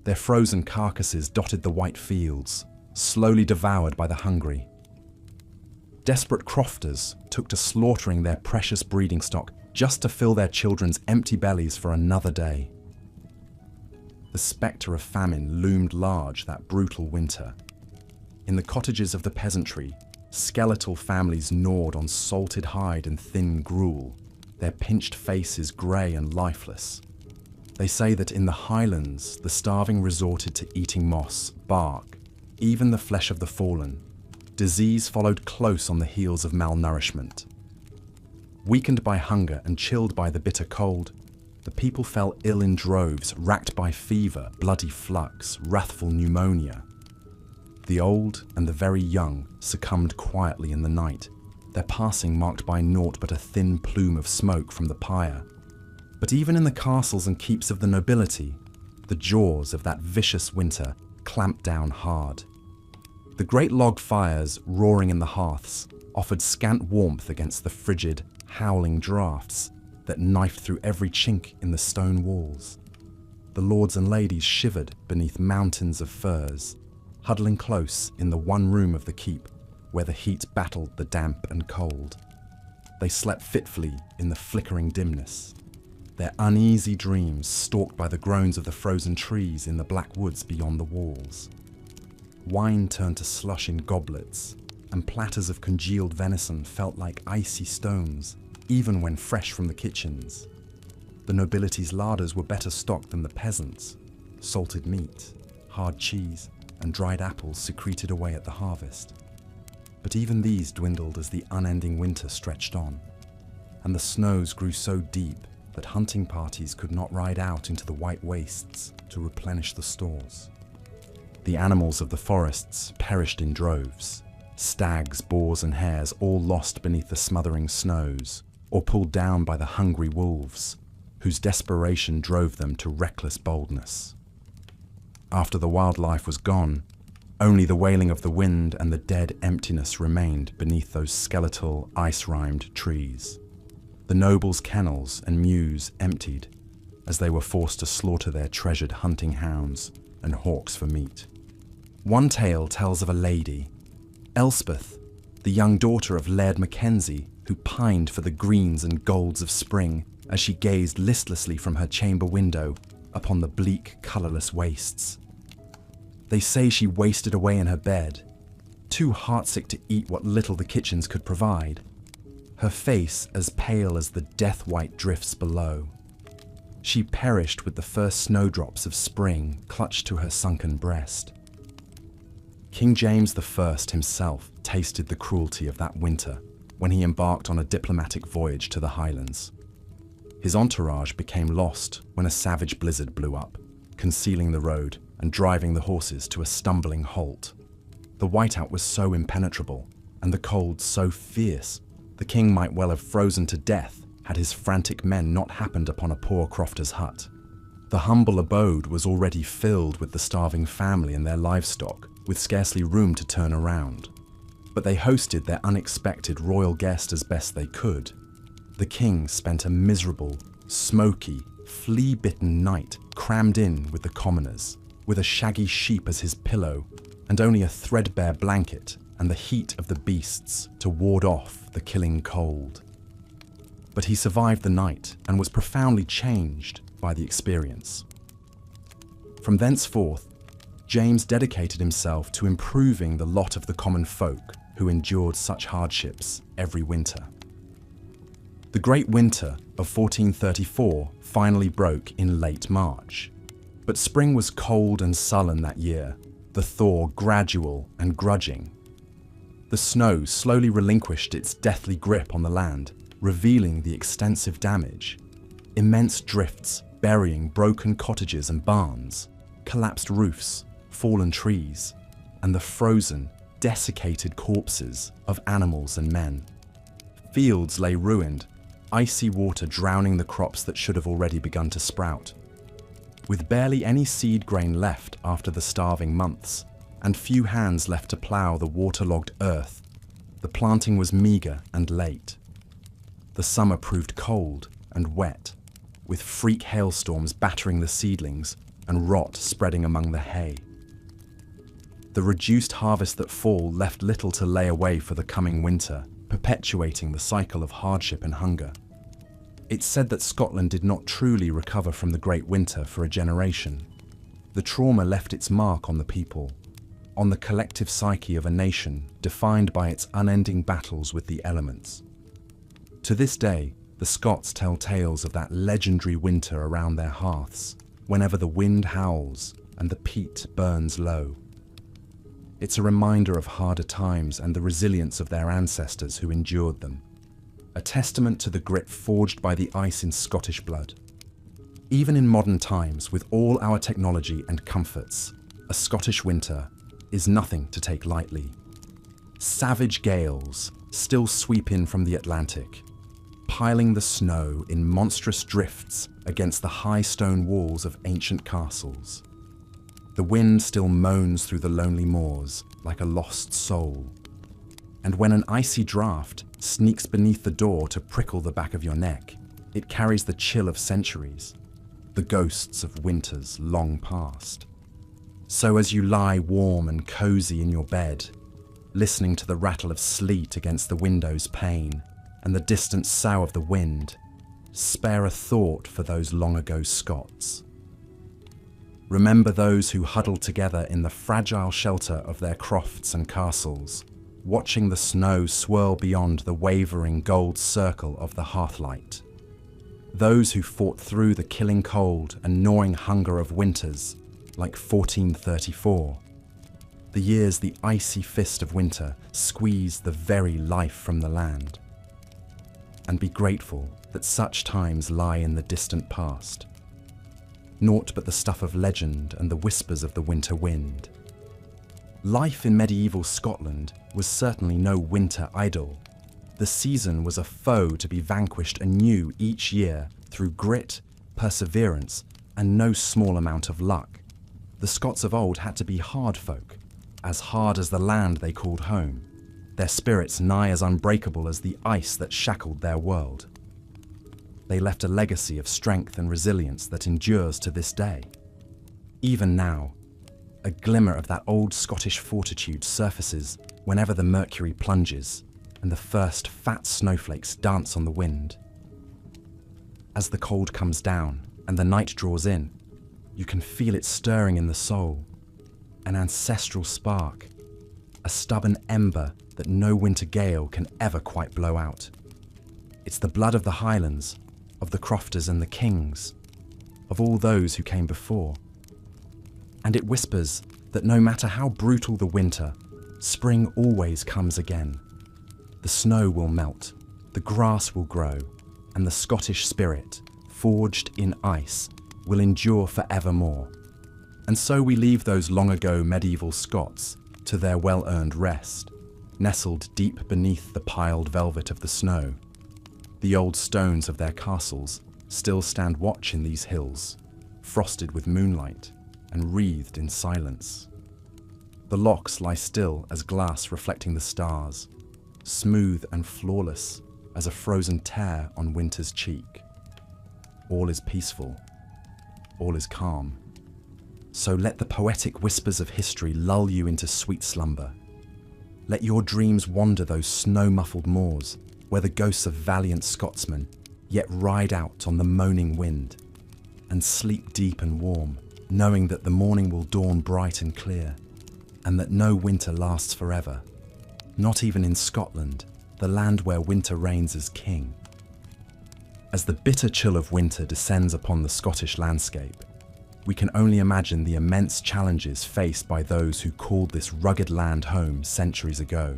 S1: Their frozen carcasses dotted the white fields, slowly devoured by the hungry. Desperate crofters took to slaughtering their precious breeding stock just to fill their children's empty bellies for another day. The spectre of famine loomed large that brutal winter. In the cottages of the peasantry, skeletal families gnawed on salted hide and thin gruel, their pinched faces grey and lifeless. They say that in the highlands, the starving resorted to eating moss, bark, even the flesh of the fallen. Disease followed close on the heels of malnourishment. Weakened by hunger and chilled by the bitter cold, the people fell ill in droves, racked by fever, bloody flux, wrathful pneumonia. The old and the very young succumbed quietly in the night, their passing marked by naught but a thin plume of smoke from the pyre. But even in the castles and keeps of the nobility, the jaws of that vicious winter clamped down hard. The great log fires roaring in the hearths offered scant warmth against the frigid, howling draughts that knifed through every chink in the stone walls. The lords and ladies shivered beneath mountains of furs, huddling close in the one room of the keep where the heat battled the damp and cold. They slept fitfully in the flickering dimness. their uneasy dreams stalked by the groans of the frozen trees in the black woods beyond the walls. Wine turned to slush in goblets, and platters of congealed venison felt like icy stones, even when fresh from the kitchens. The nobility's larders were better stocked than the peasants'. Salted meat, hard cheese, and dried apples secreted away at the harvest. But even these dwindled as the unending winter stretched on, and the snows grew so deep that hunting parties could not ride out into the white wastes to replenish the stores. The animals of the forests perished in droves. Stags, boars, and hares all lost beneath the smothering snows, or pulled down by the hungry wolves, whose desperation drove them to reckless boldness. After the wildlife was gone, only the wailing of the wind and the dead emptiness remained beneath those skeletal, ice-rimed trees. The nobles' kennels and mews emptied as they were forced to slaughter their treasured hunting hounds and hawks for meat. One tale tells of a lady, Elspeth, the young daughter of Laird Mackenzie, who pined for the greens and golds of spring as she gazed listlessly from her chamber window upon the bleak, colourless wastes. They say she wasted away in her bed, too heartsick to eat what little the kitchens could provide, her face as pale as the death-white drifts below. She perished with the first snowdrops of spring clutched to her sunken breast. King James I himself tasted the cruelty of that winter when he embarked on a diplomatic voyage to the Highlands. His entourage became lost when a savage blizzard blew up, concealing the road and driving the horses to a stumbling halt. The whiteout was so impenetrable and the cold so fierce, the king might well have frozen to death had his frantic men not happened upon a poor crofter's hut. The humble abode was already filled with the starving family and their livestock, with scarcely room to turn around. But they hosted their unexpected royal guest as best they could. The king spent a miserable, smoky, flea-bitten night crammed in with the commoners, with a shaggy sheep as his pillow, and only a threadbare blanket and the heat of the beasts to ward off the killing cold. But he survived the night and was profoundly changed by the experience. From thenceforth, James dedicated himself to improving the lot of the common folk who endured such hardships every winter. The Great Winter of 1434 finally broke in late March, but spring was cold and sullen that year, the thaw gradual and grudging. The snow slowly relinquished its deathly grip on the land, revealing the extensive damage. Immense drifts burying broken cottages and barns, collapsed roofs, fallen trees, and the frozen, desiccated corpses of animals and men. Fields lay ruined, icy water drowning the crops that should have already begun to sprout. With barely any seed grain left after the starving months, and few hands left to plough the waterlogged earth, the planting was meagre and late. The summer proved cold and wet, with freak hailstorms battering the seedlings and rot spreading among the hay. The reduced harvest that fall left little to lay away for the coming winter, perpetuating the cycle of hardship and hunger. It's said that Scotland did not truly recover from the Great Winter for a generation. The trauma left its mark on the people, on the collective psyche of a nation defined by its unending battles with the elements. To this day, the Scots tell tales of that legendary winter around their hearths, whenever the wind howls and the peat burns low. It's a reminder of harder times and the resilience of their ancestors who endured them, a testament to the grit forged by the ice in Scottish blood. Even in modern times, with all our technology and comforts, a Scottish winter is nothing to take lightly. Savage gales still sweep in from the Atlantic, piling the snow in monstrous drifts against the high stone walls of ancient castles. The wind still moans through the lonely moors like a lost soul. And when an icy draught sneaks beneath the door to prickle the back of your neck, it carries the chill of centuries, the ghosts of winters long past. So as you lie warm and cozy in your bed, listening to the rattle of sleet against the window's pane and the distant sough of the wind, spare a thought for those long-ago Scots. Remember those who huddled together in the fragile shelter of their crofts and castles, watching the snow swirl beyond the wavering gold circle of the hearthlight. Those who fought through the killing cold and gnawing hunger of winters, like 1434. The years the icy fist of winter squeezed the very life from the land. And be grateful that such times lie in the distant past. Naught but the stuff of legend and the whispers of the winter wind. Life in medieval Scotland was certainly no winter idyll. The season was a foe to be vanquished anew each year through grit, perseverance, and no small amount of luck. The Scots of old had to be hard folk, as hard as the land they called home, their spirits nigh as unbreakable as the ice that shackled their world. They left a legacy of strength and resilience that endures to this day. Even now, a glimmer of that old Scottish fortitude surfaces whenever the mercury plunges and the first fat snowflakes dance on the wind. As the cold comes down and the night draws in, you can feel it stirring in the soul, an ancestral spark, a stubborn ember that no winter gale can ever quite blow out. It's the blood of the Highlands, of the crofters and the kings, of all those who came before. And it whispers that no matter how brutal the winter, spring always comes again. The snow will melt, the grass will grow, and the Scottish spirit, forged in ice, will endure forevermore. And so we leave those long-ago medieval Scots to their well-earned rest, nestled deep beneath the piled velvet of the snow. The old stones of their castles still stand watch in these hills, frosted with moonlight and wreathed in silence. The locks lie still as glass reflecting the stars, smooth and flawless as a frozen tear on winter's cheek. All is peaceful, all is calm. So let the poetic whispers of history lull you into sweet slumber. Let your dreams wander those snow-muffled moors where the ghosts of valiant Scotsmen yet ride out on the moaning wind, and sleep deep and warm, knowing that the morning will dawn bright and clear, and that no winter lasts forever, not even in Scotland, the land where winter reigns as king. As the bitter chill of winter descends upon the Scottish landscape, we can only imagine the immense challenges faced by those who called this rugged land home centuries ago.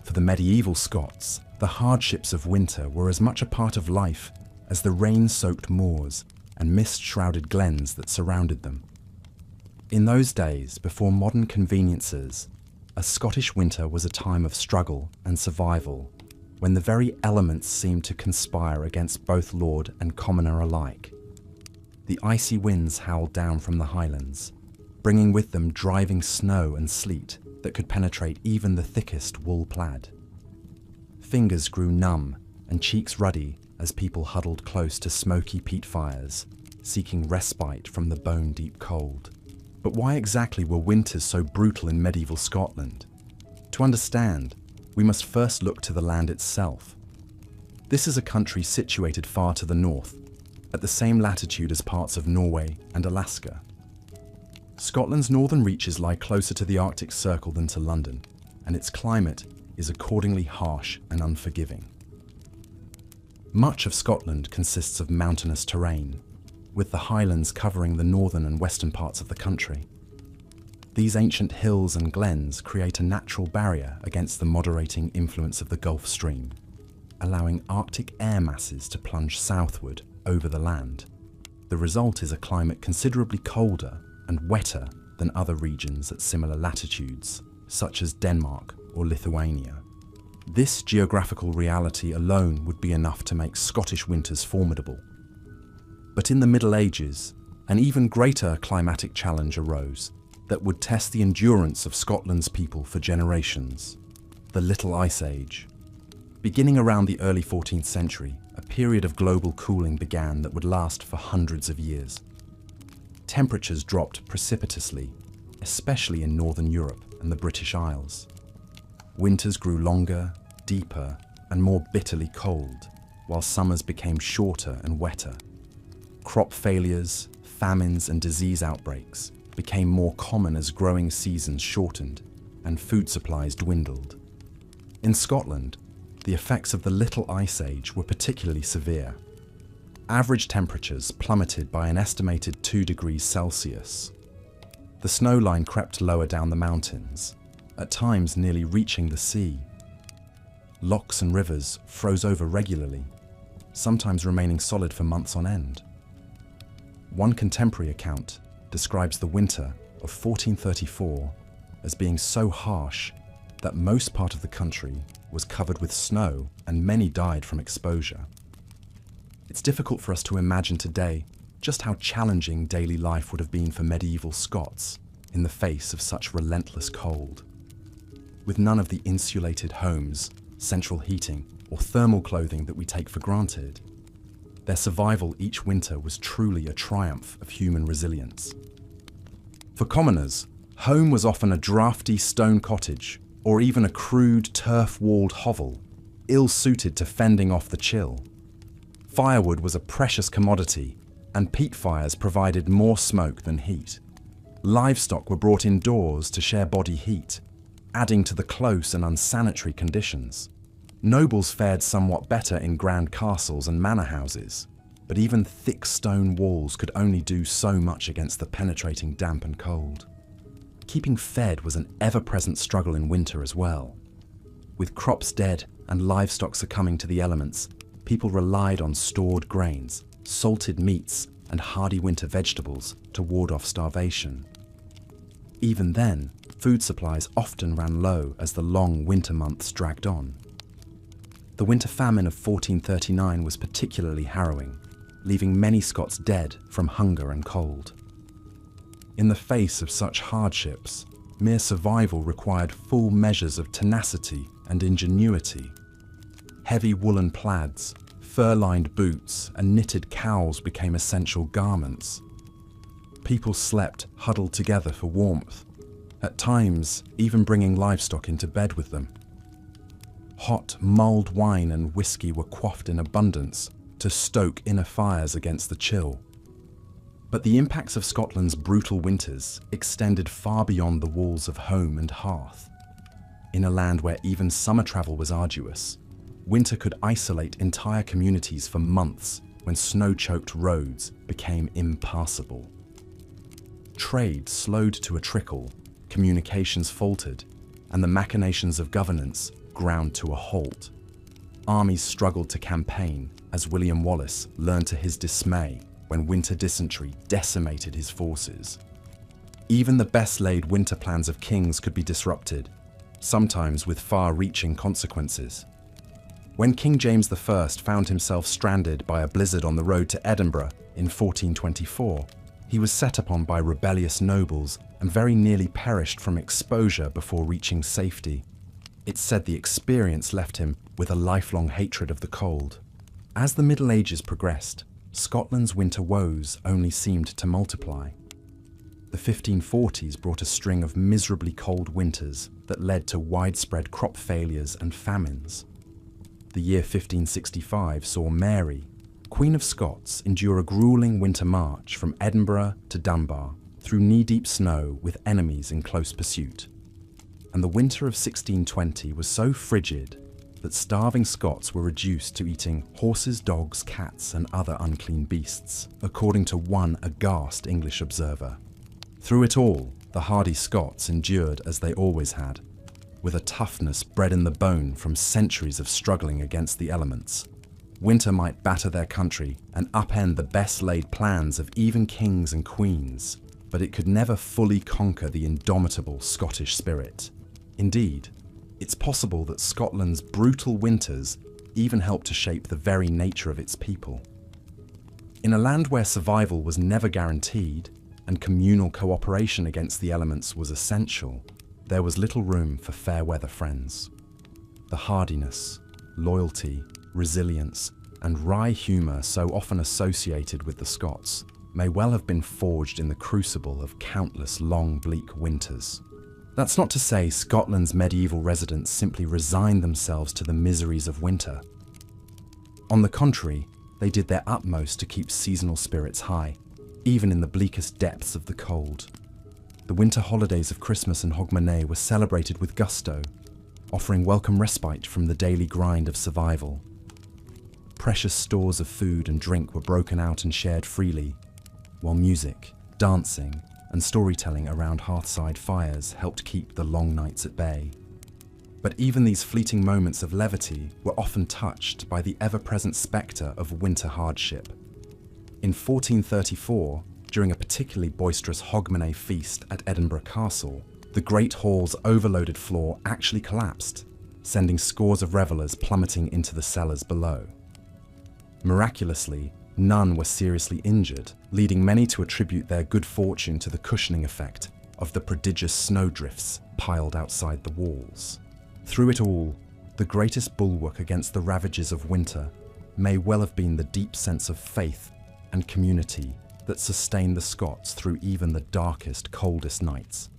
S1: For the medieval Scots, the hardships of winter were as much a part of life as the rain-soaked moors and mist-shrouded glens that surrounded them. In those days, before modern conveniences, a Scottish winter was a time of struggle and survival, when the very elements seemed to conspire against both lord and commoner alike. The icy winds howled down from the Highlands, bringing with them driving snow and sleet that could penetrate even the thickest wool plaid. Fingers grew numb and cheeks ruddy as people huddled close to smoky peat fires, seeking respite from the bone-deep cold. But why exactly were winters so brutal in medieval Scotland? To understand, we must first look to the land itself. This is a country situated far to the north, at the same latitude as parts of Norway and Alaska. Scotland's northern reaches lie closer to the Arctic Circle than to London, and its climate is accordingly harsh and unforgiving. Much of Scotland consists of mountainous terrain, with the Highlands covering the northern and western parts of the country. These ancient hills and glens create a natural barrier against the moderating influence of the Gulf Stream, allowing Arctic air masses to plunge southward over the land. The result is a climate considerably colder and wetter than other regions at similar latitudes, such as Denmark or Lithuania. This geographical reality alone would be enough to make Scottish winters formidable. But in the Middle Ages, an even greater climatic challenge arose that would test the endurance of Scotland's people for generations: the Little Ice Age. Beginning around the early 14th century, a period of global cooling began that would last for hundreds of years. Temperatures dropped precipitously, especially in Northern Europe and the British Isles. Winters grew longer, deeper, and more bitterly cold, while summers became shorter and wetter. Crop failures, famines, and disease outbreaks became more common as growing seasons shortened and food supplies dwindled. In Scotland, the effects of the Little Ice Age were particularly severe. Average temperatures plummeted by an estimated 2 degrees Celsius. The snow line crept lower down the mountains, at times nearly reaching the sea. Lochs and rivers froze over regularly, sometimes remaining solid for months on end. One contemporary account describes the winter of 1434 as being so harsh that most part of the country was covered with snow and many died from exposure. It's difficult for us to imagine today just how challenging daily life would have been for medieval Scots in the face of such relentless cold. With none of the insulated homes, central heating, or thermal clothing that we take for granted, their survival each winter was truly a triumph of human resilience. For commoners, home was often a drafty stone cottage or even a crude turf-walled hovel, ill-suited to fending off the chill. Firewood was a precious commodity, and peat fires provided more smoke than heat. Livestock were brought indoors to share body heat, adding to the close and unsanitary conditions. Nobles fared somewhat better in grand castles and manor houses, but even thick stone walls could only do so much against the penetrating damp and cold. Keeping fed was an ever-present struggle in winter as well. With crops dead and livestock succumbing to the elements, people relied on stored grains, salted meats, and hardy winter vegetables to ward off starvation. Even then, food supplies often ran low as the long winter months dragged on. The winter famine of 1439 was particularly harrowing, leaving many Scots dead from hunger and cold. In the face of such hardships, mere survival required full measures of tenacity and ingenuity. Heavy woolen plaids, fur-lined boots, and knitted cowls became essential garments. People slept huddled together for warmth, at times even bringing livestock into bed with them. Hot, mulled wine and whiskey were quaffed in abundance to stoke inner fires against the chill. But the impacts of Scotland's brutal winters extended far beyond the walls of home and hearth. In a land where even summer travel was arduous, winter could isolate entire communities for months when snow-choked roads became impassable. Trade slowed to a trickle, communications faltered, and the machinations of governance ground to a halt. Armies struggled to campaign as William Wallace learned to his dismay when winter dysentery decimated his forces. Even the best-laid winter plans of kings could be disrupted, sometimes with far-reaching consequences. When King James I found himself stranded by a blizzard on the road to Edinburgh in 1424, he was set upon by rebellious nobles and very nearly perished from exposure before reaching safety. It's said the experience left him with a lifelong hatred of the cold. As the Middle Ages progressed, Scotland's winter woes only seemed to multiply. The 1540s brought a string of miserably cold winters that led to widespread crop failures and famines. The year 1565 saw Mary, Queen of Scots, endure a grueling winter march from Edinburgh to Dunbar through knee-deep snow with enemies in close pursuit. And the winter of 1620 was so frigid that starving Scots were reduced to eating horses, dogs, cats, and other unclean beasts, according to one aghast English observer. Through it all, the hardy Scots endured as they always had, with a toughness bred in the bone from centuries of struggling against the elements. Winter might batter their country and upend the best-laid plans of even kings and queens, but it could never fully conquer the indomitable Scottish spirit. Indeed, it's possible that Scotland's brutal winters even helped to shape the very nature of its people. In a land where survival was never guaranteed and communal cooperation against the elements was essential, there was little room for fair-weather friends. The hardiness, loyalty, resilience, and wry humour so often associated with the Scots may well have been forged in the crucible of countless long, bleak winters. That's not to say Scotland's medieval residents simply resigned themselves to the miseries of winter. On the contrary, they did their utmost to keep seasonal spirits high, even in the bleakest depths of the cold. The winter holidays of Christmas and Hogmanay were celebrated with gusto, offering welcome respite from the daily grind of survival. Precious stores of food and drink were broken out and shared freely, while music, dancing, and storytelling around hearthside fires helped keep the long nights at bay. But even these fleeting moments of levity were often touched by the ever-present spectre of winter hardship. In 1434, during a particularly boisterous Hogmanay feast at Edinburgh Castle, the Great Hall's overloaded floor actually collapsed, sending scores of revellers plummeting into the cellars below. Miraculously, none were seriously injured, leading many to attribute their good fortune to the cushioning effect of the prodigious snowdrifts piled outside the walls. Through it all, the greatest bulwark against the ravages of winter may well have been the deep sense of faith and community that sustained the Scots through even the darkest, coldest nights.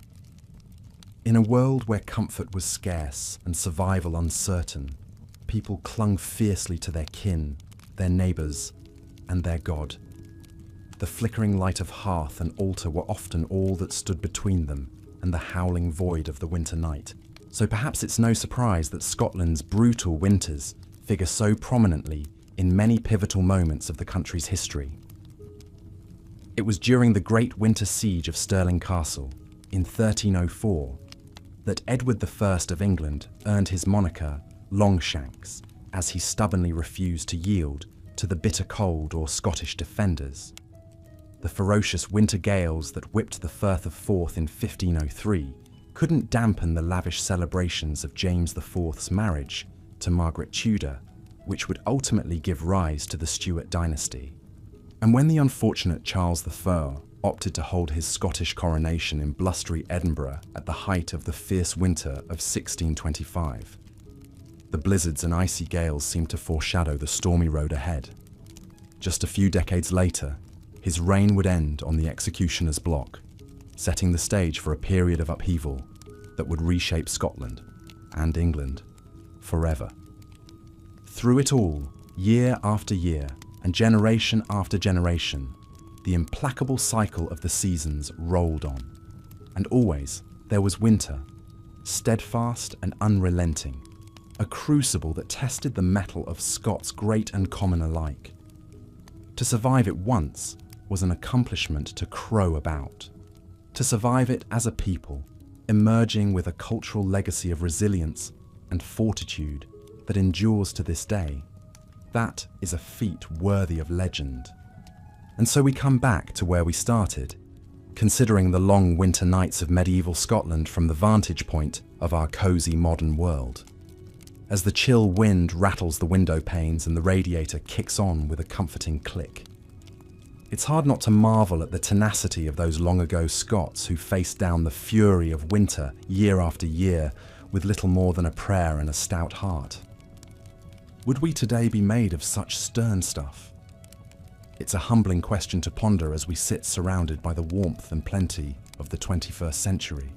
S1: In a world where comfort was scarce and survival uncertain, people clung fiercely to their kin, their neighbours, and their God. The flickering light of hearth and altar were often all that stood between them and the howling void of the winter night. So perhaps it's no surprise that Scotland's brutal winters figure so prominently in many pivotal moments of the country's history. It was during the Great Winter Siege of Stirling Castle in 1304 that Edward I of England earned his moniker Longshanks, as he stubbornly refused to yield to the bitter cold or Scottish defenders. The ferocious winter gales that whipped the Firth of Forth in 1503 couldn't dampen the lavish celebrations of James IV's marriage to Margaret Tudor, which would ultimately give rise to the Stuart dynasty. And when the unfortunate Charles I opted to hold his Scottish coronation in blustery Edinburgh at the height of the fierce winter of 1625, the blizzards and icy gales seemed to foreshadow the stormy road ahead. Just a few decades later, his reign would end on the executioner's block, setting the stage for a period of upheaval that would reshape Scotland and England forever. Through it all, year after year and generation after generation, the implacable cycle of the seasons rolled on. And always there was winter, steadfast and unrelenting, a crucible that tested the mettle of Scots great and common alike. To survive it once was an accomplishment to crow about. To survive it as a people, emerging with a cultural legacy of resilience and fortitude that endures to this day, that is a feat worthy of legend. And so we come back to where we started, considering the long winter nights of medieval Scotland from the vantage point of our cosy modern world. As the chill wind rattles the window panes and the radiator kicks on with a comforting click, it's hard not to marvel at the tenacity of those long-ago Scots who faced down the fury of winter year after year with little more than a prayer and a stout heart. Would we today be made of such stern stuff? It's a humbling question to ponder as we sit surrounded by the warmth and plenty of the 21st century.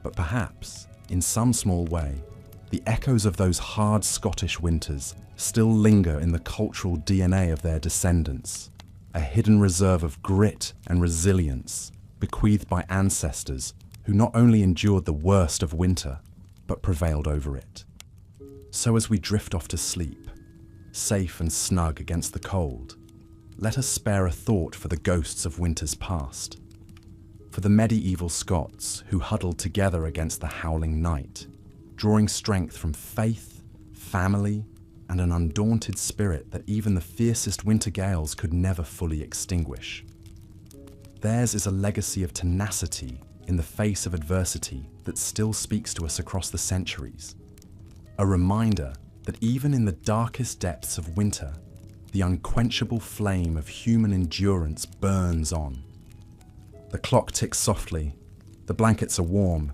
S1: But perhaps, in some small way, the echoes of those hard Scottish winters still linger in the cultural DNA of their descendants, a hidden reserve of grit and resilience bequeathed by ancestors who not only endured the worst of winter, but prevailed over it. So as we drift off to sleep, safe and snug against the cold, let us spare a thought for the ghosts of winters past, for the medieval Scots who huddled together against the howling night, drawing strength from faith, family, and an undaunted spirit that even the fiercest winter gales could never fully extinguish. Theirs is a legacy of tenacity in the face of adversity that still speaks to us across the centuries. A reminder that even in the darkest depths of winter, the unquenchable flame of human endurance burns on. The clock ticks softly, the blankets are warm,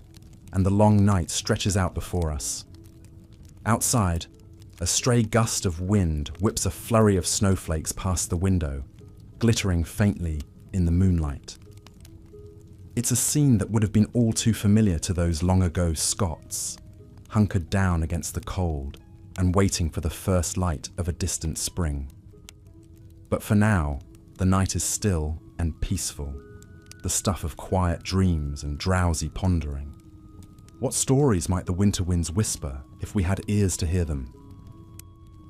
S1: and the long night stretches out before us. Outside, a stray gust of wind whips a flurry of snowflakes past the window, glittering faintly in the moonlight. It's a scene that would have been all too familiar to those long-ago Scots, hunkered down against the cold, and waiting for the first light of a distant spring. But for now, the night is still and peaceful, the stuff of quiet dreams and drowsy pondering. What stories might the winter winds whisper if we had ears to hear them?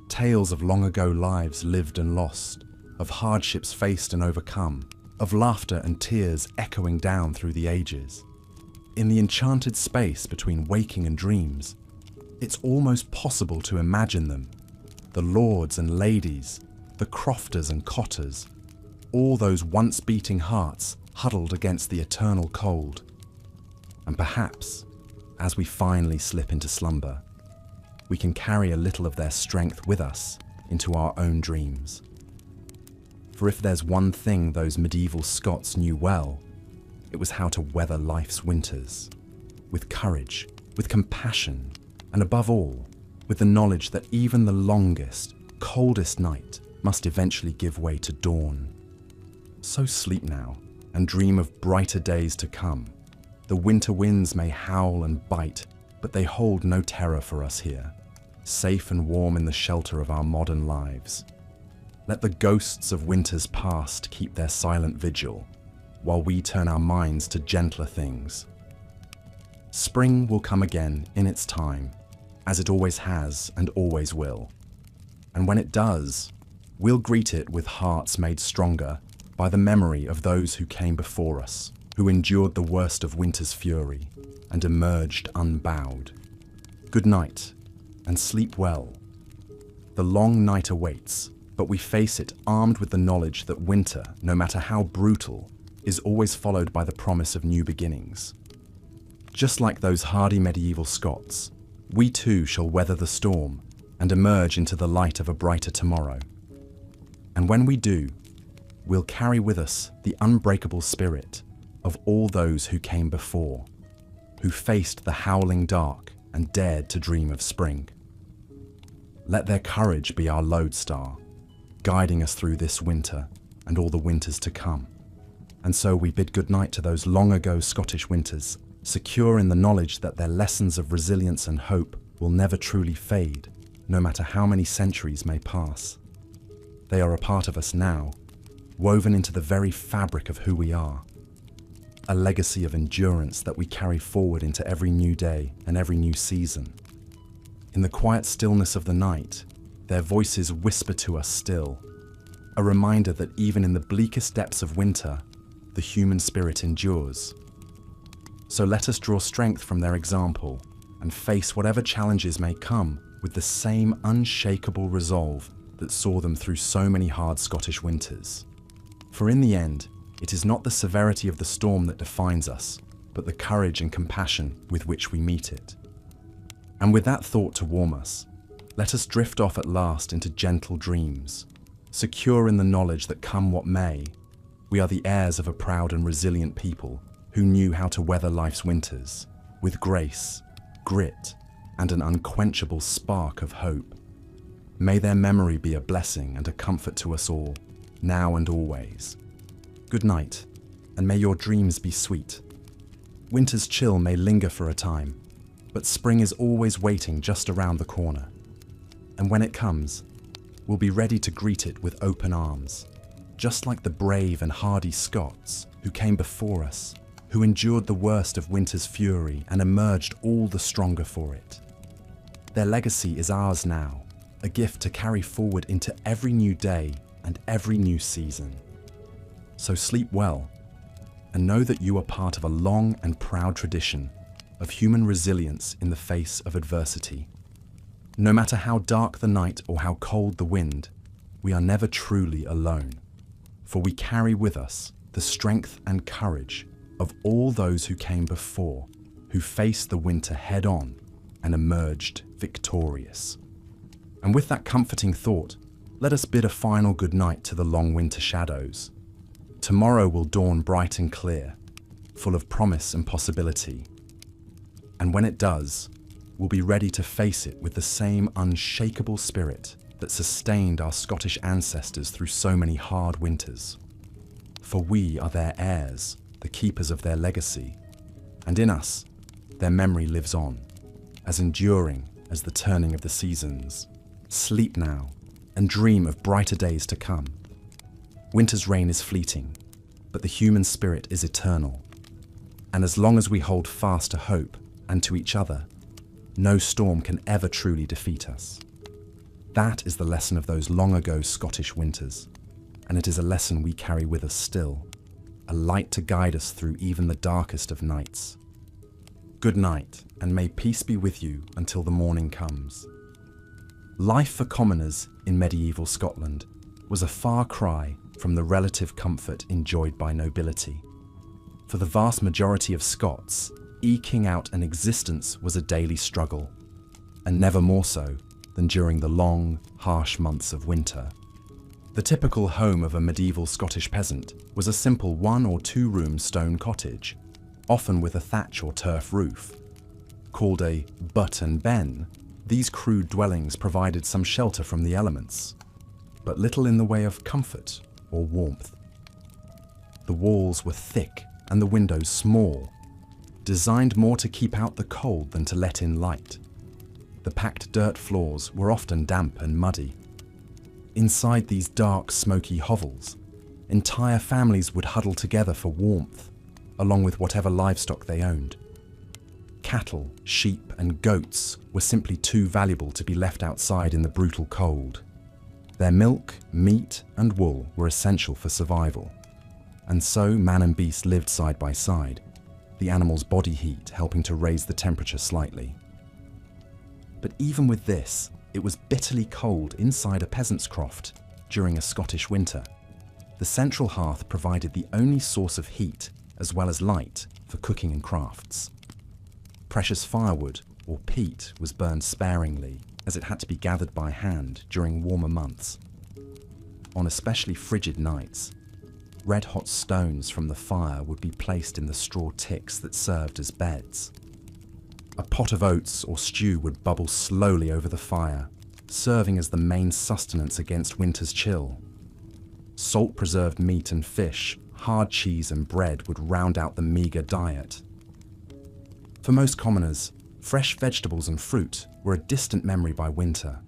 S1: Tales of long ago lives lived and lost, of hardships faced and overcome, of laughter and tears echoing down through the ages. In the enchanted space between waking and dreams, it's almost possible to imagine them, the lords and ladies, the crofters and cotters, all those once beating hearts huddled against the eternal cold. And perhaps, as we finally slip into slumber, we can carry a little of their strength with us into our own dreams. For if there's one thing those medieval Scots knew well, it was how to weather life's winters, with courage, with compassion, and above all, with the knowledge that even the longest, coldest night must eventually give way to dawn. So sleep now, and dream of brighter days to come. The winter winds may howl and bite, but they hold no terror for us here, safe and warm in the shelter of our modern lives. Let the ghosts of winters past keep their silent vigil, while we turn our minds to gentler things. Spring will come again in its time, as it always has and always will. And when it does, we'll greet it with hearts made stronger by the memory of those who came before us, who endured the worst of winter's fury and emerged unbowed. Good night, and sleep well. The long night awaits, but we face it armed with the knowledge that winter, no matter how brutal, is always followed by the promise of new beginnings. Just like those hardy medieval Scots, we too shall weather the storm and emerge into the light of a brighter tomorrow. And when we do, we'll carry with us the unbreakable spirit of all those who came before, who faced the howling dark and dared to dream of spring. Let their courage be our lodestar, guiding us through this winter and all the winters to come. And so we bid goodnight to those long ago Scottish winters, secure in the knowledge that their lessons of resilience and hope will never truly fade, no matter how many centuries may pass. They are a part of us now, woven into the very fabric of who we are, a legacy of endurance that we carry forward into every new day and every new season. In the quiet stillness of the night, their voices whisper to us still, a reminder that even in the bleakest depths of winter, the human spirit endures. So let us draw strength from their example and face whatever challenges may come with the same unshakable resolve that saw them through so many hard Scottish winters. For in the end, it is not the severity of the storm that defines us, but the courage and compassion with which we meet it. And with that thought to warm us, let us drift off at last into gentle dreams, secure in the knowledge that come what may, we are the heirs of a proud and resilient people who knew how to weather life's winters with grace, grit, and an unquenchable spark of hope. May their memory be a blessing and a comfort to us all, now and always. Good night, and may your dreams be sweet. Winter's chill may linger for a time, but spring is always waiting just around the corner. And when it comes, we'll be ready to greet it with open arms, just like the brave and hardy Scots who came before us, who endured the worst of winter's fury and emerged all the stronger for it. Their legacy is ours now, a gift to carry forward into every new day and every new season. So sleep well, and know that you are part of a long and proud tradition of human resilience in the face of adversity. No matter how dark the night or how cold the wind, we are never truly alone, for we carry with us the strength and courage of all those who came before, who faced the winter head-on and emerged victorious. And with that comforting thought, let us bid a final good night to the long winter shadows. Tomorrow will dawn bright and clear, full of promise and possibility. And when it does, we'll be ready to face it with the same unshakable spirit that sustained our Scottish ancestors through so many hard winters. For we are their heirs, the keepers of their legacy, and in us, their memory lives on, as enduring as the turning of the seasons. Sleep now and dream of brighter days to come. Winter's reign is fleeting, but the human spirit is eternal. And as long as we hold fast to hope and to each other, no storm can ever truly defeat us. That is the lesson of those long ago Scottish winters, and it is a lesson we carry with us still, a light to guide us through even the darkest of nights. Good night, and may peace be with you until the morning comes. Life for commoners in medieval Scotland was a far cry from the relative comfort enjoyed by nobility. For the vast majority of Scots, eking out an existence was a daily struggle, and never more so than during the long, harsh months of winter. The typical home of a medieval Scottish peasant was a simple 1 or 2 room stone cottage, often with a thatch or turf roof. Called a butt and ben, these crude dwellings provided some shelter from the elements, but little in the way of comfort or warmth. The walls were thick and the windows small, designed more to keep out the cold than to let in light. The packed dirt floors were often damp and muddy. Inside these dark, smoky hovels, entire families would huddle together for warmth, along with whatever livestock they owned. Cattle, sheep, and goats were simply too valuable to be left outside in the brutal cold. Their milk, meat, and wool were essential for survival. And so man and beast lived side by side, the animal's body heat helping to raise the temperature slightly. But even with this, it was bitterly cold inside a peasant's croft during a Scottish winter. The central hearth provided the only source of heat as well as light for cooking and crafts. Precious firewood, or peat, was burned sparingly, as it had to be gathered by hand during warmer months. On especially frigid nights, red-hot stones from the fire would be placed in the straw ticks that served as beds. A pot of oats or stew would bubble slowly over the fire, serving as the main sustenance against winter's chill. Salt-preserved meat and fish, hard cheese and bread would round out the meagre diet. For most commoners, fresh vegetables and fruit were a distant memory by winter.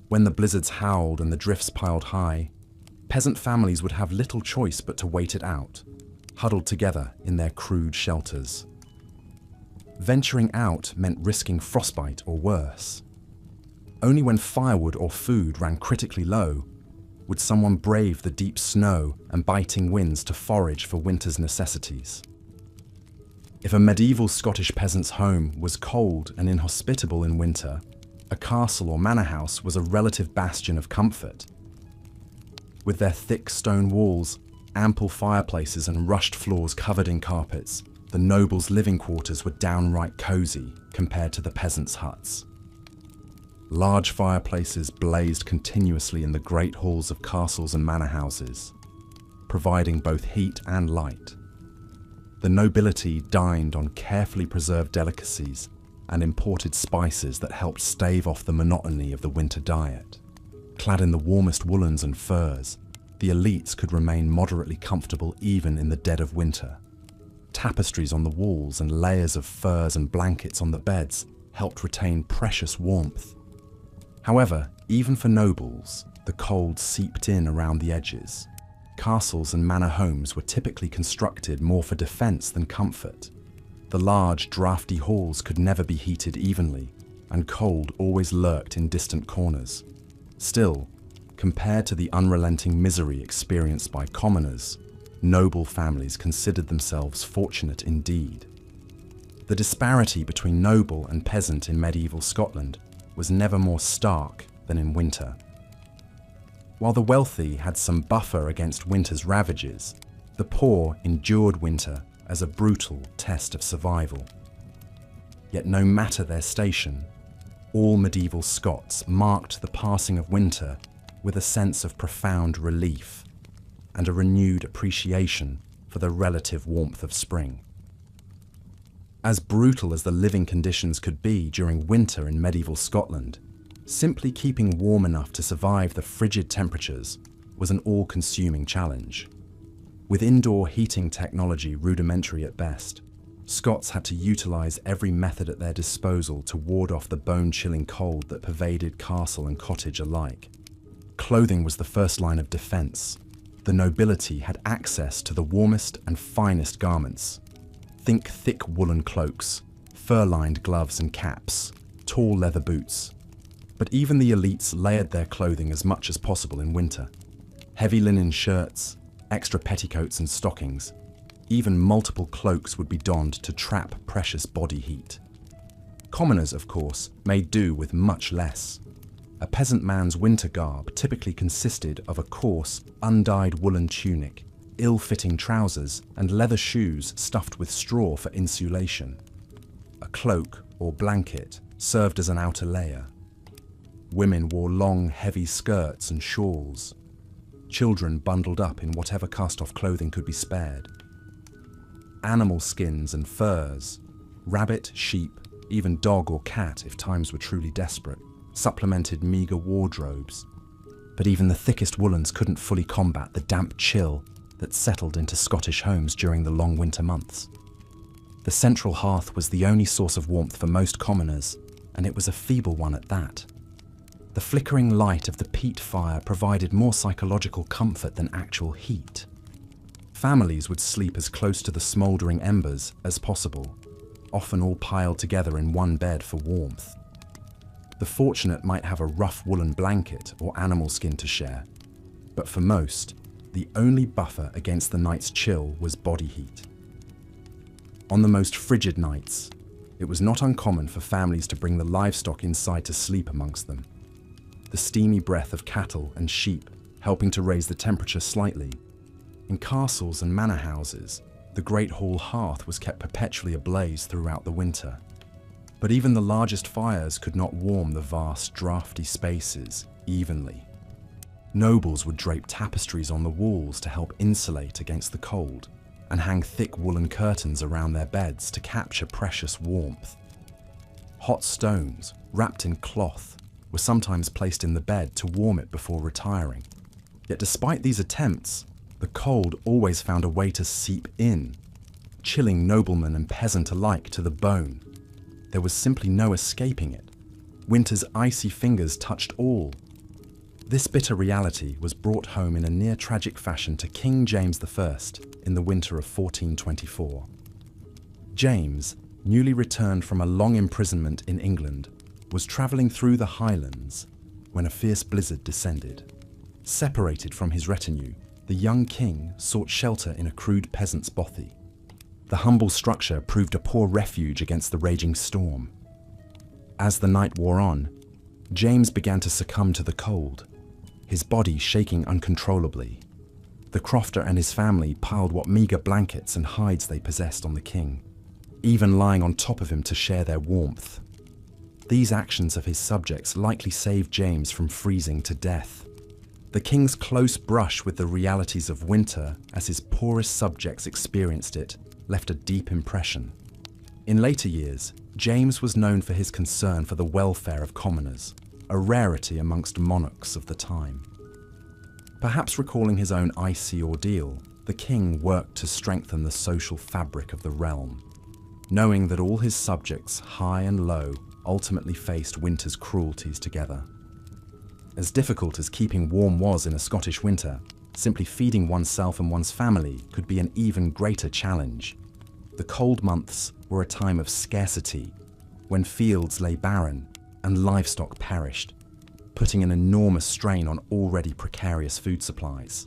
S1: When the blizzards howled and the drifts piled high, peasant families would have little choice but to wait it out, huddled together in their crude shelters. Venturing out meant risking frostbite or worse. Only when firewood or food ran critically low would someone brave the deep snow and biting winds to forage for winter's necessities. If a medieval Scottish peasant's home was cold and inhospitable in winter, a castle or manor house was a relative bastion of comfort. With their thick stone walls, ample fireplaces and rushed floors covered in carpets, the nobles' living quarters were downright cozy compared to the peasants' huts. Large fireplaces blazed continuously in the great halls of castles and manor houses, providing both heat and light. The nobility dined on carefully preserved delicacies and imported spices that helped stave off the monotony of the winter diet. Clad in the warmest woolens and furs, the elites could remain moderately comfortable even in the dead of winter. Tapestries on the walls and layers of furs and blankets on the beds helped retain precious warmth. However, even for nobles, the cold seeped in around the edges. Castles and manor homes were typically constructed more for defense than comfort. The large, drafty halls could never be heated evenly, and cold always lurked in distant corners. Still, compared to the unrelenting misery experienced by commoners, noble families considered themselves fortunate indeed. The disparity between noble and peasant in medieval Scotland was never more stark than in winter. While the wealthy had some buffer against winter's ravages, the poor endured winter as a brutal test of survival. Yet no matter their station, all medieval Scots marked the passing of winter with a sense of profound relief and a renewed appreciation for the relative warmth of spring. As brutal as the living conditions could be during winter in medieval Scotland, simply keeping warm enough to survive the frigid temperatures was an all-consuming challenge. With indoor heating technology rudimentary at best, Scots had to utilise every method at their disposal to ward off the bone-chilling cold that pervaded castle and cottage alike. Clothing was the first line of defence. The nobility had access to the warmest and finest garments. Think thick woolen cloaks, fur-lined gloves and caps, tall leather boots. But even the elites layered their clothing as much as possible in winter. Heavy linen shirts, extra petticoats and stockings. Even multiple cloaks would be donned to trap precious body heat. Commoners, of course, made do with much less. A peasant man's winter garb typically consisted of a coarse, undyed woolen tunic, ill-fitting trousers, and leather shoes stuffed with straw for insulation. A cloak or blanket served as an outer layer. Women wore long, heavy skirts and shawls. Children bundled up in whatever cast-off clothing could be spared. Animal skins and furs, rabbit, sheep, even dog or cat if times were truly desperate, supplemented meagre wardrobes. But even the thickest woolens couldn't fully combat the damp chill that settled into Scottish homes during the long winter months. The central hearth was the only source of warmth for most commoners, and it was a feeble one at that. The flickering light of the peat fire provided more psychological comfort than actual heat. Families would sleep as close to the smouldering embers as possible, often all piled together in one bed for warmth. The fortunate might have a rough woolen blanket or animal skin to share, but for most, the only buffer against the night's chill was body heat. On the most frigid nights, it was not uncommon for families to bring the livestock inside to sleep amongst them. The steamy breath of cattle and sheep helping to raise the temperature slightly. In castles and manor houses, the great hall hearth was kept perpetually ablaze throughout the winter. But even the largest fires could not warm the vast, draughty spaces evenly. Nobles would drape tapestries on the walls to help insulate against the cold, and hang thick woolen curtains around their beds to capture precious warmth. Hot stones, wrapped in cloth, were sometimes placed in the bed to warm it before retiring. Yet despite these attempts, the cold always found a way to seep in, chilling nobleman and peasant alike to the bone. There was simply no escaping it. Winter's icy fingers touched all. This bitter reality was brought home in a near-tragic fashion to King James I in the winter of 1424. James, newly returned from a long imprisonment in England, was travelling through the Highlands when a fierce blizzard descended. Separated from his retinue, the young king sought shelter in a crude peasant's bothy. The humble structure proved a poor refuge against the raging storm. As the night wore on, James began to succumb to the cold, his body shaking uncontrollably. The crofter and his family piled what meagre blankets and hides they possessed on the king, even lying on top of him to share their warmth. These actions of his subjects likely saved James from freezing to death. The king's close brush with the realities of winter, as his poorest subjects experienced it, left a deep impression. In later years, James was known for his concern for the welfare of commoners, a rarity amongst monarchs of the time. Perhaps recalling his own icy ordeal, the king worked to strengthen the social fabric of the realm, knowing that all his subjects, high and low, ultimately faced winter's cruelties together. As difficult as keeping warm was in a Scottish winter, simply feeding oneself and one's family could be an even greater challenge. The cold months were a time of scarcity, when fields lay barren and livestock perished, putting an enormous strain on already precarious food supplies.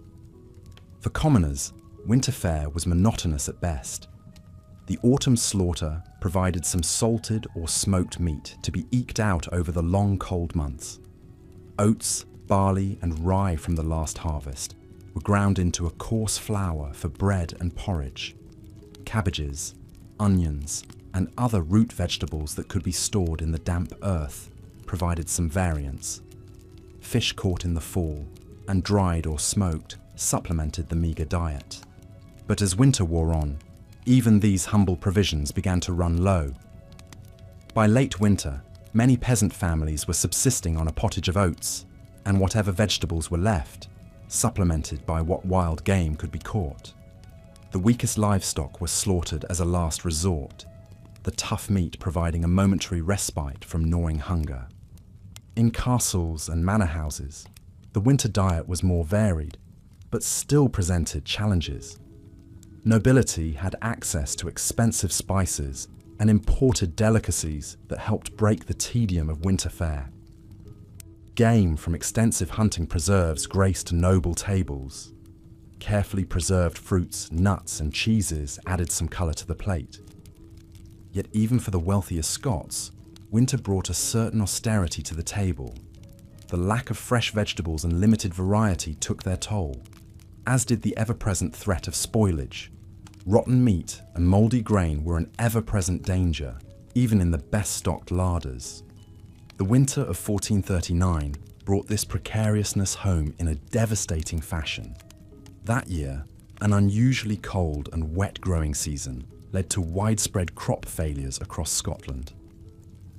S1: For commoners, winter fare was monotonous at best. The autumn slaughter provided some salted or smoked meat to be eked out over the long cold months. Oats, barley and rye from the last harvest were ground into a coarse flour for bread and porridge. Cabbages, onions, and other root vegetables that could be stored in the damp earth provided some variance. Fish caught in the fall and dried or smoked supplemented the meagre diet. But as winter wore on, even these humble provisions began to run low. By late winter, many peasant families were subsisting on a pottage of oats and whatever vegetables were left, supplemented by what wild game could be caught. The The weakest livestock was slaughtered as a last resort, the tough meat providing a momentary respite from gnawing hunger. In castles and manor houses, the winter diet was more varied, but still presented challenges. Nobility had access to expensive spices and imported delicacies that helped break the tedium of winter fare. Game from extensive hunting preserves graced noble tables. Carefully preserved fruits, nuts, and cheeses added some colour to the plate. Yet even for the wealthiest Scots, winter brought a certain austerity to the table. The lack of fresh vegetables and limited variety took their toll, as did the ever-present threat of spoilage. Rotten meat and mouldy grain were an ever-present danger, even in the best-stocked larders. The winter of 1439 brought this precariousness home in a devastating fashion. That year, an unusually cold and wet growing season led to widespread crop failures across Scotland.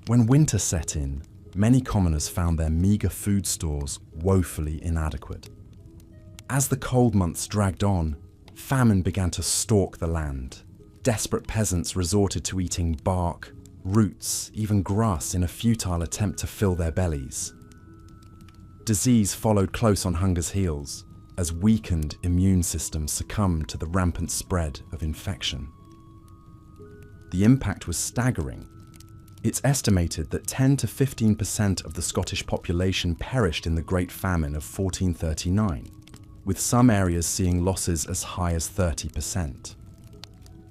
S1: When winter set in, many commoners found their meagre food stores woefully inadequate. As the cold months dragged on, famine began to stalk the land. Desperate peasants resorted to eating bark, roots, even grass in a futile attempt to fill their bellies. Disease followed close on hunger's heels, as weakened immune systems succumbed to the rampant spread of infection. The impact was staggering. It's estimated that 10 to 15% of the Scottish population perished in the Great Famine of 1439, with some areas seeing losses as high as 30%.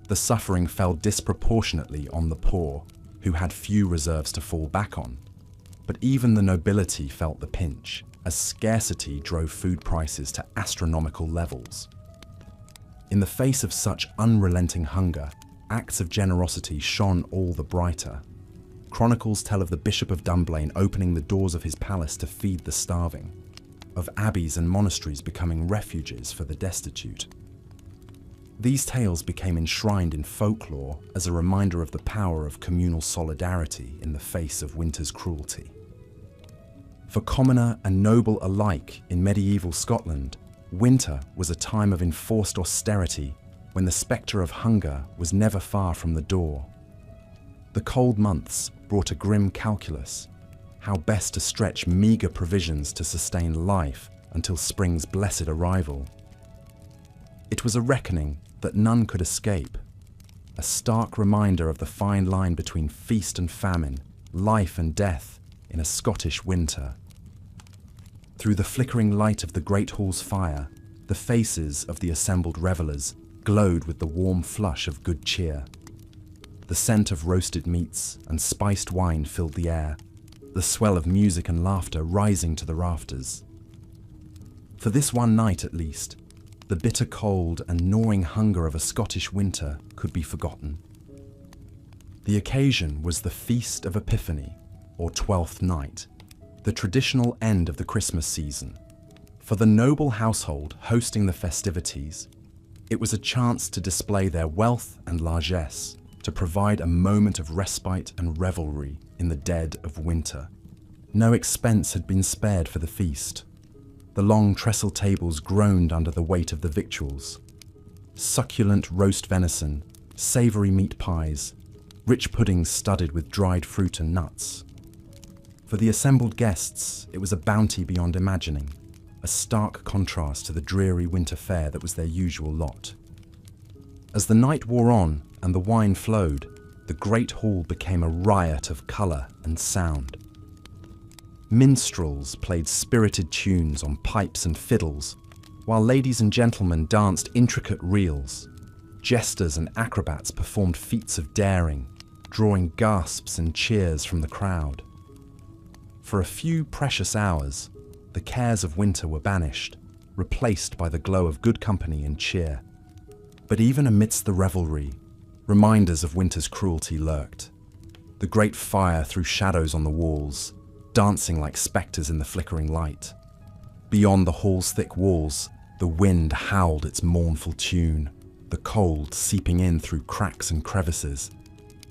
S1: The suffering fell disproportionately on the poor, who had few reserves to fall back on. But even the nobility felt the pinch, as scarcity drove food prices to astronomical levels. In the face of such unrelenting hunger, acts of generosity shone all the brighter. Chronicles tell of the Bishop of Dunblane opening the doors of his palace to feed the starving, of abbeys and monasteries becoming refuges for the destitute. These tales became enshrined in folklore as a reminder of the power of communal solidarity in the face of winter's cruelty. For commoner and noble alike in medieval Scotland, winter was a time of enforced austerity when the spectre of hunger was never far from the door. The cold months brought a grim calculus: how best to stretch meagre provisions to sustain life until spring's blessed arrival. It was a reckoning that none could escape, a stark reminder of the fine line between feast and famine, life and death in a Scottish winter. Through the flickering light of the great hall's fire, the faces of the assembled revellers glowed with the warm flush of good cheer. The scent of roasted meats and spiced wine filled the air, the swell of music and laughter rising to the rafters. For this one night at least, the bitter cold and gnawing hunger of a Scottish winter could be forgotten. The occasion was the Feast of Epiphany, or Twelfth Night, the traditional end of the Christmas season. For the noble household hosting the festivities, it was a chance to display their wealth and largesse, to provide a moment of respite and revelry in the dead of winter. No expense had been spared for the feast. The long trestle tables groaned under the weight of the victuals. Succulent roast venison, savoury meat pies, rich puddings studded with dried fruit and nuts. For the assembled guests, it was a bounty beyond imagining, a stark contrast to the dreary winter fare that was their usual lot. As the night wore on and the wine flowed, the great hall became a riot of colour and sound. Minstrels played spirited tunes on pipes and fiddles, while ladies and gentlemen danced intricate reels. Jesters and acrobats performed feats of daring, drawing gasps and cheers from the crowd. For a few precious hours, the cares of winter were banished, replaced by the glow of good company and cheer. But even amidst the revelry, reminders of winter's cruelty lurked. The great fire threw shadows on the walls, dancing like spectres in the flickering light. Beyond the hall's thick walls, the wind howled its mournful tune, the cold seeping in through cracks and crevices.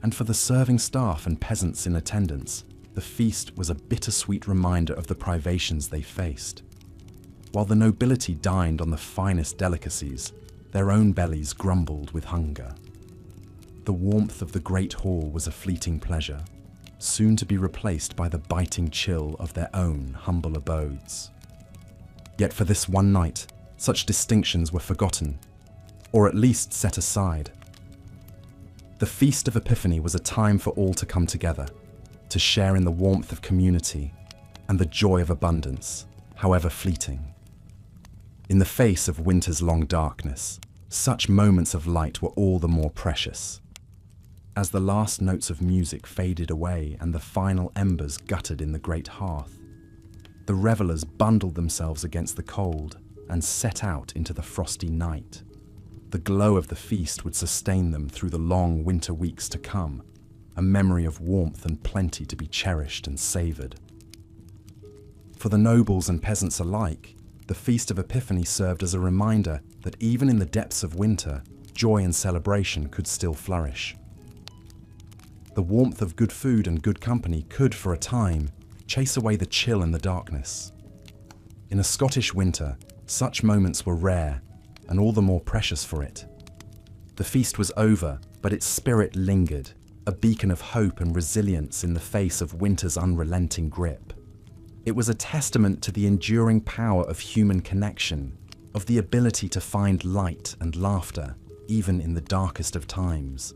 S1: And for the serving staff and peasants in attendance, the feast was a bittersweet reminder of the privations they faced. While the nobility dined on the finest delicacies, Their own bellies grumbled with hunger. The warmth of the great hall was a fleeting pleasure, soon to be replaced by the biting chill of their own humble abodes. Yet for this one night, such distinctions were forgotten, or at least set aside. The Feast of Epiphany was a time for all to come together, to share in the warmth of community and the joy of abundance, however fleeting. In the face of winter's long darkness, such moments of light were all the more precious. As the last notes of music faded away and the final embers guttered in the great hearth, the revelers bundled themselves against the cold and set out into the frosty night. The glow of the feast would sustain them through the long winter weeks to come, a memory of warmth and plenty to be cherished and savoured. For the nobles and peasants alike, the Feast of Epiphany served as a reminder that even in the depths of winter, joy and celebration could still flourish. The warmth of good food and good company could, for a time, chase away the chill and the darkness. In a Scottish winter, such moments were rare and all the more precious for it. The feast was over, but its spirit lingered, a beacon of hope and resilience in the face of winter's unrelenting grip. It was a testament to the enduring power of human connection, of the ability to find light and laughter, even in the darkest of times.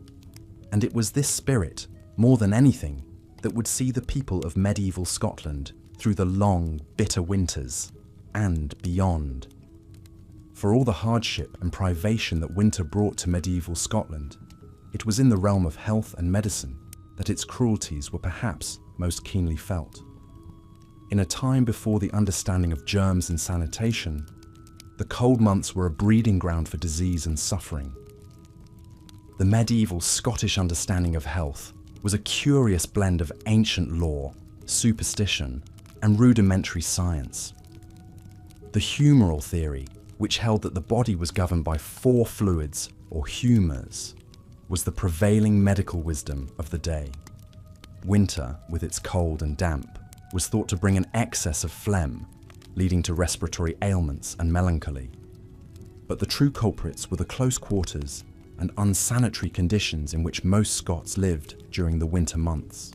S1: And it was this spirit, more than anything, that would see the people of medieval Scotland through the long, bitter winters and beyond. For all the hardship and privation that winter brought to medieval Scotland, it was in the realm of health and medicine that its cruelties were perhaps most keenly felt. In a time before the understanding of germs and sanitation, the cold months were a breeding ground for disease and suffering. The medieval Scottish understanding of health was a curious blend of ancient lore, superstition, and rudimentary science. The humoral theory, which held that the body was governed by 4 fluids, or humours, was the prevailing medical wisdom of the day. Winter, with its cold and damp, was thought to bring an excess of phlegm, leading to respiratory ailments and melancholy. But the true culprits were the close quarters and unsanitary conditions in which most Scots lived during the winter months,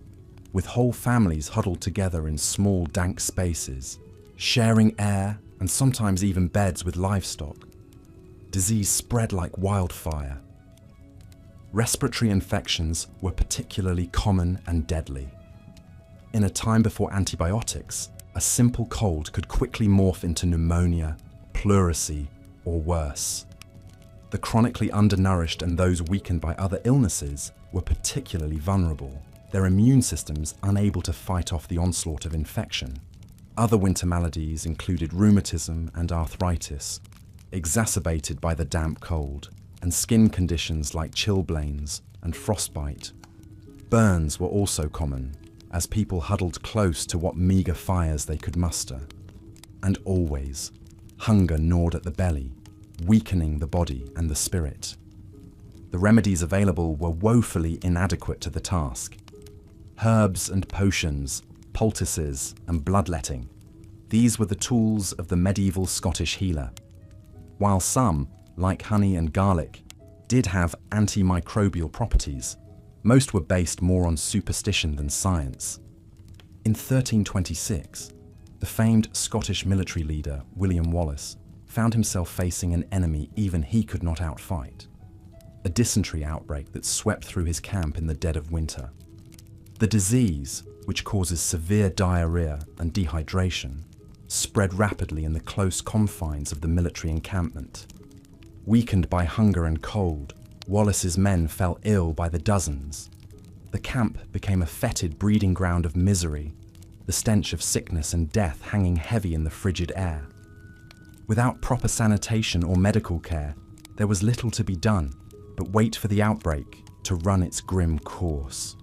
S1: with whole families huddled together in small, dank spaces, sharing air and sometimes even beds with livestock. Disease spread like wildfire. Respiratory infections were particularly common and deadly. In a time before antibiotics, a simple cold could quickly morph into pneumonia, pleurisy, or worse. The chronically undernourished and those weakened by other illnesses were particularly vulnerable, their immune systems unable to fight off the onslaught of infection. Other winter maladies included rheumatism and arthritis, exacerbated by the damp cold, and skin conditions like chilblains and frostbite. Burns were also common, as people huddled close to what meagre fires they could muster. And always, hunger gnawed at the belly, weakening the body and the spirit. The remedies available were woefully inadequate to the task. Herbs and potions, poultices and bloodletting, these were the tools of the medieval Scottish healer. While some, like honey and garlic, did have antimicrobial properties, most were based more on superstition than science. In 1326, the famed Scottish military leader, William Wallace, found himself facing an enemy even he could not outfight. A dysentery outbreak that swept through his camp in the dead of winter. The disease, which causes severe diarrhea and dehydration, spread rapidly in the close confines of the military encampment. Weakened by hunger and cold, Wallace's men fell ill by the dozens. The camp became a fetid breeding ground of misery, the stench of sickness and death hanging heavy in the frigid air. Without proper sanitation or medical care, there was little to be done but wait for the outbreak to run its grim course.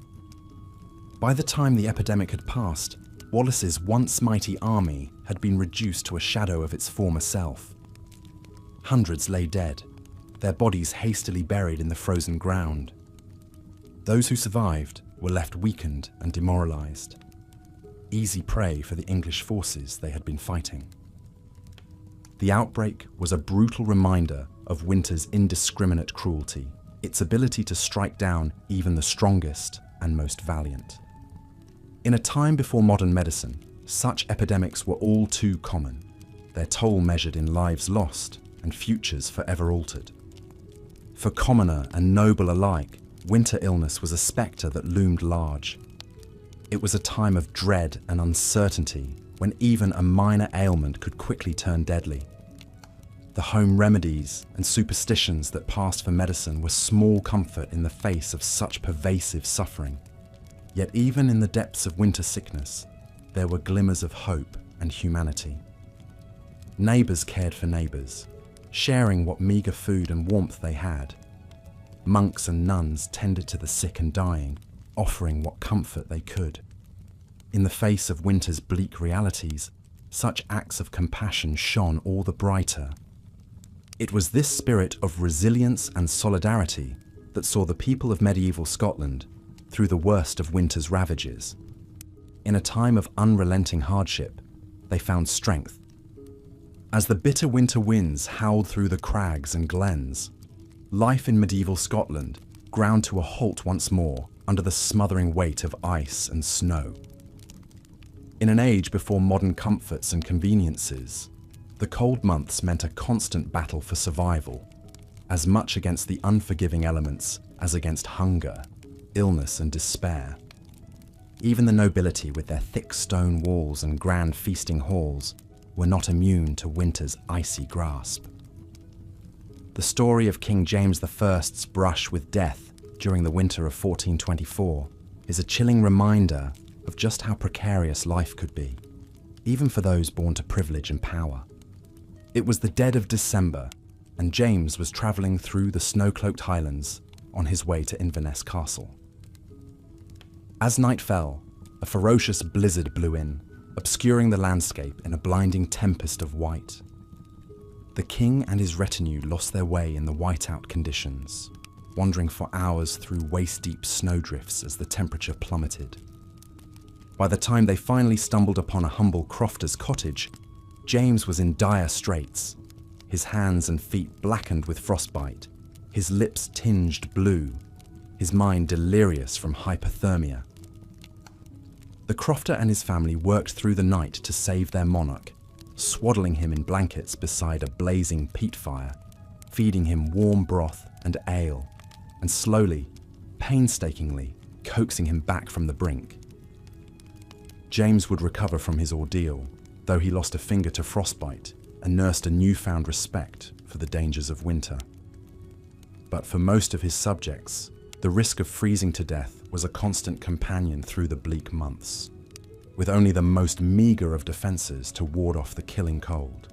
S1: By the time the epidemic had passed, Wallace's once mighty army had been reduced to a shadow of its former self. Hundreds lay dead, their bodies hastily buried in the frozen ground. Those who survived were left weakened and demoralized, easy prey for the English forces they had been fighting. The outbreak was a brutal reminder of winter's indiscriminate cruelty, its ability to strike down even the strongest and most valiant. In a time before modern medicine, such epidemics were all too common, their toll measured in lives lost and futures forever altered. For commoner and noble alike, winter illness was a spectre that loomed large. It was a time of dread and uncertainty when even a minor ailment could quickly turn deadly. The home remedies and superstitions that passed for medicine were small comfort in the face of such pervasive suffering. Yet even in the depths of winter sickness, there were glimmers of hope and humanity. Neighbours cared for neighbours, sharing what meagre food and warmth they had. Monks and nuns tended to the sick and dying, offering what comfort they could. In the face of winter's bleak realities, such acts of compassion shone all the brighter. It was this spirit of resilience and solidarity that saw the people of medieval Scotland through the worst of winter's ravages. In a time of unrelenting hardship, they found strength. As the bitter winter winds howled through the crags and glens, life in medieval Scotland ground to a halt once more under the smothering weight of ice and snow. In an age before modern comforts and conveniences, the cold months meant a constant battle for survival, as much against the unforgiving elements as against hunger, illness and despair. Even the nobility, with their thick stone walls and grand feasting halls, were not immune to winter's icy grasp. The story of King James I's brush with death during the winter of 1424 is a chilling reminder of just how precarious life could be, even for those born to privilege and power. It was the dead of December, and James was travelling through the snow-cloaked Highlands on his way to Inverness Castle. As night fell, a ferocious blizzard blew in, obscuring the landscape in a blinding tempest of white. The king and his retinue lost their way in the whiteout conditions, wandering for hours through waist-deep snowdrifts as the temperature plummeted. By the time they finally stumbled upon a humble crofter's cottage, James was in dire straits, his hands and feet blackened with frostbite, his lips tinged blue, his mind delirious from hypothermia. The crofter and his family worked through the night to save their monarch, swaddling him in blankets beside a blazing peat fire, feeding him warm broth and ale, and slowly, painstakingly, coaxing him back from the brink. James would recover from his ordeal, though he lost a finger to frostbite and nursed a newfound respect for the dangers of winter. But for most of his subjects, the risk of freezing to death was a constant companion through the bleak months, with only the most meagre of defences to ward off the killing cold.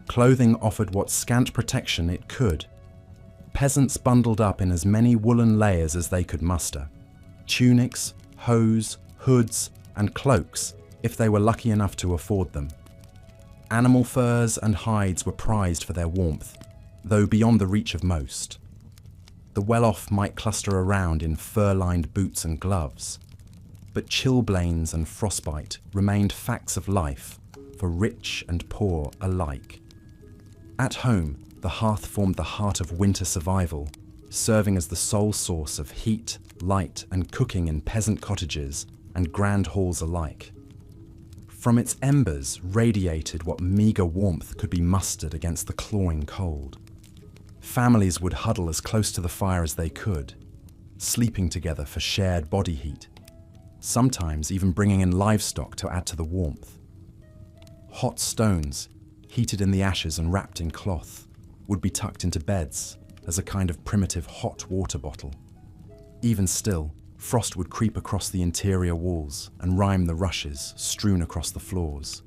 S1: Clothing offered what scant protection it could. Peasants bundled up in as many woolen layers as they could muster, tunics, hose, hoods, and cloaks if they were lucky enough to afford them. Animal furs and hides were prized for their warmth, though beyond the reach of most. The well-off might cluster around in fur-lined boots and gloves, but chilblains and frostbite remained facts of life for rich and poor alike. At home, the hearth formed the heart of winter survival, serving as the sole source of heat, light, and cooking in peasant cottages and grand halls alike. From its embers radiated what meagre warmth could be mustered against the clawing cold. Families would huddle as close to the fire as they could, sleeping together for shared body heat, sometimes even bringing in livestock to add to the warmth. Hot stones, heated in the ashes and wrapped in cloth, would be tucked into beds as a kind of primitive hot water bottle. Even still, frost would creep across the interior walls and rime the rushes strewn across the floors.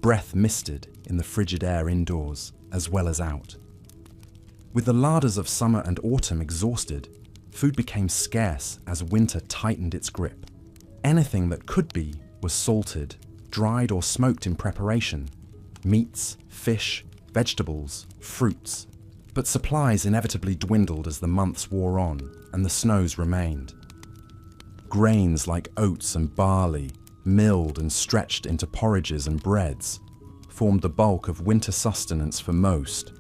S1: Breath misted in the frigid air indoors as well as out. With the larders of summer and autumn exhausted, food became scarce as winter tightened its grip. Anything that could be was salted, dried or smoked in preparation. Meats, fish, vegetables, fruits. But supplies inevitably dwindled as the months wore on and the snows remained. Grains like oats and barley, milled and stretched into porridges and breads, formed the bulk of winter sustenance for most,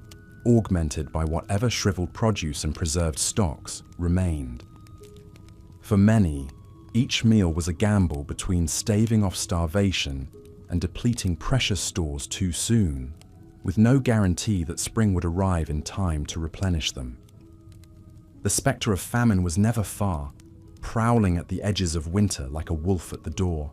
S1: augmented by whatever shriveled produce and preserved stocks remained. For many, each meal was a gamble between staving off starvation and depleting precious stores too soon, with no guarantee that spring would arrive in time to replenish them. The spectre of famine was never far, prowling at the edges of winter like a wolf at the door.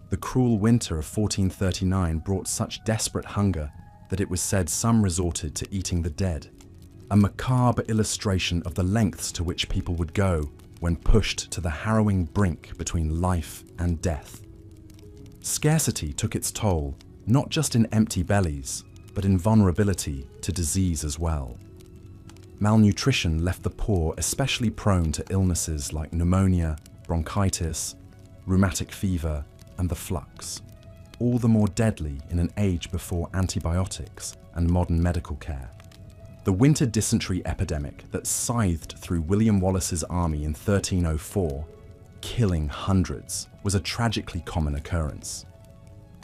S1: The cruel winter of 1439 brought such desperate hunger that it was said some resorted to eating the dead, a macabre illustration of the lengths to which people would go when pushed to the harrowing brink between life and death. Scarcity took its toll, not just in empty bellies, but in vulnerability to disease as well. Malnutrition left the poor especially prone to illnesses like pneumonia, bronchitis, rheumatic fever, and the flux, all the more deadly in an age before antibiotics and modern medical care. The winter dysentery epidemic that scythed through William Wallace's army in 1304, killing hundreds, was a tragically common occurrence.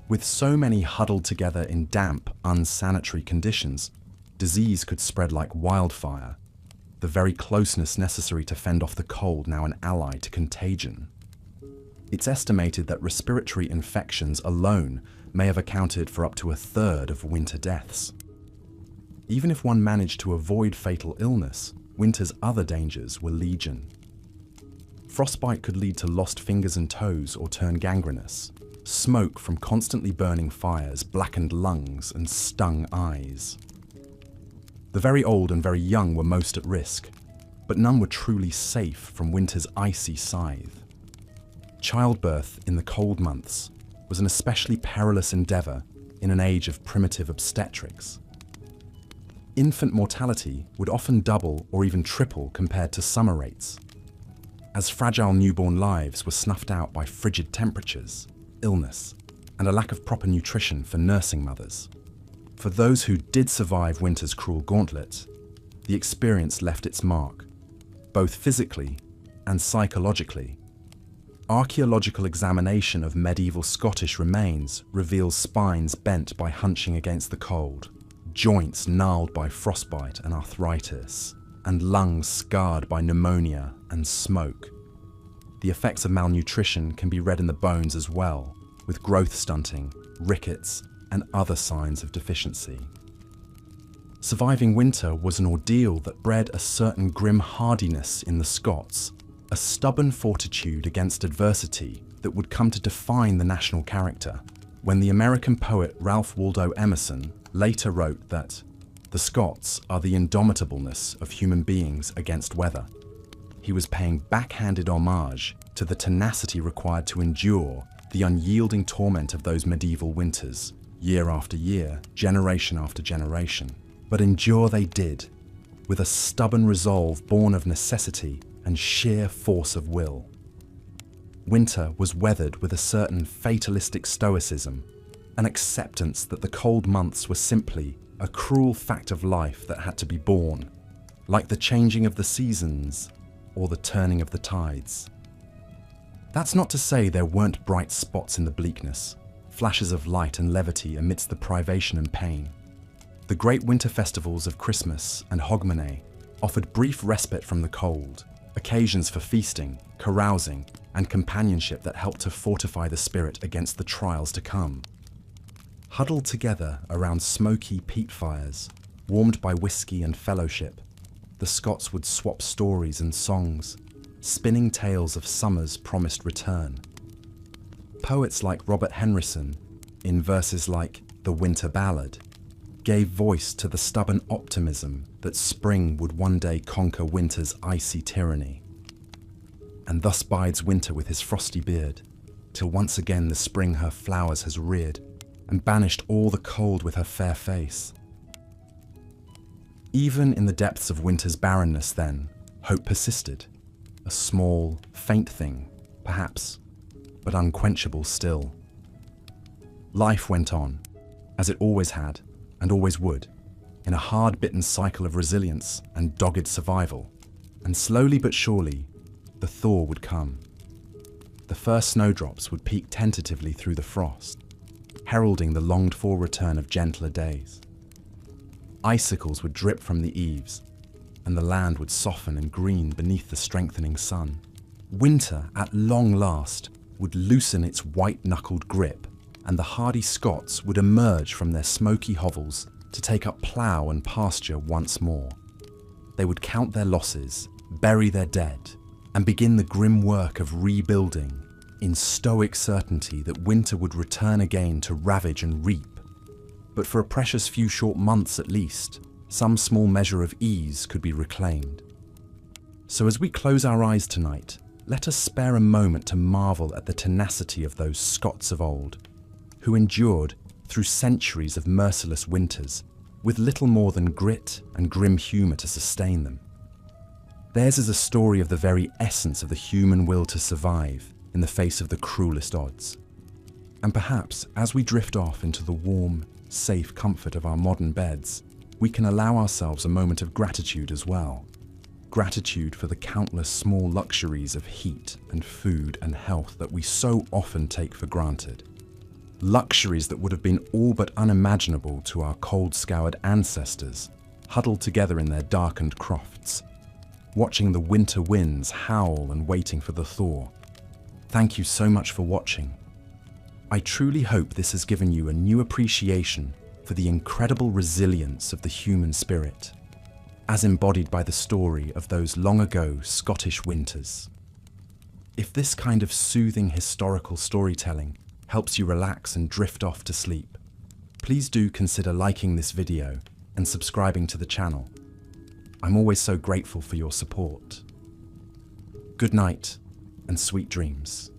S1: With so many huddled together in damp, unsanitary conditions, disease could spread like wildfire, the very closeness necessary to fend off the cold now an ally to contagion. It's estimated that respiratory infections alone may have accounted for up to a third of winter deaths. Even if one managed to avoid fatal illness, winter's other dangers were legion. Frostbite could lead to lost fingers and toes or turn gangrenous. Smoke from constantly burning fires blackened lungs and stung eyes. The very old and very young were most at risk, but none were truly safe from winter's icy scythe. Childbirth in the cold months was an especially perilous endeavour in an age of primitive obstetrics. Infant mortality would often double or even triple compared to summer rates, as fragile newborn lives were snuffed out by frigid temperatures, illness, and a lack of proper nutrition for nursing mothers. For those who did survive winter's cruel gauntlet, the experience left its mark, both physically and psychologically. Archaeological examination of medieval Scottish remains reveals spines bent by hunching against the cold, joints gnarled by frostbite and arthritis, and lungs scarred by pneumonia and smoke. The effects of malnutrition can be read in the bones as well, with growth stunting, rickets, and other signs of deficiency. Surviving winter was an ordeal that bred a certain grim hardiness in the Scots, a stubborn fortitude against adversity that would come to define the national character, when the American poet Ralph Waldo Emerson later wrote that the Scots are the indomitableness of human beings against weather. He was paying backhanded homage to the tenacity required to endure the unyielding torment of those medieval winters, year after year, generation after generation. But endure they did, with a stubborn resolve born of necessity and sheer force of will. Winter was weathered with a certain fatalistic stoicism, an acceptance that the cold months were simply a cruel fact of life that had to be borne, like the changing of the seasons or the turning of the tides. That's not to say there weren't bright spots in the bleakness, flashes of light and levity amidst the privation and pain. The great winter festivals of Christmas and Hogmanay offered brief respite from the cold, occasions for feasting, carousing, and companionship that helped to fortify the spirit against the trials to come. Huddled together around smoky peat fires, warmed by whiskey and fellowship, the Scots would swap stories and songs, spinning tales of summer's promised return. Poets like Robert Henryson, in verses like The Winter Ballad, gave voice to the stubborn optimism that spring would one day conquer winter's icy tyranny. And thus bides winter with his frosty beard, till once again the spring her flowers has reared, and banished all the cold with her fair face. Even in the depths of winter's barrenness then, hope persisted, a small, faint thing, perhaps, but unquenchable still. Life went on, as it always had, and always would, in a hard-bitten cycle of resilience and dogged survival, and slowly but surely, the thaw would come. The first snowdrops would peek tentatively through the frost, heralding the longed-for return of gentler days. Icicles would drip from the eaves, and the land would soften and green beneath the strengthening sun. Winter, at long last, would loosen its white-knuckled grip, and the hardy Scots would emerge from their smoky hovels to take up plough and pasture once more. They would count their losses, bury their dead, and begin the grim work of rebuilding, in stoic certainty that winter would return again to ravage and reap. But for a precious few short months at least, some small measure of ease could be reclaimed. So as we close our eyes tonight, let us spare a moment to marvel at the tenacity of those Scots of old, who endured through centuries of merciless winters, with little more than grit and grim humour to sustain them. Theirs is a story of the very essence of the human will to survive in the face of the cruelest odds. And perhaps, as we drift off into the warm, safe comfort of our modern beds, we can allow ourselves a moment of gratitude as well. Gratitude for the countless small luxuries of heat and food and health that we so often take for granted. Luxuries that would have been all but unimaginable to our cold-scoured ancestors, huddled together in their darkened crofts, watching the winter winds howl and waiting for the thaw. Thank you so much for watching. I truly hope this has given you a new appreciation for the incredible resilience of the human spirit, as embodied by the story of those long ago Scottish winters. If this kind of soothing historical storytelling helps you relax and drift off to sleep, please do consider liking this video and subscribing to the channel. I'm always so grateful for your support. Good night and sweet dreams.